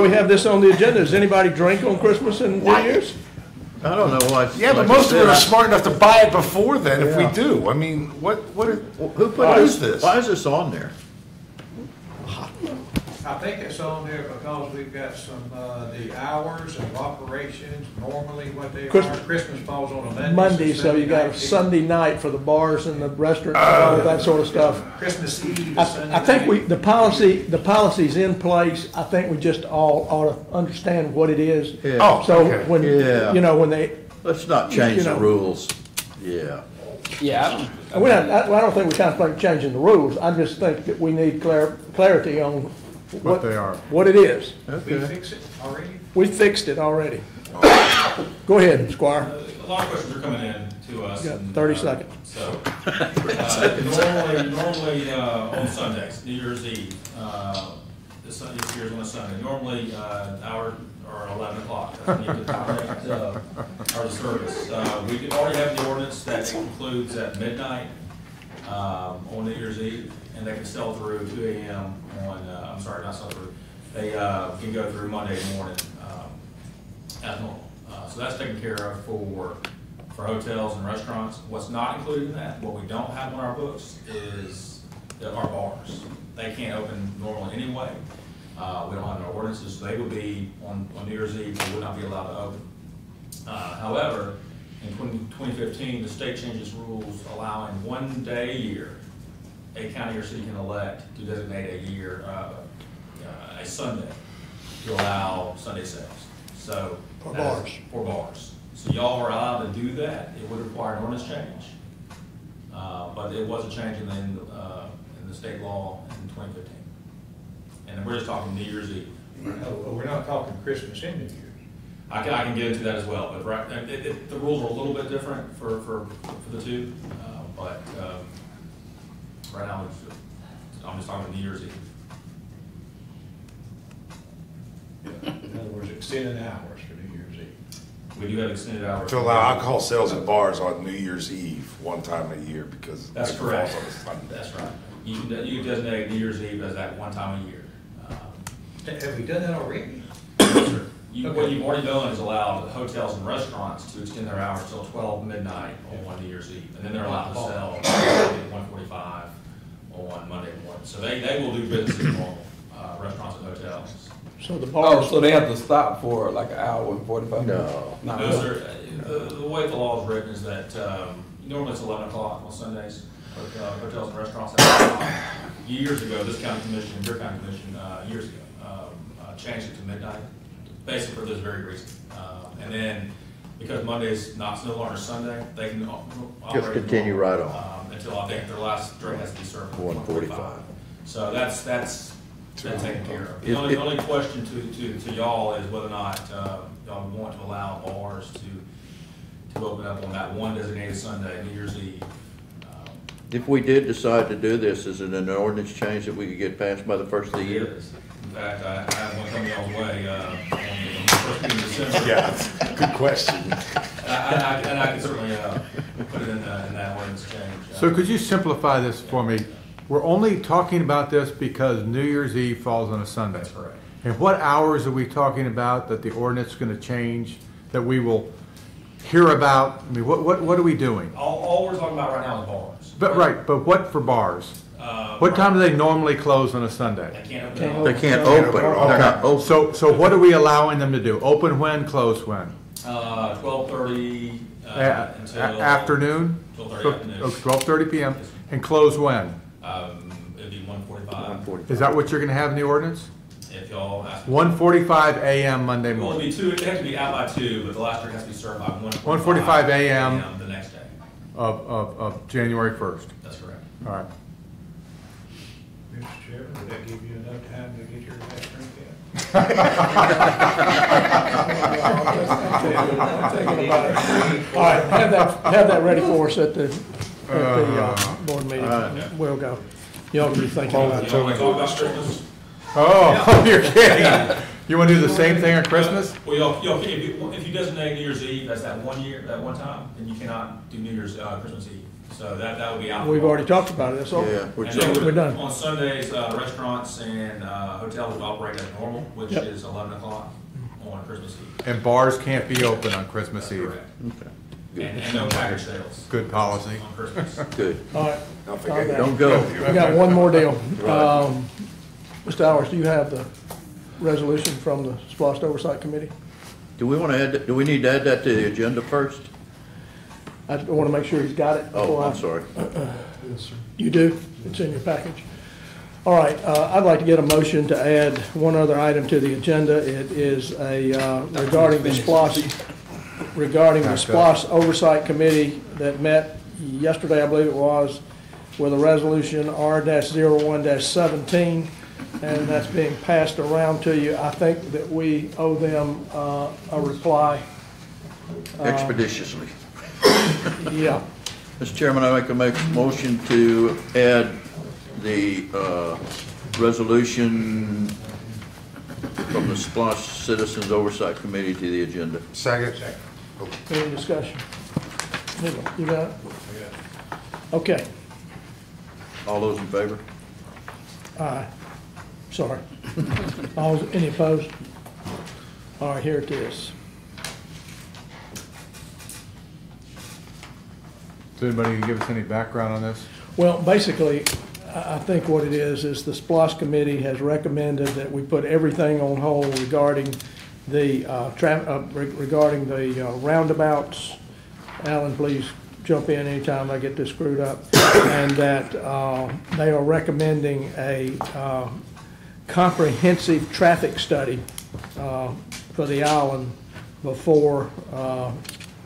we have this on the agenda. Does anybody drink on Christmas and New Year's? I don't know why. Yeah, but like most I of us are said, smart enough to buy it before then if we Yeah. do. I mean, what Who put Why this? is this? Why is this on there? I think it's on there because we've got some, the hours of operations, normally what they are. Christmas falls on a Monday. Monday, so you got a Sunday night for the bars and the restaurants and all that sort of stuff. Christmas Eve is Sunday I think night. the policy's in place. I think we just all ought to understand what it is. Yeah. Oh, So okay. when, Yeah. you know, when they, Let's not change You the know. rules. Yeah. Yeah, I don't think we contemplate changing the rules. I just think that we need clarity on What they are. what it is. We Okay. fix it already? We fixed it already. Go ahead, Squire. A lot of questions are coming in to us. You got and, 30 seconds. So, normally on Sundays, New Year's Eve, this year's on a Sunday, normally hour or 11 o'clock. That's when you get our service. We already have the ordinance that includes at midnight on New Year's Eve, and they can sell through 2 a.m. on, I'm sorry, not sell through. They can go through Monday morning as normal. So that's taken care of for hotels and restaurants. What's not included in that, what we don't have on our books is our bars. They can't open normally anyway. We don't have no ordinances, so they would be on New Year's Eve, they would not be allowed to open. However, in 2015, the state changed its rules allowing 1 day a year, a county or city can elect to designate a year, a Sunday, to allow Sunday sales. So For that is- bars. For bars. So y'all are allowed to do that. It would require an ordinance change. But it was a change in the state law in 2015. And we're just talking New Year's Eve. We're not talking Christmas and New Year. I can get into that as well, but the rules are a little bit different for the two. But right now, I'm just talking New Year's Eve. In other words, extended hours for New Year's Eve. We do have extended hours. to allow alcohol sales at bars on New Year's Eve one time a year because That's it correct. falls on a Sunday. That's right. You can designate New Year's Eve as that one time a year. Have we done that already? What you've already done is allowed hotels and restaurants to extend their hours till 12 midnight on New Year's Eve. And then they're allowed to sell at 1:45 on Monday morning. So they will do business as normal, restaurants and hotels. So the Oh, bars. so they have to stop for like an hour and 45 minutes? No. Not No, really. sir. The way the law is written is that normally it's 11 o'clock on Sundays, but hotels and restaurants have to stop. Years ago, this county commission, your county commission, years ago, changed it to midnight, basically for this very reason. And then, because Monday's no longer Sunday, they can operate. Just continue right on. Until I think their last drink has to be served at 1:45. So that's been taken care of. The only question to y'all is whether or not y'all want to allow bars to open up on that one designated Sunday, New Year's Eve. If we did decide to do this, is it an ordinance change that we could get passed by the first of the year? It is. In fact, I have one coming y'all's way on the first week of December. Yeah, good question. And I can certainly put it in that ordinance change. So could you simplify this for me? We're only talking about this because New Year's Eve falls on a Sunday. That's correct. And what hours are we talking about that the ordinance is going to change, that we will hear about? I mean, what are we doing? All we're talking about right now is bars. But right, but what for bars? What time do they normally close on a Sunday? They can't open. They can't open. They're not open. So what are we allowing them to do? Open when, close when? 12:30 until afternoon? 12:30 afternoon. 12:30 p.m. And close when? It'd be 1:45. Is that what you're going to have in the ordinance? If y'all ask. 1:45 a.m. Monday Well, morning. it'd be 2. It has to be out by 2, but the last drink has to be served by 1:45 a.m. the next day. Of January 1st. That's correct. All right. Mr. Chairman, would that give you enough time to get your last drink All right, have that ready for us at the board meeting. We'll go. Y'all can be thinking about it. Y'all want to talk about Christmas? Oh, you're kidding. You want to do the same thing on Christmas? Well, if you designate New Year's Eve as that one time, then you cannot do New Year's Christmas Eve. So that would be out. We've already talked about it, that's all. Yeah, We're done. On Sundays, restaurants and hotels would operate as normal, which is 11 o'clock on Christmas Eve. And bars can't be open on Christmas Eve. Correct. And no package sales. Good policy. On Christmas. Good. All right. Don't go. We got one more deal. Mr. Hours, do you have the resolution from the SPLOST Oversight Committee? Do we want to add, do we need to add that to the agenda first? I want to make sure he's got it. Oh, I'm sorry. You do? It's in your package. All right, I'd like to get a motion to add one other item to the agenda. It is regarding the SPLOST Oversight Committee that met yesterday, I believe it was, with a resolution R-01-17, and that's being passed around to you. I think that we owe them a reply. Expeditiously. Yeah. Mr. Chairman, I make a motion to add the resolution from the SPLOST Citizens Oversight Committee to the agenda. Second. Any discussion? You got it? Okay. All those in favor? Aye. Sorry. Any opposed? All right, here it is. Does anybody give us any background on this? Well, basically, I think what it is the SPLOST committee has recommended that we put everything on hold regarding the roundabouts. Alan, please jump in anytime I get this screwed up. And that they are recommending a comprehensive traffic study for the island before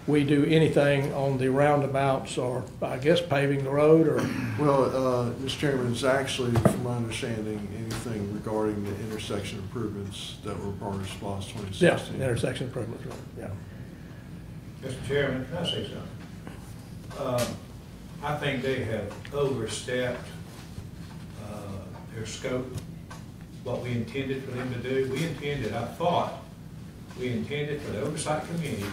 we do anything on the roundabouts, or I guess paving the road, or. Well, Mr. Chairman, it's actually, from my understanding, anything regarding the intersection improvements that were part of SPLOST 2016. Yeah, intersection improvements, yeah. Mr. Chairman, can I say something? I think they have overstepped their scope, what we intended for them to do. We intended for the Oversight Committee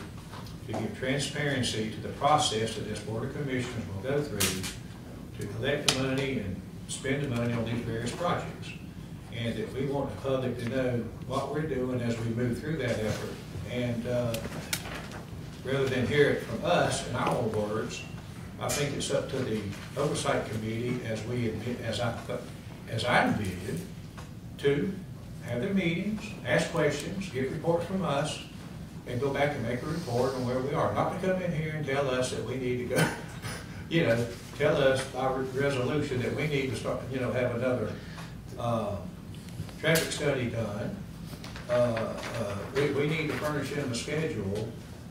to give transparency to the process that this Board of Commissioners will go through to collect the money and spend the money on these various projects. And that we want the public to know what we're doing as we move through that effort. And rather than hear it from us in our words, I think it's up to the Oversight Committee, as I envisioned, to have their meetings, ask questions, get reports from us, and go back and make a report on where we are. Not to come in here and tell us that we need to go, tell us our resolution that we need to start, have another traffic study done, we need to furnish him a schedule.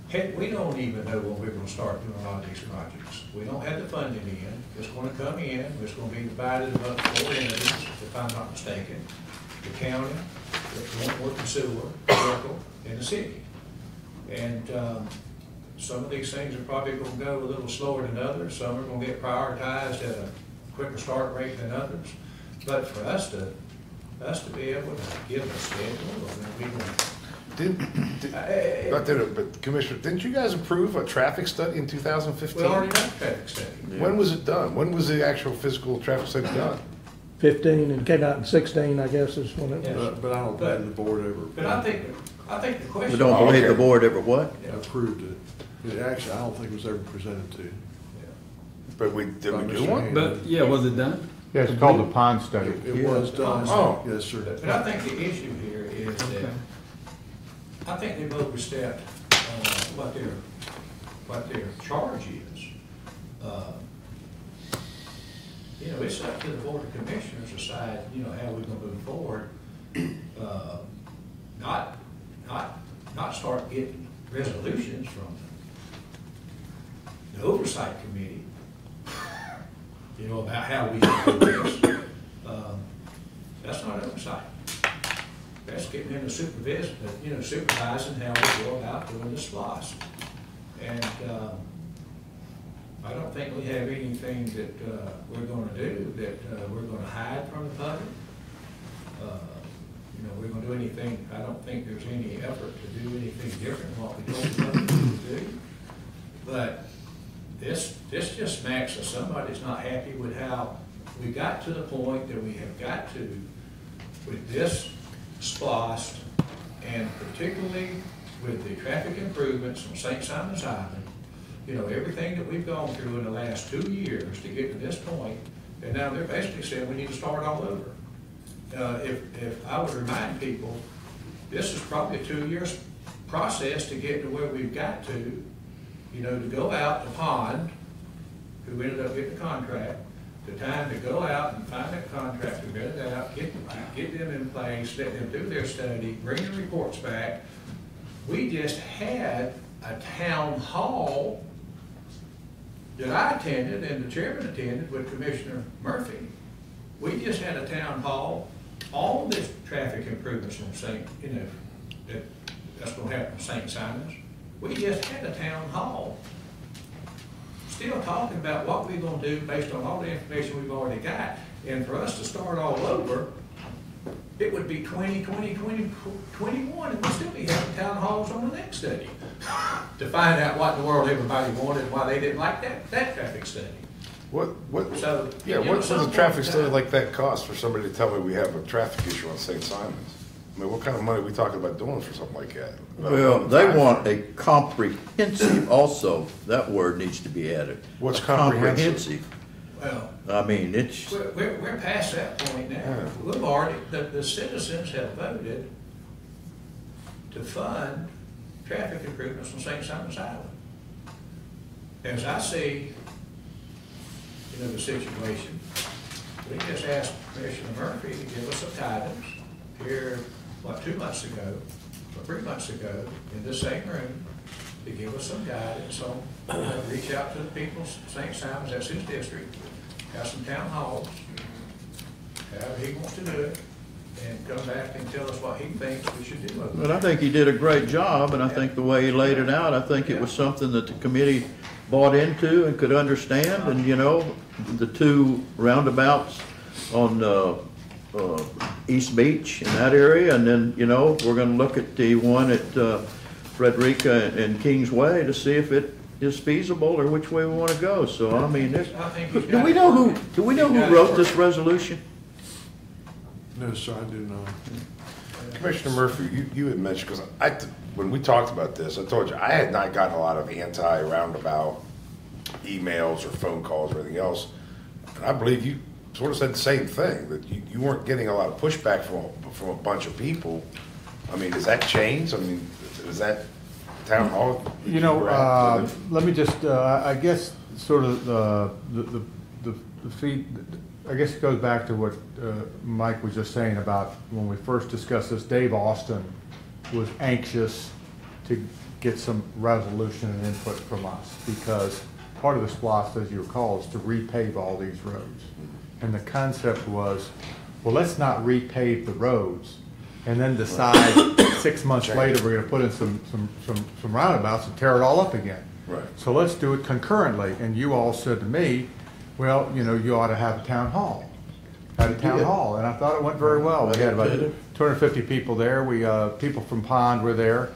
Heck, we don't even know when we're gonna start doing a lot of these projects. We don't have the funding in, it's gonna come in, it's gonna be divided among 4 entities, if I'm not mistaken. The county, the water and sewer, local, and the city. And, some of these things are probably gonna go a little slower than others, some are gonna get prioritized at a quicker start rate than others. But for us to be able to give a schedule, But Commissioner, didn't you guys approve a traffic study in 2015? we already done a traffic study. When was it done? When was the actual physical traffic study done? 15 and came out in 16, I guess is when it was. But I don't believe the board ever. But I think the question. We don't believe the board ever what? Approved it. Actually, I don't think it was ever presented to. But did we do one? But, yeah, was it done? Yeah, it's called the pond study. It was done. Oh. Yes, sir. But I think the issue here is that, I think they've overstepped, what their charge is. You know, it's up to the Board of Commissioners to decide, you know, how we're gonna move forward. Not start getting resolutions from the oversight committee, you know, about how we do this. That's not oversight. That's getting into supervision, you know, supervising how we go about doing the SPLOST. And I don't think we have anything that we're going to do that we're going to hide from the public. You know, we're going to do anything. I don't think there's any effort to do anything different than what we told the public to do. But this just smacks of somebody's not happy with how we got to the point that we have got to with this SPLOST, and particularly with the traffic improvements on St. Simon's Island. You know, everything that we've gone through in the last 2 years to get to this point, and now they're basically saying we need to start all over. If I would remind people, this is probably a 2-year process to get to where we've got to, you know, to go out the pond, who ended up getting the contract, the time to go out and find that contractor, get it out, get them in place, let them do their study, bring the reports back. We just had a town hall that I attended and the chairman attended with Commissioner Murphy. We just had a town hall, all this traffic improvements from St., you know, that's going to happen in St. Simon's. We just had a town hall, still talking about what we're going to do based on all the information we've already got. And for us to start all over, it would be 20, 20, 20, 21, and we'll still be having town halls on the next study to find out what in the world everybody wanted and why they didn't like that traffic study. What does a traffic study like that cost for somebody to tell me we have a traffic issue on St. Simon's? I mean, what kind of money are we talking about doing for something like that? Well, they want a comprehensive, also, that word needs to be added. What's comprehensive? Well, I mean, it's. We're past that point now. Yeah. We've already, the citizens have voted to fund traffic improvements on St. Simon's Island. As I see, you know, the situation, we just asked Commissioner Murphy to give us some guidance here, 2 months ago, or 3 months ago, in this same room, to give us some guidance on, reach out to the people of St. Simon's, that's his district, have some town halls, however he wants to do it, and come back and tell us what he thinks we should do. But I think he did a great job, and I think the way he laid it out, I think it was something that the committee bought into and could understand. And, you know, the 2 roundabouts on East Beach in that area, and then, you know, we're going to look at the one at Frederica and Kingsway to see if it is feasible or which way we want to go. So I mean, do we know who wrote this resolution? No, sir, I do not. Commissioner Murphy, you had mentioned, because when we talked about this, I told you I had not gotten a lot of anti-roundabout emails or phone calls or anything else, and I believe you sort of said the same thing, that you weren't getting a lot of pushback from a bunch of people. I mean, has that changed? I mean, is that town hall? You know, let me just, I guess, sort of the feed, I guess it goes back to what Mike was just saying about when we first discussed this. Dave Austin was anxious to get some resolution and input from us, because part of the SPLOST, as you recall, is to repave all these roads. And the concept was, well, let's not repave the roads and then decide 6 months later we're going to put in some roundabouts and tear it all up again. Right. So let's do it concurrently. And you all said to me, well, you know, you ought to have a town hall. At a town hall, and I thought it went very well. We had about 250 people there. People from Pond were there.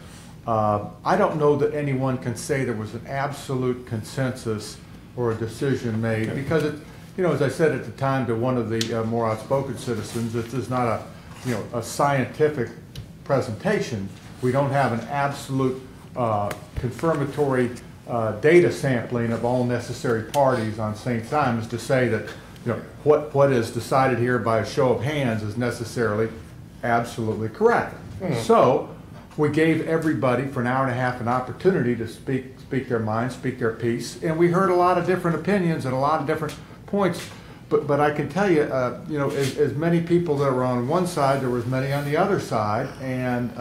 I don't know that anyone can say there was an absolute consensus or a decision made, because it, you know, as I said at the time to one of the more outspoken citizens, this is not a, you know, a scientific presentation. We don't have an absolute confirmatory data sampling of all necessary parties on St. Simon's to say that, you know, what is decided here by a show of hands is necessarily absolutely correct. So we gave everybody for an hour and a half an opportunity to speak their mind, speak their piece, and we heard a lot of different opinions and a lot of different points. But I can tell you, you know, as many people that were on one side, there was many on the other side, and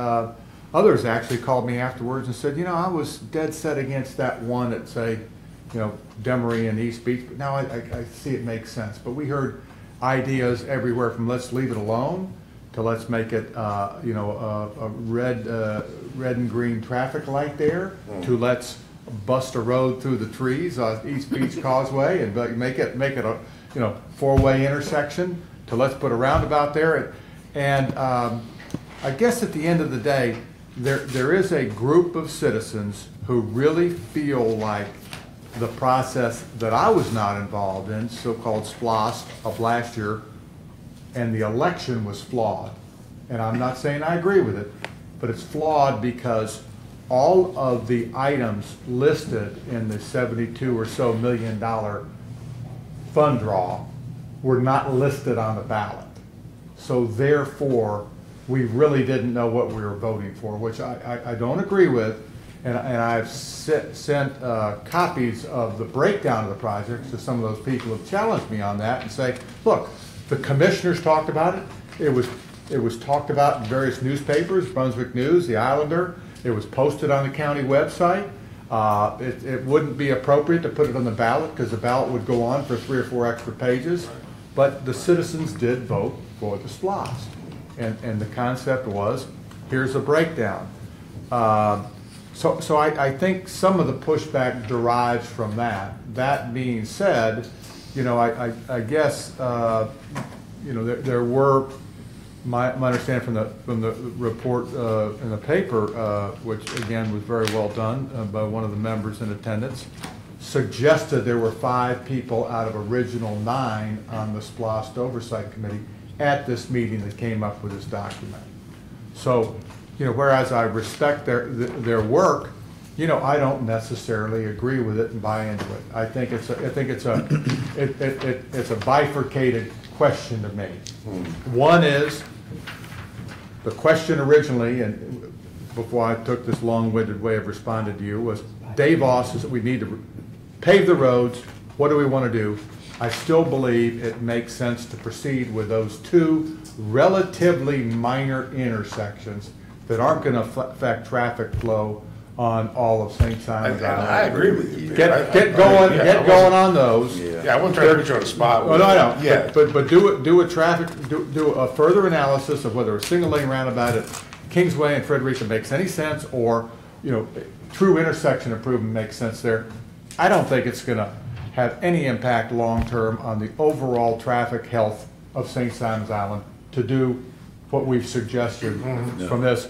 others actually called me afterwards and said, you know, I was dead set against that one at, say, you know, Demery and East Beach, but now I see it makes sense. But we heard ideas everywhere from let's leave it alone to let's make it, you know, a red and green traffic light there, to let's bust a road through the trees on East Beach Causeway and make it a, you know, four-way intersection, to let's put a roundabout there. And I guess at the end of the day, there is a group of citizens who really feel like the process that I was not involved in, so-called SPLOST of last year, and the election was flawed. And I'm not saying I agree with it, but it's flawed because all of the items listed in the $72 or so million fund draw were not listed on the ballot. So therefore, we really didn't know what we were voting for, which I don't agree with. And I've sent copies of the breakdown of the projects to some of those people who have challenged me on that and say, look, the commissioners talked about it. It was talked about in various newspapers, Brunswick News, the Islander. It was posted on the county website. It wouldn't be appropriate to put it on the ballot because the ballot would go on for 3 or 4 extra pages. But the citizens did vote for the SPLOST. And the concept was, here's a breakdown. So I think some of the pushback derives from that. That being said, you know, I guess, you know, there were, my understanding from the report in the paper, which again was very well done by one of the members in attendance, suggested there were 5 people out of original 9 on the SPLOST Oversight Committee at this meeting that came up with this document. So, you know, whereas I respect their work, you know, I don't necessarily agree with it and buy into it. I think it's a bifurcated question to me. One is the question originally, and before I took this long-winded way of responding to you, was Dave Voss says that we need to pave the roads. What do we want to do? I still believe it makes sense to proceed with those 2 relatively minor intersections that aren't going to affect traffic flow on all of St. Simon's Island. I agree with you. Get going on those. Yeah, I wasn't trying to put you on the spot. Well, no. Yeah. But do a further analysis of whether a single lane roundabout at Kingsway and Frederica makes any sense, or, you know, true intersection improvement makes sense there. I don't think it's going to have any impact long-term on the overall traffic health of St. Simon's Island to do what we've suggested from this.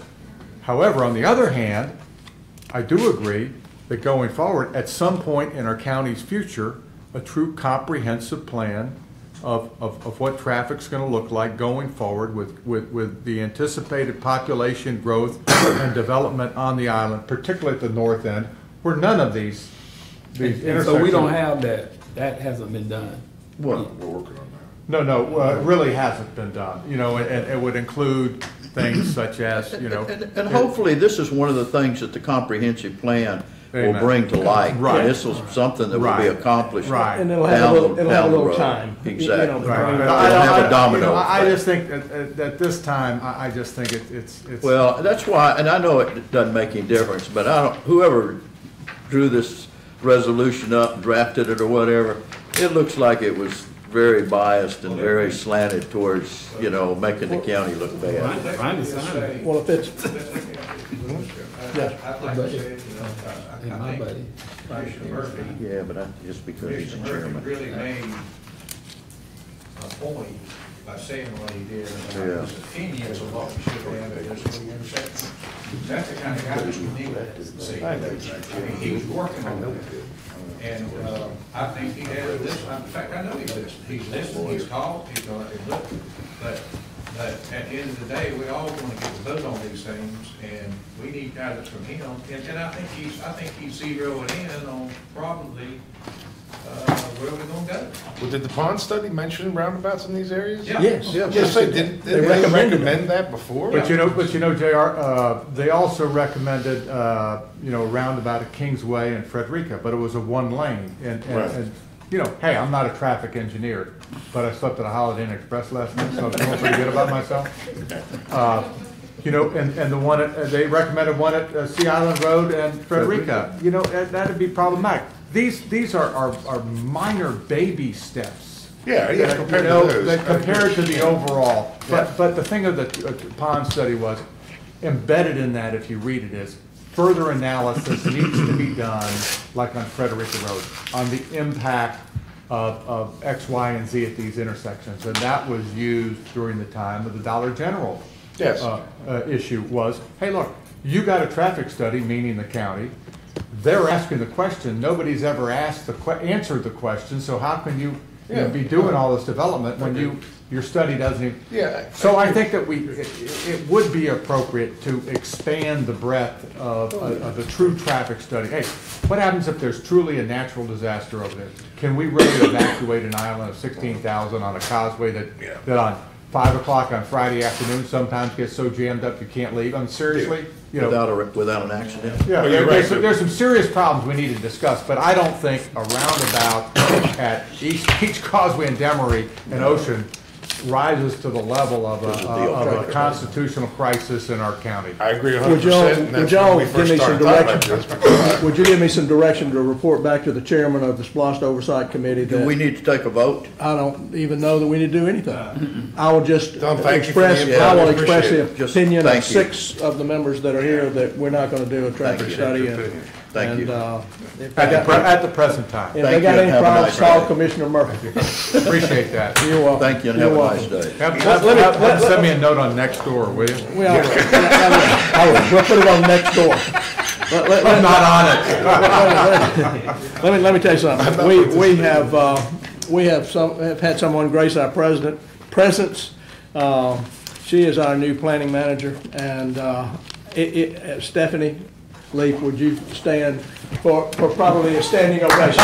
However, on the other hand, I do agree that going forward, at some point in our county's future, a true comprehensive plan of what traffic's going to look like going forward with the anticipated population growth and development on the island, particularly at the north end, where none of these intersections. So we don't have that. That hasn't been done. Well, we're working on that. No, it really hasn't been done. You know, and it would include things such as, you know. And hopefully this is one of the things that the comprehensive plan will bring to light. Right. And this was something that will be accomplished Right. And it'll have a little, it'll have a down the little road. time. Exactly. You know, Right. It'll have a domino I effect. just think at this time, I just think it's. Well, that's why, and I know it doesn't make any difference, but I don't, whoever drew this resolution up and drafted it or whatever, it looks like it was very biased and very slanted towards, you know, making the county look bad. Well, if it's, yeah. I'd like to say, you know, I think Commissioner Murphy. Yeah, but just because he's the Commissioner chairman. Murphy really made a point by saying what he did Yeah. about his opinions of what we should have at this intersection. That's the kind of guy that we need to see. I mean, he was working on that. And I think he has this, in fact, I know he listened. He's listened, he's talked, he's gone and looked. But at the end of the day, we all want to get the vote on these things, and we need guidance from him. And I think he's zeroing in on probably where we're going to go. Well, did the pond study mention roundabouts in these areas? Yeah. Yes. Yes, did they recommend that before? But you know, JR, they also recommended, you know, a roundabout at Kingsway and Frederica, but it was a one lane. And you know, hey, I'm not a traffic engineer, but I slept at a Holiday Inn Express last night, so I'm feeling pretty good about myself. You know, and the one they recommended one at Sea Island Road and Frederica. You know, that'd be problematic. These are minor baby steps. Yeah, compared you know, to those. Compared to the overall. But the thing of the pond study was embedded in that, if you read it, is further analysis needs to be done, like on Frederica Road, on the impact of X, Y, and Z at these intersections. And that was used during the time of the Dollar General issue was, hey, look, you got a traffic study, meaning the county. They're asking the question. Nobody's ever asked answered the question, so how can you be doing all this development when your study doesn't even... Yeah. So I think that it would be appropriate to expand the breadth of a true traffic study. Hey, what happens if there's truly a natural disaster over there? Can we really evacuate an island of 16,000 on a causeway that on 5 o'clock on Friday afternoon sometimes gets so jammed up you can't leave? I mean, seriously? You know, without an accident? Yeah, there's some serious problems we need to discuss, but I don't think a roundabout at East Causeway and Demery and Ocean rises to the level of a constitutional crisis in our county. I agree 100%. Would y'all give me some direction? Would you give me some direction to report back to the chairman of the SPLOST Oversight Committee? Do we need to take a vote? I don't even know that we need to do anything. I will just express the opinion of 6 of the members that are here that we're not going to do a traffic study. Thank you. At the present time. If they got any problems, call Commissioner Murphy. Appreciate that. You're welcome. Thank you, and have a nice day. Send me a note on Nextdoor, will you? We'll put it on Nextdoor. I'm not on it. Let me tell you something. We have had someone grace our presence. She is our new planning manager, and Stephanie Leaf, would you stand for probably a standing ovation?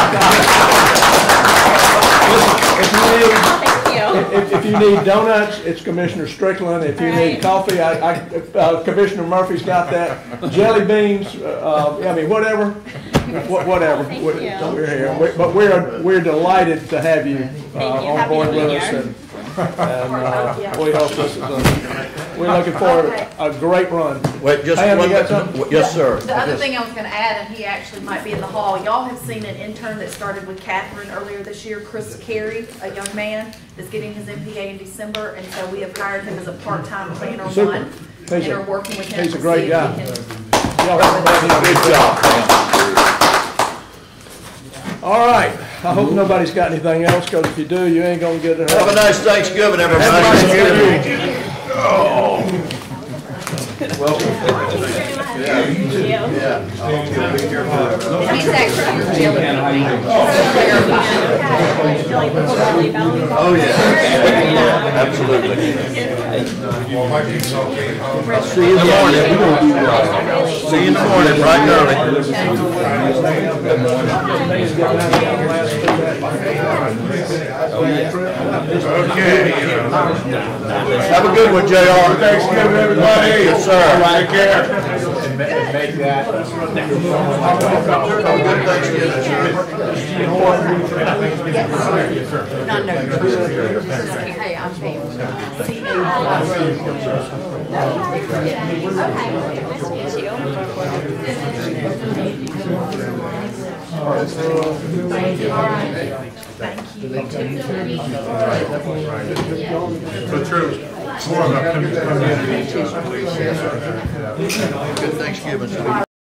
If you need donuts, it's Commissioner Strickland. If you need coffee, Commissioner Murphy's got that. Jelly beans, I mean, whatever. We're here, but we're delighted to have you on board with us, and we hope this is we're looking for a great run. Wait, just Pam, one you got something? Yes, sir. The other thing I was going to add, and he actually might be in the hall, y'all have seen an intern that started with Catherine earlier this year, Chris Carey, a young man that's getting his MPA in December, and so we have hired him as a part-time planner one, and are working with him. He's a great guy. Good job. All right. I hope nobody's got anything else, because if you do, you ain't going to get it. Have a nice Thanksgiving, everybody. Welcome. Yeah. He's actually jelly. Oh, yeah. Absolutely. See you in the morning. See you in the morning, bright and early. Okay. Have a good one, JR. Thanksgiving, everybody. Yes, sir. Take care. and make that. Hey, I'm Pam. So true. More of a community. Good Thanksgiving.